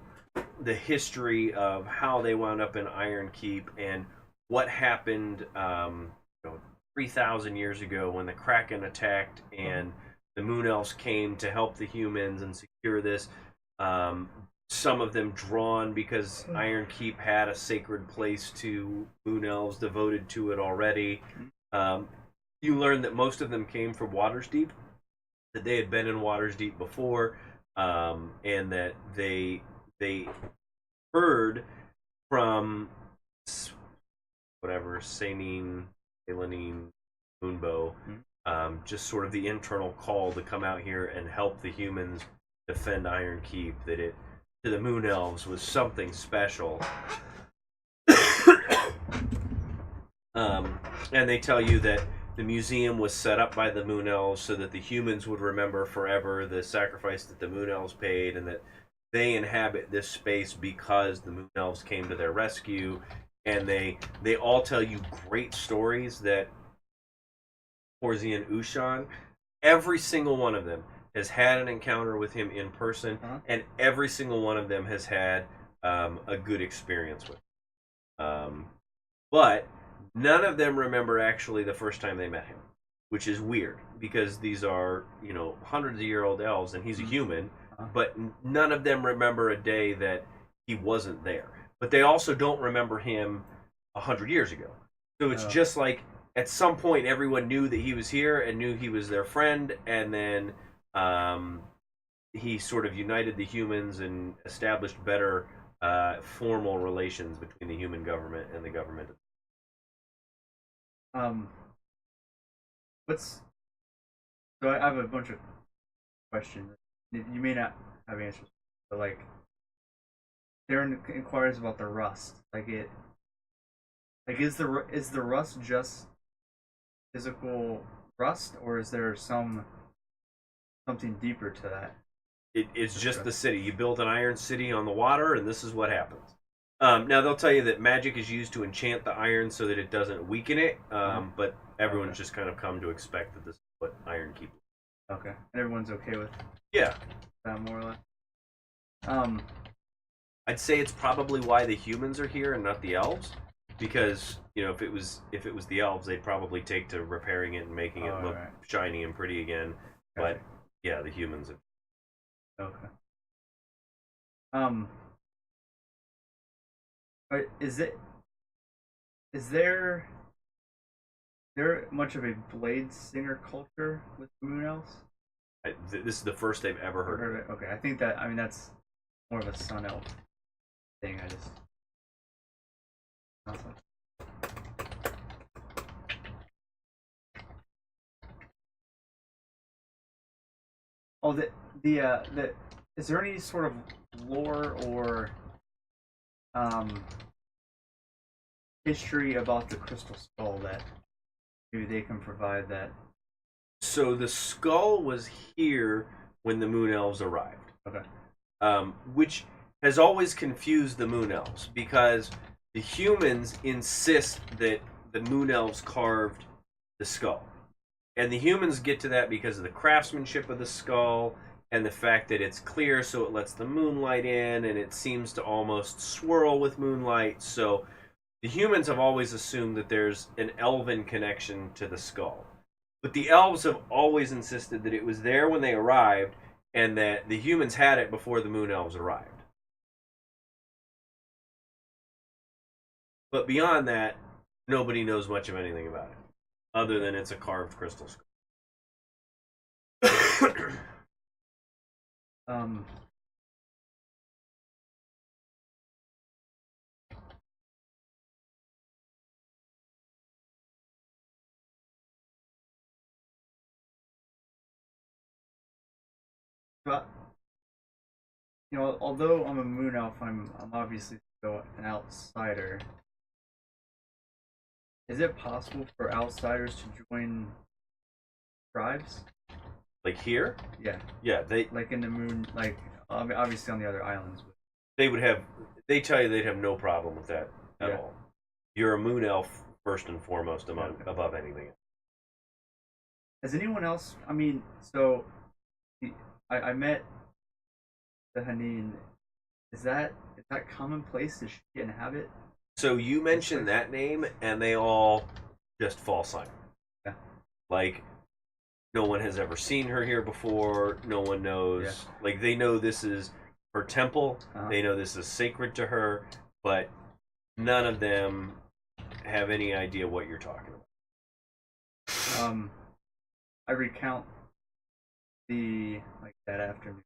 the history of how they wound up in Iron Keep and what happened 3,000 years ago when the Kraken attacked and the Moon Elves came to help the humans and secure this. Some of them drawn because Iron Keep had a sacred place to Moon Elves devoted to it already. You learn that most of them came from Waterdeep, that they had been in Waterdeep before, and that they heard from whatever Sanine, Moonbow, just sort of the internal call to come out here and help the humans defend Iron Keep. That it to the Moon Elves was something special. And they tell you that the museum was set up by the Moon Elves so that the humans would remember forever the sacrifice that the Moon Elves paid, and that they inhabit this space because the Moon Elves came to their rescue. And they all tell you great stories that Horzy and Ushan, every single one of them has had an encounter with him in person, and every single one of them has had a good experience with him. But none of them remember actually the first time they met him, which is weird because these are, hundreds of year old elves and he's a human, but none of them remember a day that he wasn't there. But they also don't remember him 100 years ago. So it's just like at some point everyone knew that he was here and knew he was their friend, and then he sort of united the humans and established better formal relations between the human government and the government. So I have a bunch of questions. You may not have answers, but like, Theren inquires about the rust. Is the rust just physical rust, or is there something deeper to that? It's just the city. You build an iron city on the water, and this is what happens. Now, they'll tell you that magic is used to enchant the iron so that it doesn't weaken it, but everyone's just kind of come to expect that this is what Iron Keep is. Okay. And everyone's okay with that, more or less? I'd say it's probably why the humans are here and not the elves, because, if it was the elves, they'd probably take to repairing it and making it look shiny and pretty again. Gotcha. But, yeah, the humans are... Okay. Is there much of a blade singer culture with the Moon Elves? This is the first they've ever heard of it. Okay, I think that's more of a Sun Elf thing. Is there any sort of lore or history about the Crystal Skull that maybe they can provide that? So the skull was here when the Moon Elves arrived. Okay. Which has always confused the Moon Elves, because the humans insist that the Moon Elves carved the skull. And the humans get to that because of the craftsmanship of the skull and the fact that it's clear, so it lets the moonlight in, and it seems to almost swirl with moonlight. So the humans have always assumed that there's an elven connection to the skull. But the elves have always insisted that it was there when they arrived, and that the humans had it before the Moon Elves arrived. But beyond that, nobody knows much of anything about it, other than it's a carved crystal skull. But although I'm a Moon Elf, I'm obviously still an outsider. Is it possible for outsiders to join tribes? Like here? Yeah. Yeah, they like in the Moon, like obviously on the other islands. But... They tell you they'd have no problem with that at all. You're a Moon Elf first and foremost above anything. Has anyone else? I mean, so I met the Hanin. Is that commonplace? Does she inhabit So you this mentioned place? that name, and they all just fall silent. Yeah. Like no one has ever seen her here before. No one knows. Yeah. Like they know this is her temple. Uh-huh. They know this is sacred to her, but none of them have any idea what you're talking about. I recount that afternoon.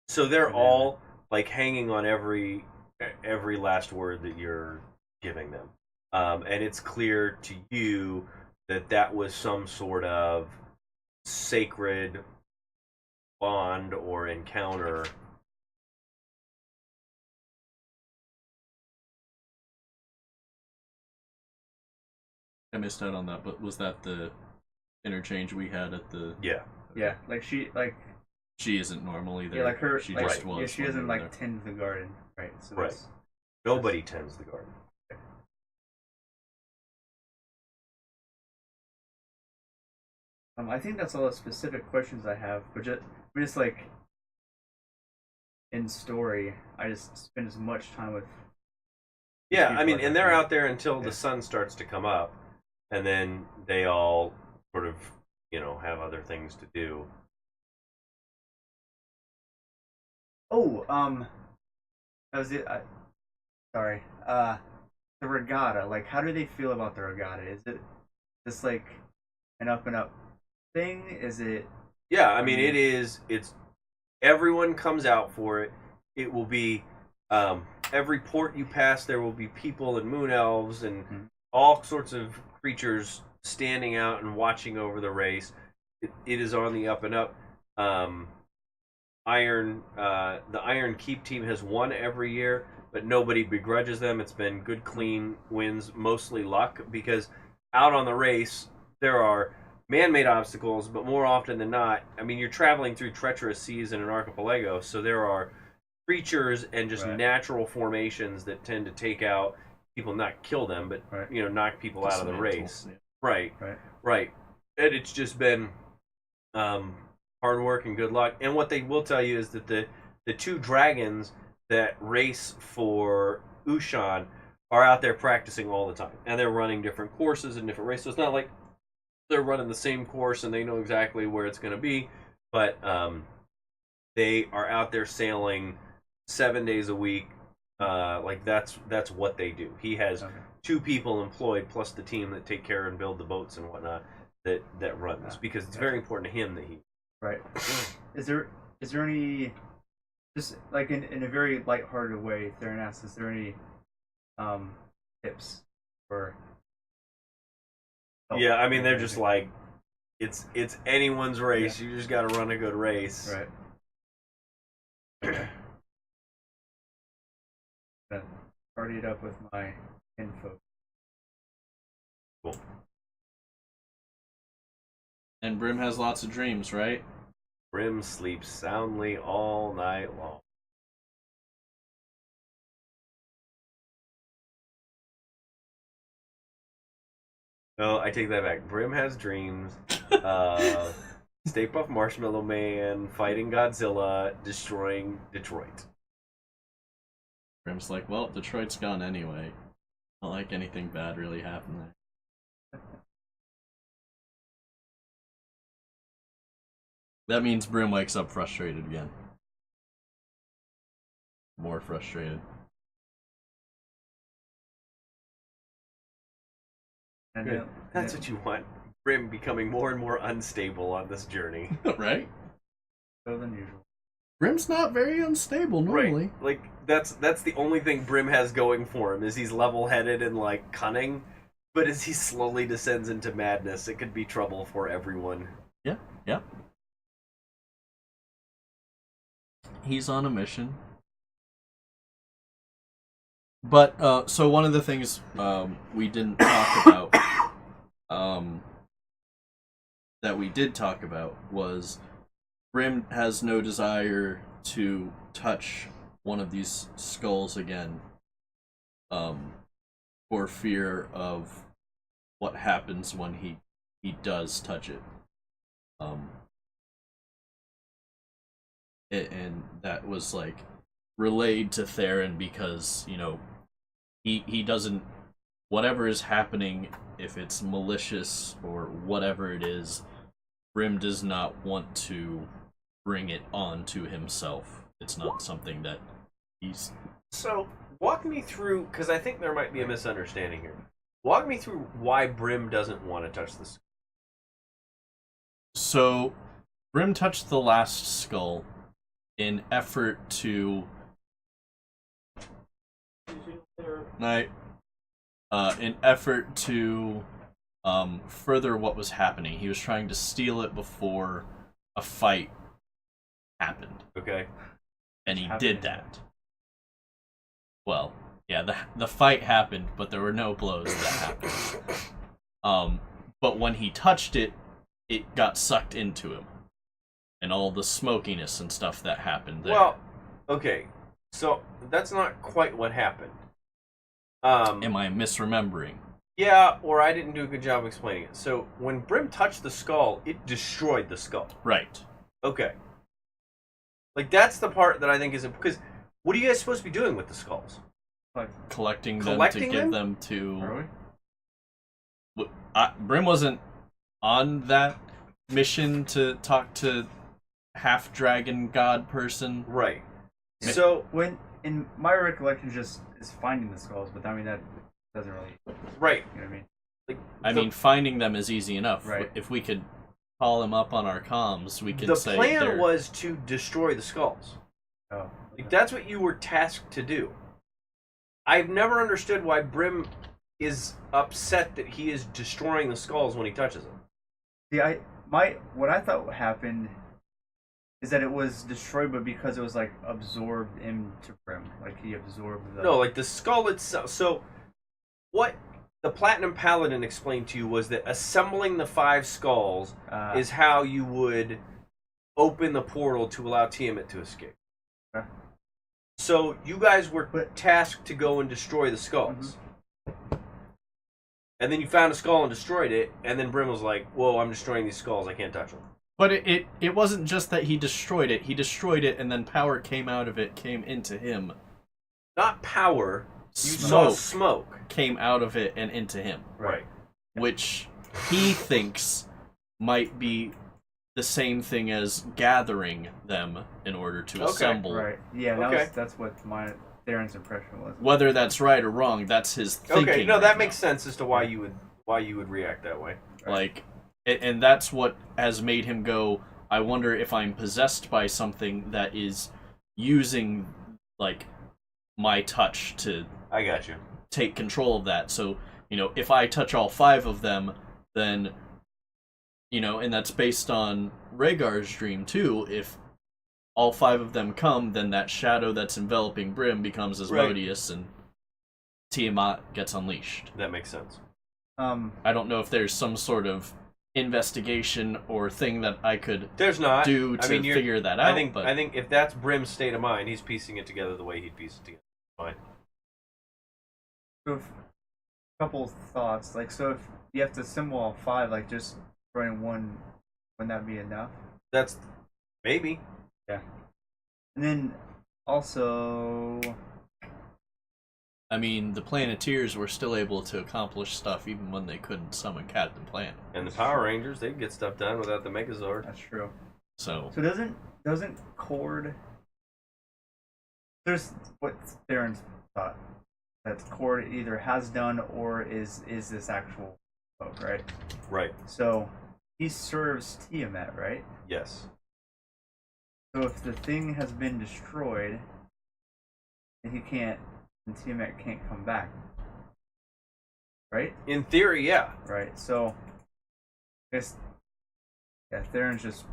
So they're And then- all like hanging on every last word that you're giving them, and it's clear to you that that was some sort of sacred bond or encounter. I missed out on that, but was that the interchange we had at the? Yeah. Yeah, like She isn't normally there. yeah, like her, She like, just was. yeah, she when doesn't we were like there. tend the garden, right? So Right. Nobody tends the garden. I think that's all the specific questions I have, but just like in story, I just spend as much time with. Yeah, people I mean, as and they're can. out there until Yeah. the sun starts to come up, and then they all sort of, have other things to do. Oh, that was it. Sorry. The regatta. Like, how do they feel about the regatta? Is it just like an up and up thing? Is it? Yeah, I mean, it is. It's everyone comes out for it. It will be every port you pass. There will be people and moon elves and all sorts of creatures standing out and watching over the race. It is on the up and up. The Iron Keep team has won every year, but nobody begrudges them. It's been good, clean wins, mostly luck, because out on the race there are man-made obstacles, but more often than not, I mean, you're traveling through treacherous seas in an archipelago, so there are creatures and just Right. natural formations that tend to take out people, not kill them, but Right. knock people out of the Dismantle, race. yeah. Right. And it's just been hard work and good luck. And what they will tell you is that the two dragons that race for Ushan are out there practicing all the time, and they're running different courses and different races. So it's not like they're running the same course and they know exactly where it's going to be, but they are out there sailing 7 days a week. Like that's what they do. He has Okay. 2 people employed plus the team that take care and build the boats and whatnot that run this, because it's very important to him that he. Right. Is there any, just like in a very lighthearted way, Theren asks, is there any tips for Yeah, I mean, they're just like, it's anyone's race. You just got to run a good race. right. Gonna party it up with my info. Cool. And Brimm has lots of dreams, right? Brimm sleeps soundly all night long. No, I take that back. Brimm has dreams. Stay Puft Marshmallow Man, fighting Godzilla, destroying Detroit. Brimm's like, well, Detroit's gone anyway. Not like anything bad really happened there. That means Brimm wakes up frustrated again. More frustrated. And Good. That's what you want. Brimm becoming more and more unstable on this journey. Right? better than usual. Brimm's not very unstable normally. Right. Like that's the only thing Brimm has going for him, is he's level-headed and like cunning, but as he slowly descends into madness, it could be trouble for everyone. Yeah, yeah. He's on a mission. But, so one of the things we didn't talk about, that we did talk about, was Brimm has no desire to touch one of these skulls again, for fear of what happens when he does touch it. Um, and that was like relayed to Theren because he doesn't, whatever is happening, if it's malicious or whatever it is, Brimm does not want to bring it on to himself. It's not something that he's. So, walk me through, because I think there might be a misunderstanding here. Walk me through why Brimm doesn't want to touch this. So, Brimm touched the last skull in effort to. In effort to further what was happening. He was trying to steal it before a fight happened. Okay. And he did that. Well, yeah, the fight happened, but there were no blows that happened. But when he touched it, it got sucked into him. And all the smokiness and stuff that happened there. Well, okay. So, that's not quite what happened. Am I misremembering? Yeah, or I didn't do a good job explaining it. So, when Brimm touched the skull, it destroyed the skull. Right. Okay. Like, that's the part that I think is... Because, what are you guys supposed to be doing with the skulls? Collecting them Collecting to give them? them to... Are we? Brimm wasn't on that mission to talk to half-dragon god person. Right. Yeah. So... When in my recollection, just is finding the skulls, but I mean that doesn't really. Right. You know what I mean? Like, I mean, finding them is easy enough. Right. If we could call them up on our comms, we could the say plan they're... was to destroy the skulls. Oh. Like, that's what you were tasked to do. I've never understood why Brimm is upset that he is destroying the skulls when he touches them. See, what I thought happened is that it was destroyed, but because it was like absorbed into Brimm, like he absorbed the. No, like the skull itself. So, what the Platinum Paladin explained to you was that assembling the 5 skulls is how you would open the portal to allow Tiamat to escape. Okay. So you guys were tasked to go and destroy the skulls. Mm-hmm. And then you found a skull and destroyed it, and then Brimm was like, whoa, I'm destroying these skulls, I can't touch them. But it wasn't just that he destroyed it, and then power came out of it, came into him. Not power, you saw smoke. Came out of it and into him. Right. Which he thinks might be the same thing as gathering them in order to assemble. Right. Yeah, that's what Theron's impression was. Whether that's right or wrong, that's his thinking. Okay, no, right that now. makes sense as to why you would react that way. Right. Like, and that's what has made him go, I wonder if I'm possessed by something that is using, like, my touch to I got you. take control of that. So, if I touch all 5 of them, then, and that's based on Rhaegar's dream too, if all 5 of them come, then that shadow that's enveloping Brimm becomes Asmodeus, and Tiamat gets unleashed. That makes sense. I don't know if there's some sort of investigation or thing that I could There's not. do to figure that out. I think if that's Brimm's state of mind, he's piecing it together the way he'd piece it together. Fine. So, a couple thoughts. Like, so if you have to assemble all 5, like just throwing one, wouldn't that be enough? That's maybe. Yeah. And then also, I mean, the Planeteers were still able to accomplish stuff even when they couldn't summon Captain Planet. And the Power Rangers, they'd get stuff done without the Megazord. that's true. So So doesn't Cord? There's what Theron's thought that Cord either has done or is this actual folk, right? Right. So he serves Tiamat, right? Yes. So if the thing has been destroyed, then Tiamat can't come back, right? In theory, yeah. Right. So I guess Theron's just,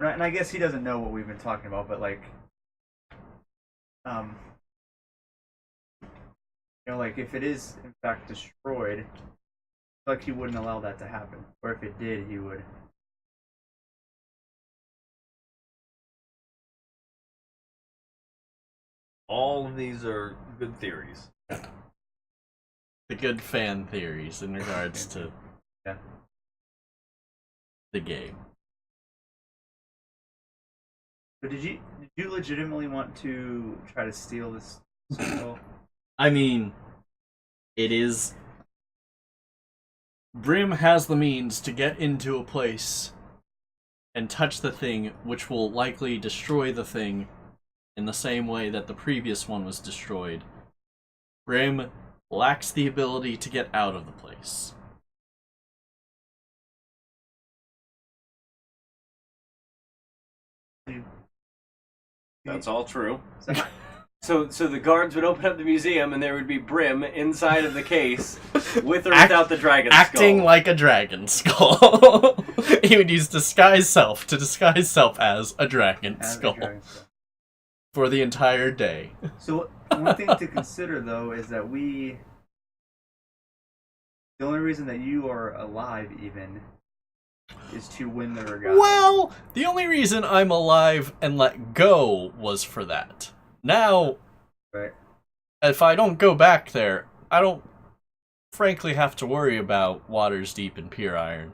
and I guess he doesn't know what we've been talking about, but like, like if it is in fact destroyed, like he wouldn't allow that to happen, or if it did, he would. All of these are good theories. the good fan theories in regards to Yeah. the game. But did you legitimately want to try to steal this skull? I mean, it is. Brimm has the means to get into a place and touch the thing, which will likely destroy the thing in the same way that the previous one was destroyed. Brimm lacks the ability to get out of the place. That's all true. So, So the guards would open up the museum and there would be Brimm inside of the case with or without the dragon Acting skull. like a dragon skull. He would use disguise self to disguise self as a dragon skull for the entire day. So one thing to consider though is that the only reason that you are alive even is to win the regatta. Well, the only reason I'm alive and let go was for that. Now, right. If I don't go back there, I don't frankly have to worry about Waters Deep and Pure Iron.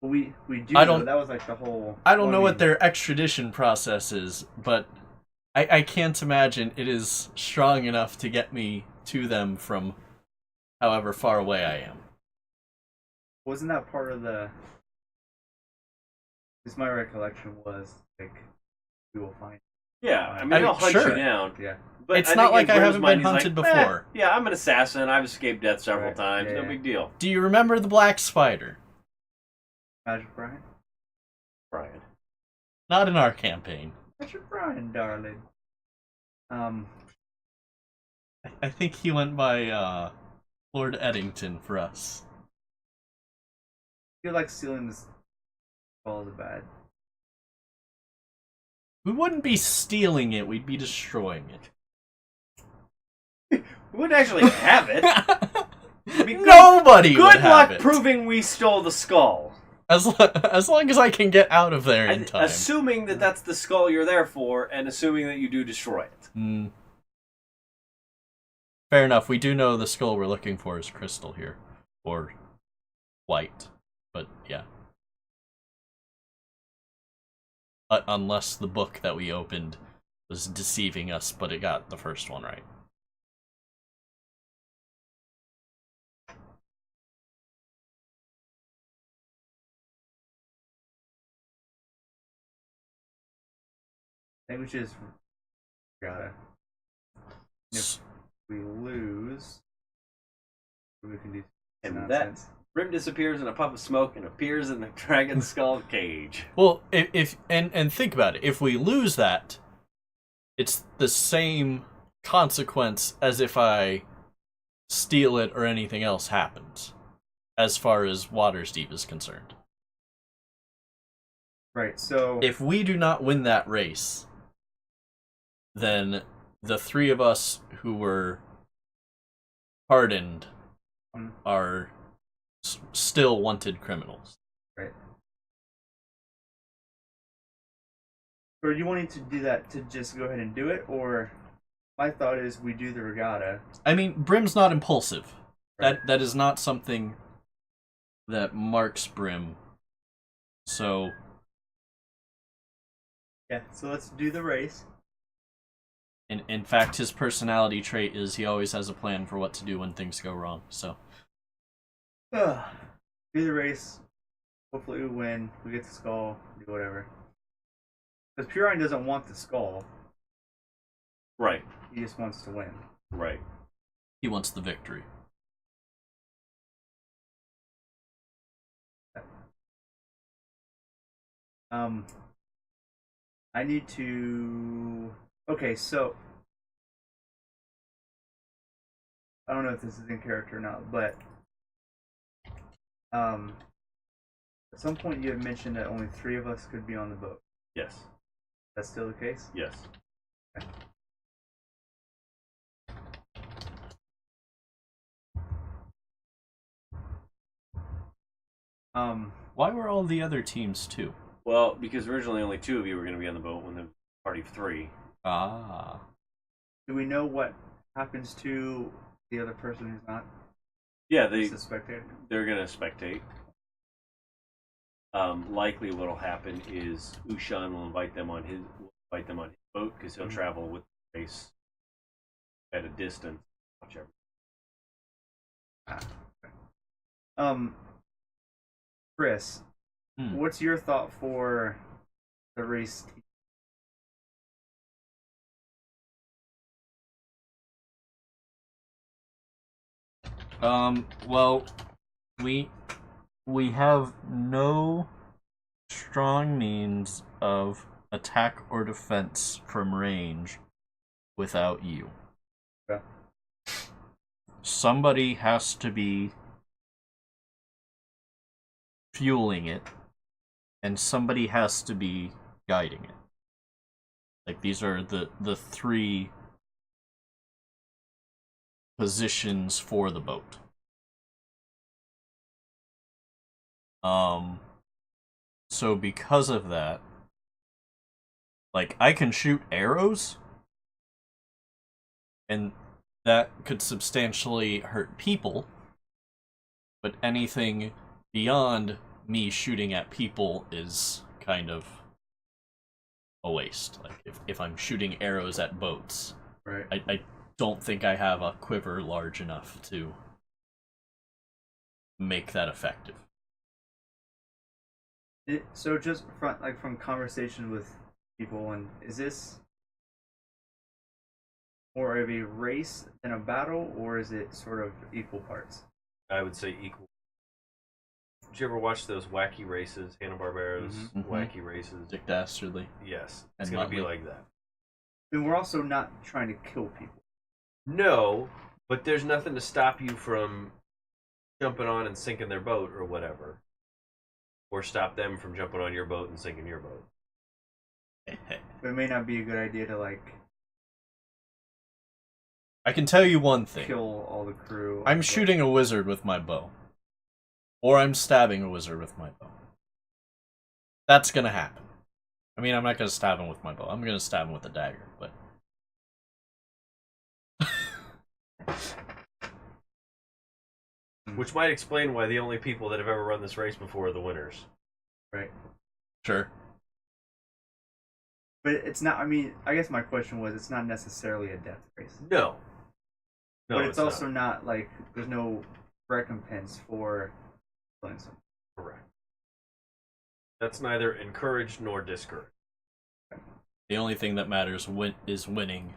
Well, we do. I don't- That was like the whole. I don't know what their extradition process is, but I can't imagine it is strong enough to get me to them from however far away I am. Wasn't that part of the? Because my recollection was like, we will find. Yeah, I mean, he'll hunt sure. you down. Yeah. But It's I not think like in I Brimm's haven't mind, been he's hunted like, before. Yeah, I'm an assassin. I've escaped death several Right. times. Yeah, No yeah. big deal. Do you remember the Black Spider? Magic Brian. Brian. Not in our campaign. Magic Brian, darling. I think he went by Lord Eddington for us. I feel like stealing this skull is bad. We wouldn't be stealing it, we'd be destroying it. We wouldn't actually have it. Nobody would Good have luck it. proving we stole the skull. As long as I can get out of there in time. Assuming that that's the skull you're there for, and assuming that you do destroy it. Mm. Fair enough. We do know the skull we're looking for is crystal here, or white. But yeah. But unless the book that we opened was deceiving us, but it got the first one right. I think we should just gotta. If we lose, we can do. And nonsense. Brimm disappears in a puff of smoke and appears in the dragon skull cage. Well, if think about it. If we lose that, it's the same consequence as if I steal it or anything else happens, as far as Waters Deep is concerned. Right. So If we do not win that race, then the three of us who were pardoned are still wanted criminals. right. Are you wanting to do that to just go ahead and do it, or my thought is we do the regatta. I mean, Brimm's not impulsive. Right. That is not something that marks Brimm. So Yeah. So let's do the race. in fact, his personality trait is he always has a plan for what to do when things go wrong. So Do the race. Hopefully we win. We get the skull. Do whatever. Because Purine doesn't want the skull. Right, He just wants to win. right. he wants the victory. I need to. Okay, so I don't know if this is in character or not, but at some point you had mentioned that only 3 of us could be on the boat. Yes, That's still the case? yes. Why were all the other teams too? Well, because originally only 2 of you were going to be on the boat when the party of 3. Ah. Do we know what happens to the other person who's not Yeah, just a spectator? they're going to spectate. Likely what'll happen is Ushan will invite them on his fight them on his boat because he'll travel with the race at a distance. Watch everything. Chris, what's your thought for the race team? Well, we have no strong means of attack or defense from range without you. Okay. Somebody has to be fueling it, and somebody has to be guiding it. Like, these are the three positions for the boat. So because of that, like, I can shoot arrows, and that could substantially hurt people, but anything beyond me shooting at people is kind of a waste. Like, if I'm shooting arrows at boats, Right. I don't think I have a quiver large enough to make that effective. So just from conversation with people, and is this more of a race than a battle, or is it sort of equal parts? I would say equal. Did you ever watch those wacky races, Hanna-Barbera's wacky races? Dick Dastardly. Yes, it's And going to be Muttley. like that. And we're also not trying to kill people. No, but there's nothing to stop you from jumping on and sinking their boat or whatever. Or stop them from jumping on your boat and sinking your boat. But it may not be a good idea to I can tell you one thing. kill all the crew. I'm shooting a wizard with my bow. Or I'm stabbing a wizard with my bow. That's gonna happen. I mean, I'm not gonna stab him with my bow. I'm gonna stab him with a dagger, but... Which might explain why the only people that have ever run this race before are the winners. Right. Sure. But it's not. I mean, I guess my question was, it's not necessarily a death race. No. No, but it's also not. not like there's no recompense for killing someone. Correct. That's neither encouraged nor discouraged. The only thing that matters is winning,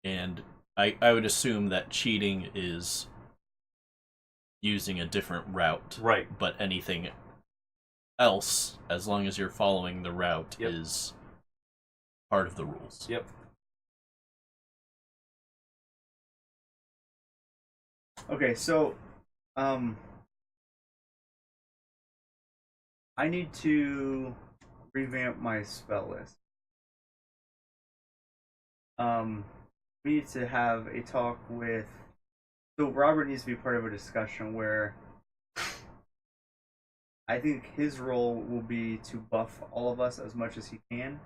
and I would assume that cheating is using a different route. Right. But anything else, as long as you're following the route, Yep. is part of the rules. Yep. Okay, so I need to revamp my spell list. We need to have a talk with. So Robert needs to be part of a discussion where I think his role will be to buff all of us as much as he can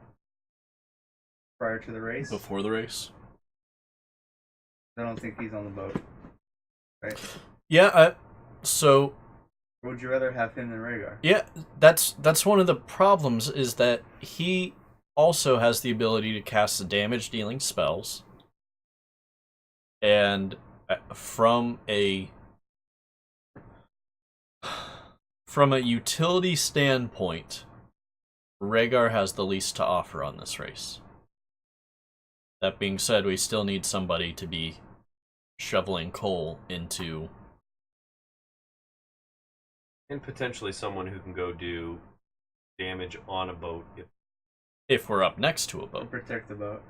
prior to the race. Before the race? I don't think he's on the boat, right? Yeah, so... Or would you rather have him than Rhaegar? Yeah, that's one of the problems, is that he also has the ability to cast the damage-dealing spells. And from a utility standpoint, Rhaegar has the least to offer on this race. That being said, we still need somebody to be shoveling coal into... And potentially someone who can go do damage on a boat. If we're up next to a To boat. protect the boat.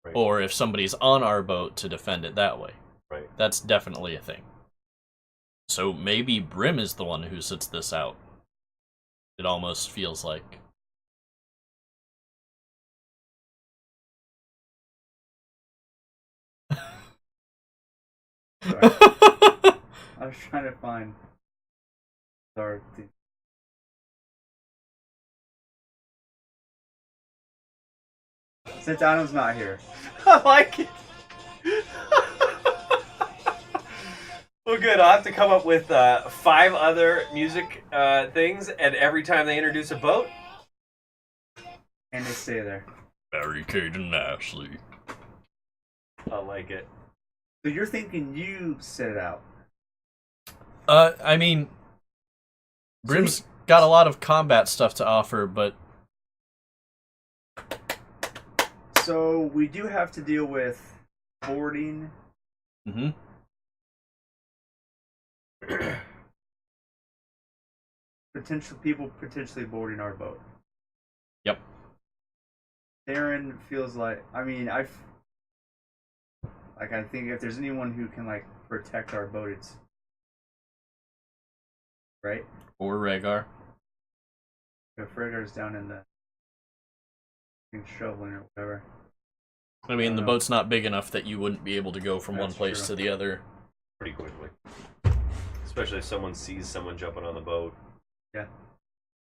Right. Or if somebody's on our boat to defend it that way. Right. That's definitely a thing. So maybe Brimm is the one who sits this out. It almost feels like. Sorry. I was trying to find. Sorry. Since Adam's not here. I like it. Well, good. I'll have to come up with 5 other music things, and every time they introduce a boat, And they stay there. Barricade and Ashley. I like it. So you're thinking you set it out? I mean, Brimm's got a lot of combat stuff to offer, but So we do have to deal with boarding. mm-hmm. Potentially boarding our boat. Yep. Theren feels like, I mean, I think if there's anyone who can like protect our boat, it's right. Or Rhaegar. If Rhaegar's down in the shoveling or whatever. I mean, the know. boat's not big enough that you wouldn't be able to go from one That's place true. to the other. Pretty quickly. Especially if someone sees someone jumping on the boat. Yeah.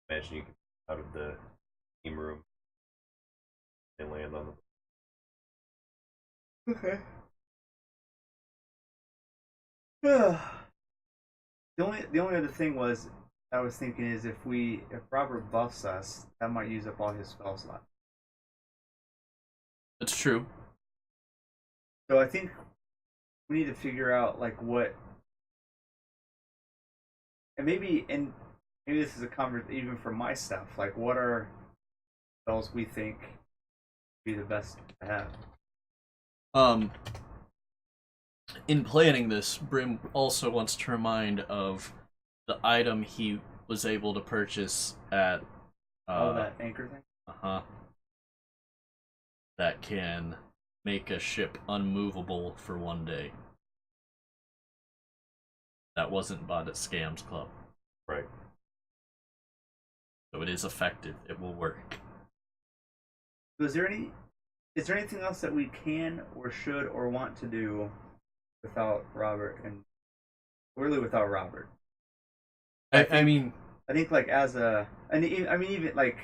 Imagine you can out of the steam room and land on the Okay. the only other thing was I was thinking is if Robert buffs us, that might use up all his spell slots. That's true. So I think we need to figure out like what, and maybe this is a conversation even for my stuff. Like, what are spells we think would be the best to have? In planning this, Brimm also wants to remind of the item he was able to purchase at That anchor thing. uh-huh, that can make a ship unmovable for one day. That wasn't bought at Scams Club. right. So it is effective. It will work. So is there anything else that we can or should or want to do without Robert, and really without Robert? I mean, I think like even like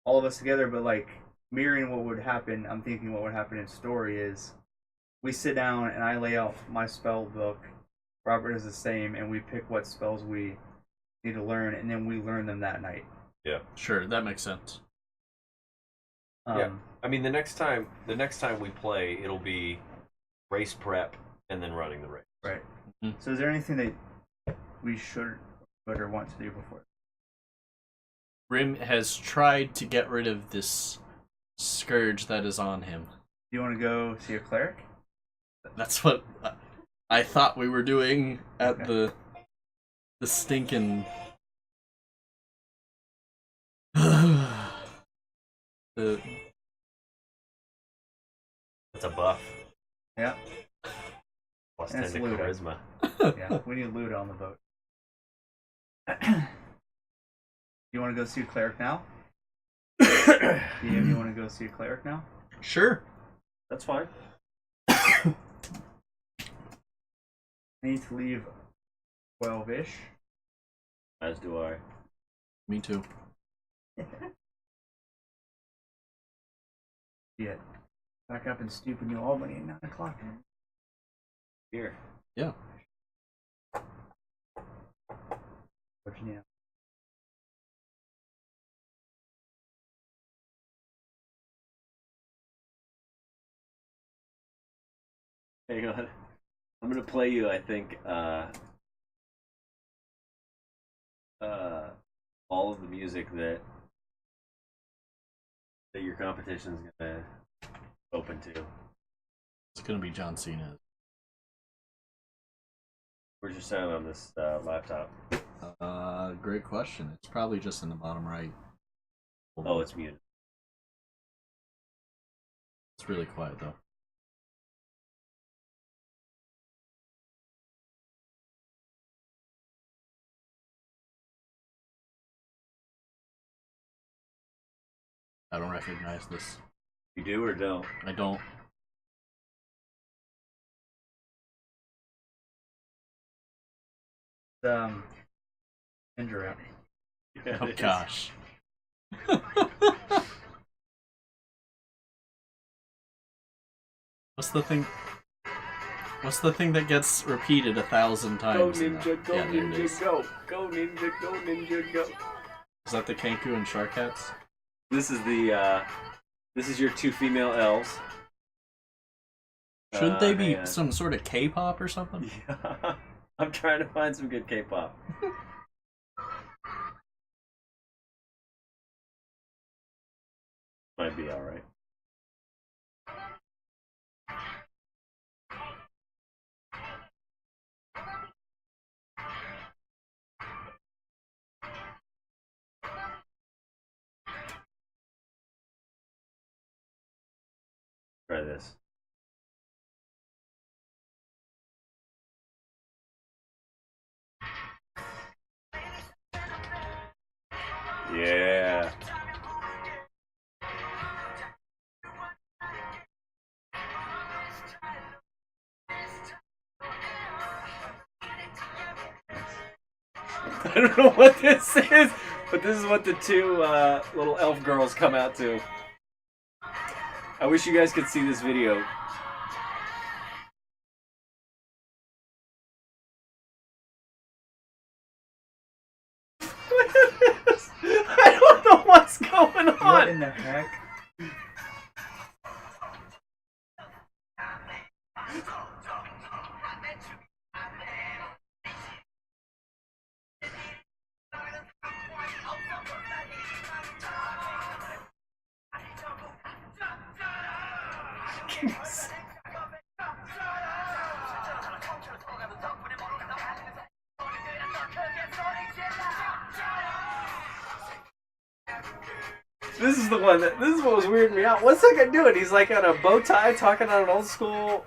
all of us together, but like mirroring what would happen. I'm thinking what would happen in story is we sit down and I lay out my spell book. Robert is the same, and we pick what spells we need to learn, and then we learn them that night. Yeah. sure, that makes sense. Yeah. I mean, the next time we play, it'll be race prep and then running the race. Right. Mhm. So is there anything that we should or want to do before? Brimm has tried to get rid of this scourge that is on him. Do you want to go see a cleric? That's what I thought we were doing at Okay. the stinking the That's a buff. Yeah. Plus And 10 to it's looter. charisma. Yeah. We need loot on the boat. You want to go see a cleric now? You want to go see a cleric now? Sure. That's fine. I need to leave 12-ish. As do I. Me too. Yeah. Back up in stupid New Albany at 9 o'clock. Here. Yeah. Virginia. Hang on. I'm gonna play you, I think, all of the music that your competition's gonna open to. It's gonna be John Cena. Where's your sound on this laptop? Great question. It's probably just in the bottom right. Oh, it's muted. It's really quiet though. I don't recognize this. You do or don't? I don't. Ninja rap. Oh gosh. What's the thing? What's the thing that gets repeated 1,000 Go times? in that? ninja, go Yeah, there it is. ninja, go! Go ninja, go ninja, go! Is that the Kenku and Shark Cats? This is the this is your two female elves. Shouldn't they be hang on. some sort of K-pop or something? Yeah. I'm trying to find some good K-pop. Might be alright. Try this. Yeah. I don't know what this is, but this is what the two little elf girls come out to. I wish you guys could see this video. Look at this. I don't know what's going on. What in the heck? This is the one that this is what was weirding me out. What's that guy doing? He's like on a bow tie talking on an old school.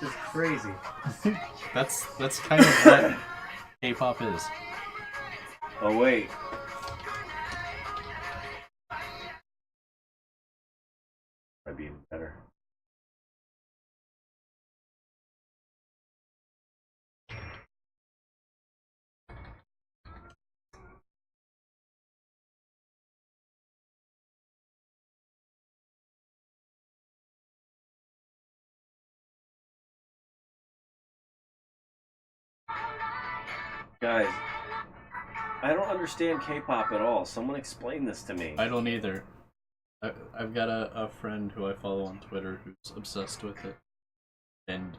This is crazy. That's kind of what K-pop is. Oh wait. Might be even better. Guys, I don't understand K-pop at all. Someone explain this to me. I don't either. I've got a friend who I follow on Twitter who's obsessed with it, and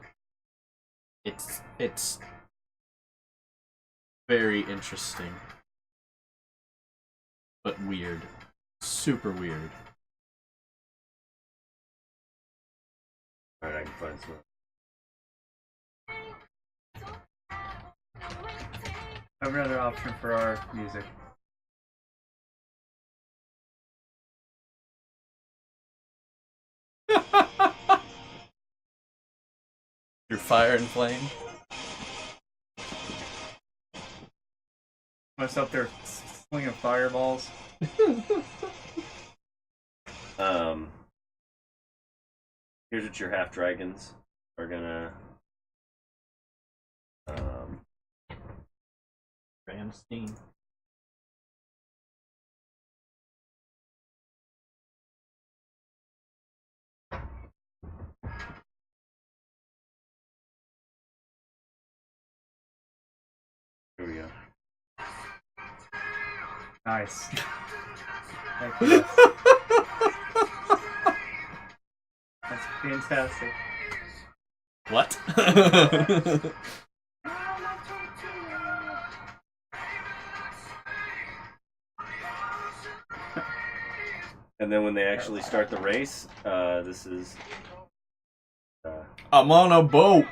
it's very interesting, but weird, super weird. Alright, I can find some. I have another option for our music. Through fire and flame. Us up there slinging fireballs. Here's what your half dragons are gonna. Ramstein. Here we go. Nice. Heck yes. That's fantastic. What? And then when they actually start the race, this is. I'm on a boat.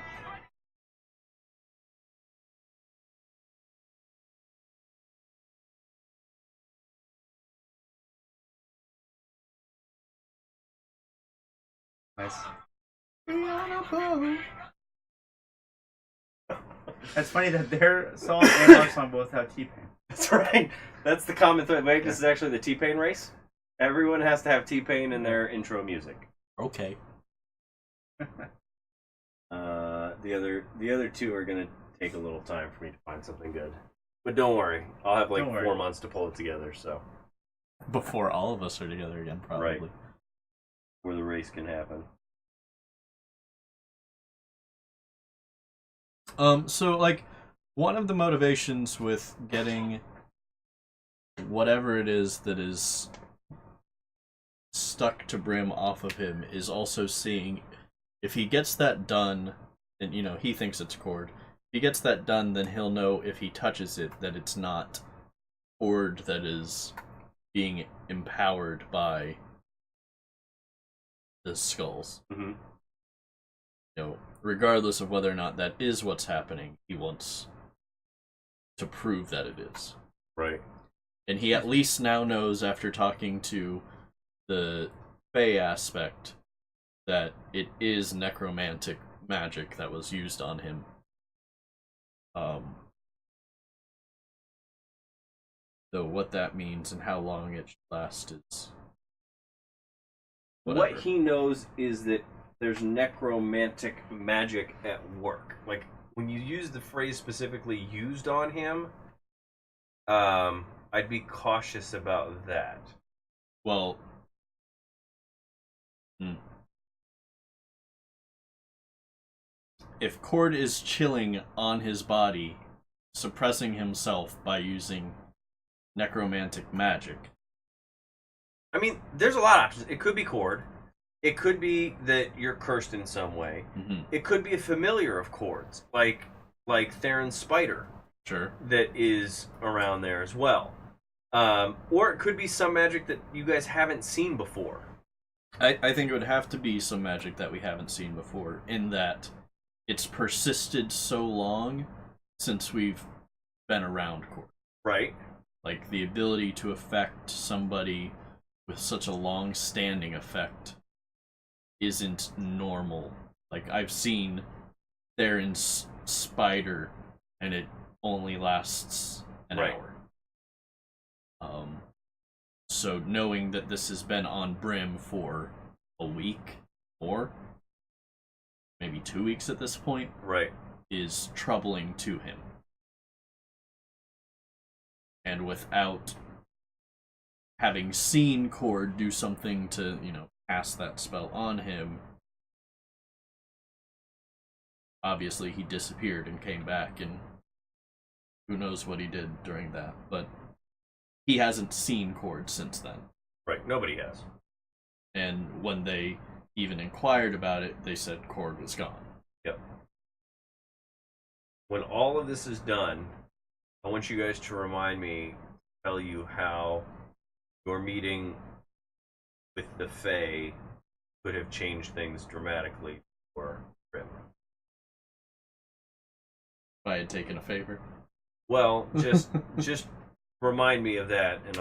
Nice. That's funny that their song and our song both have T-Pain. That's right. That's the common thread. Wait, this is actually the T-Pain race. Everyone has to have T-Pain in their intro music. Okay. The other two are gonna take a little time for me to find something good. But don't worry, I'll have like 4 months to pull it together. So Before all of us are together again, probably. Right. Where the race can happen. So like one of the motivations with getting whatever it is that is stuck to Brimm off of him is also seeing if he gets that done, and he thinks it's cord. If he gets that done, then he'll know if he touches it that it's not cord that is being empowered by the skulls. Mm-hmm. Regardless of whether or not that is what's happening, he wants to prove that it is. Right. And he at least now knows after talking to the Fey aspect that it is necromantic magic that was used on him. Though what that means and how long it should last is whatever. What he knows is that there's necromantic magic at work. Like, when you use the phrase specifically used on him, I'd be cautious about that. Well, if Cord is chilling on his body, suppressing himself by using necromantic magic. I mean, there's a lot of options. It could be Cord. It could be that you're cursed in some way. Mm-hmm. It could be a familiar of Cord's, like Theren's spider. Sure. That is around there as well. Or it could be some magic that you guys haven't seen before. I think it would have to be some magic that we haven't seen before, in that it's persisted so long since we've been around Cord. Right. Like, the ability to affect somebody with such a long-standing effect isn't normal. Like, I've seen Theren's spider, and it only lasts an hour. So knowing that this has been on Brimm for a week or maybe 2 weeks at this point, right, is troubling to him. And without having seen Cord do something to, cast that spell on him, obviously he disappeared and came back, and who knows what he did during that, but he hasn't seen Cord since then. Right, nobody has. And when they even inquired about it, they said Cord was gone. Yep. When all of this is done, I want you guys to remind me, tell you how your meeting with the Fae could have changed things dramatically for Brimm. If I had taken a favor. Well, just remind me of that, and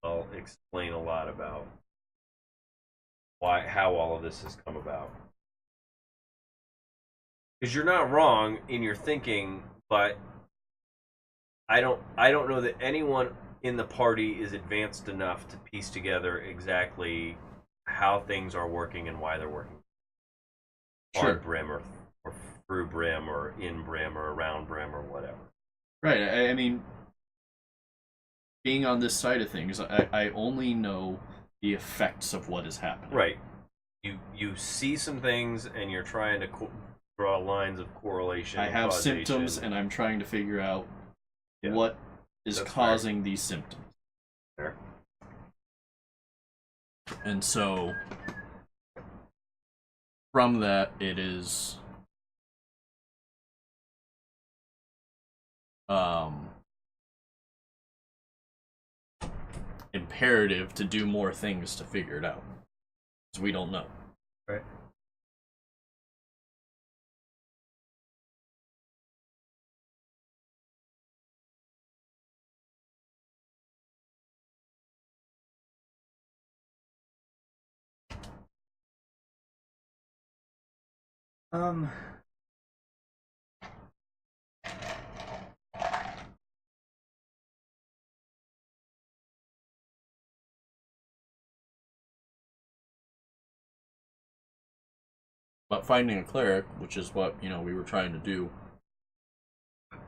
I'll explain a lot about how all of this has come about. Because you're not wrong in your thinking, but I don't know that anyone in the party is advanced enough to piece together exactly how things are working and why they're working. Sure. On Brimm or through Brimm or in Brimm or around Brimm or whatever. Right. I mean, being on this side of things, I only know the effects of what is happening. Right. You see some things and you're trying to draw lines of correlation. I have causation. symptoms and I'm trying to figure out what is That's causing fair. these symptoms. Fair. And so, from that, it is imperative to do more things to figure it out. Because we don't know. Right. But finding a cleric, which is what, we were trying to do,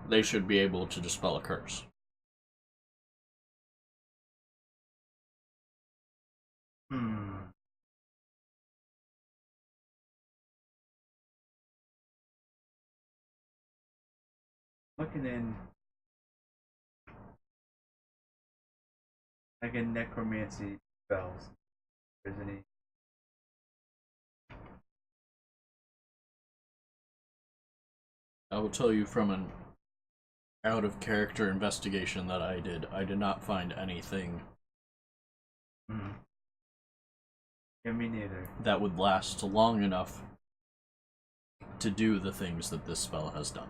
they should be able to dispel a curse. Looking in like in necromancy spells. If there's any. I will tell you from an out of character investigation that I did not find anything Yeah, me neither. that would last long enough to do the things that this spell has done.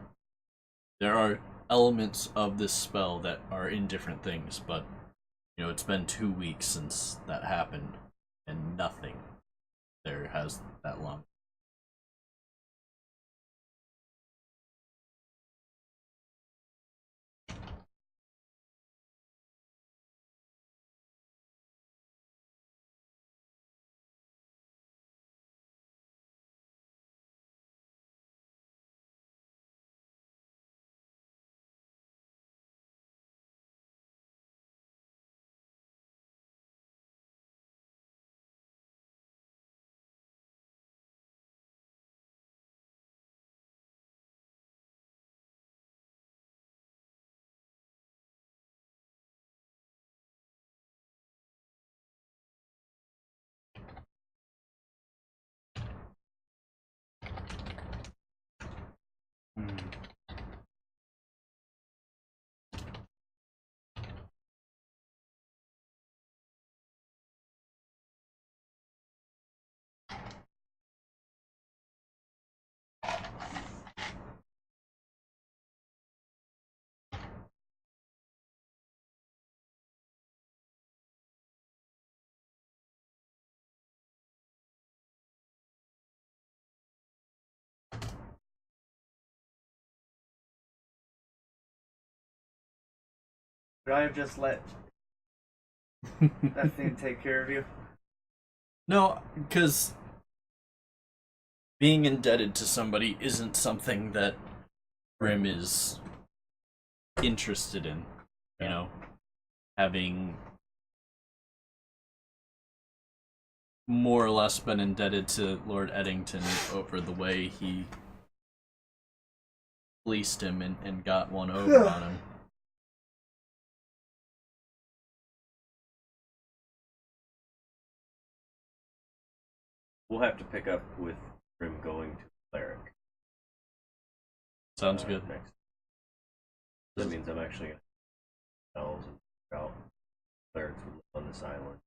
There are elements of this spell that are in different things, but it's been 2 weeks since that happened, and nothing there has that long. Could I have just let that thing take care of you? No, because being indebted to somebody isn't something that Brimm is interested in. Having more or less been indebted to Lord Eddington over the way he fleeced him and got one over on him. We'll have to pick up with Brimm going to cleric. Sounds good. Next. That means I'm actually going to elves and figure out clerics would live on this island.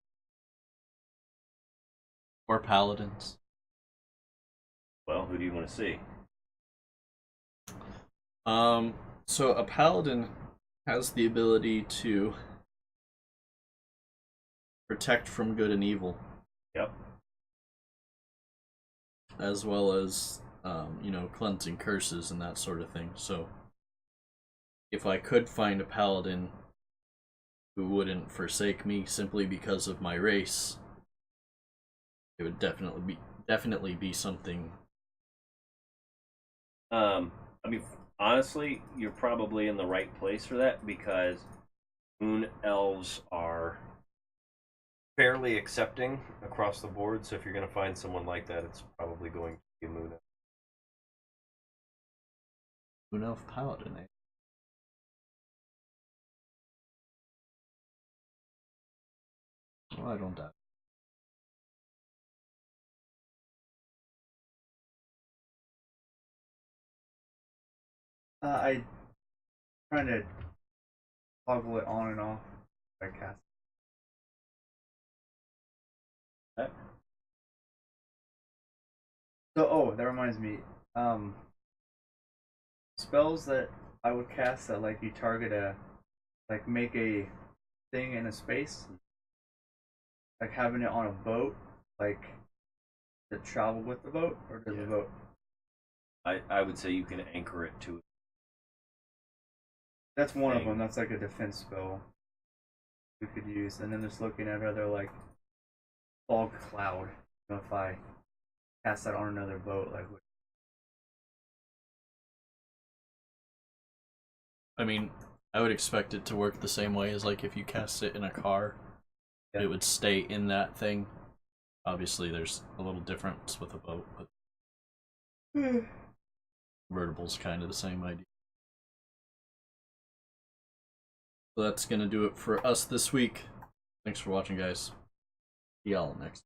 Or paladins. Well, who do you want to see? So a paladin has the ability to protect from good and evil. Yep. As well as, cleansing curses and that sort of thing. So, if I could find a paladin who wouldn't forsake me simply because of my race, it would definitely be something. Honestly, you're probably in the right place for that because moon elves are fairly accepting across the board. So if you're going to find someone like that, it's probably going to be a moon elf. Moon elf paladin, eh? Well, I don't doubt. I trying to toggle it on and off. I cast. Okay. So, that reminds me. Spells that I would cast that you target make a thing in a space, like having it on a boat, to travel with the boat, or does the boat? I would say you can anchor it to it. That's one of them. That's like a defense spell we could use, and then just looking at other fog cloud. If I cast that on another boat, I mean, I would expect it to work the same way as if you cast it in a car, it would stay in that thing. Obviously, there's a little difference with a boat, but convertible's kind of the same idea. So that's gonna do it for us this week. Thanks for watching, guys. See y'all next.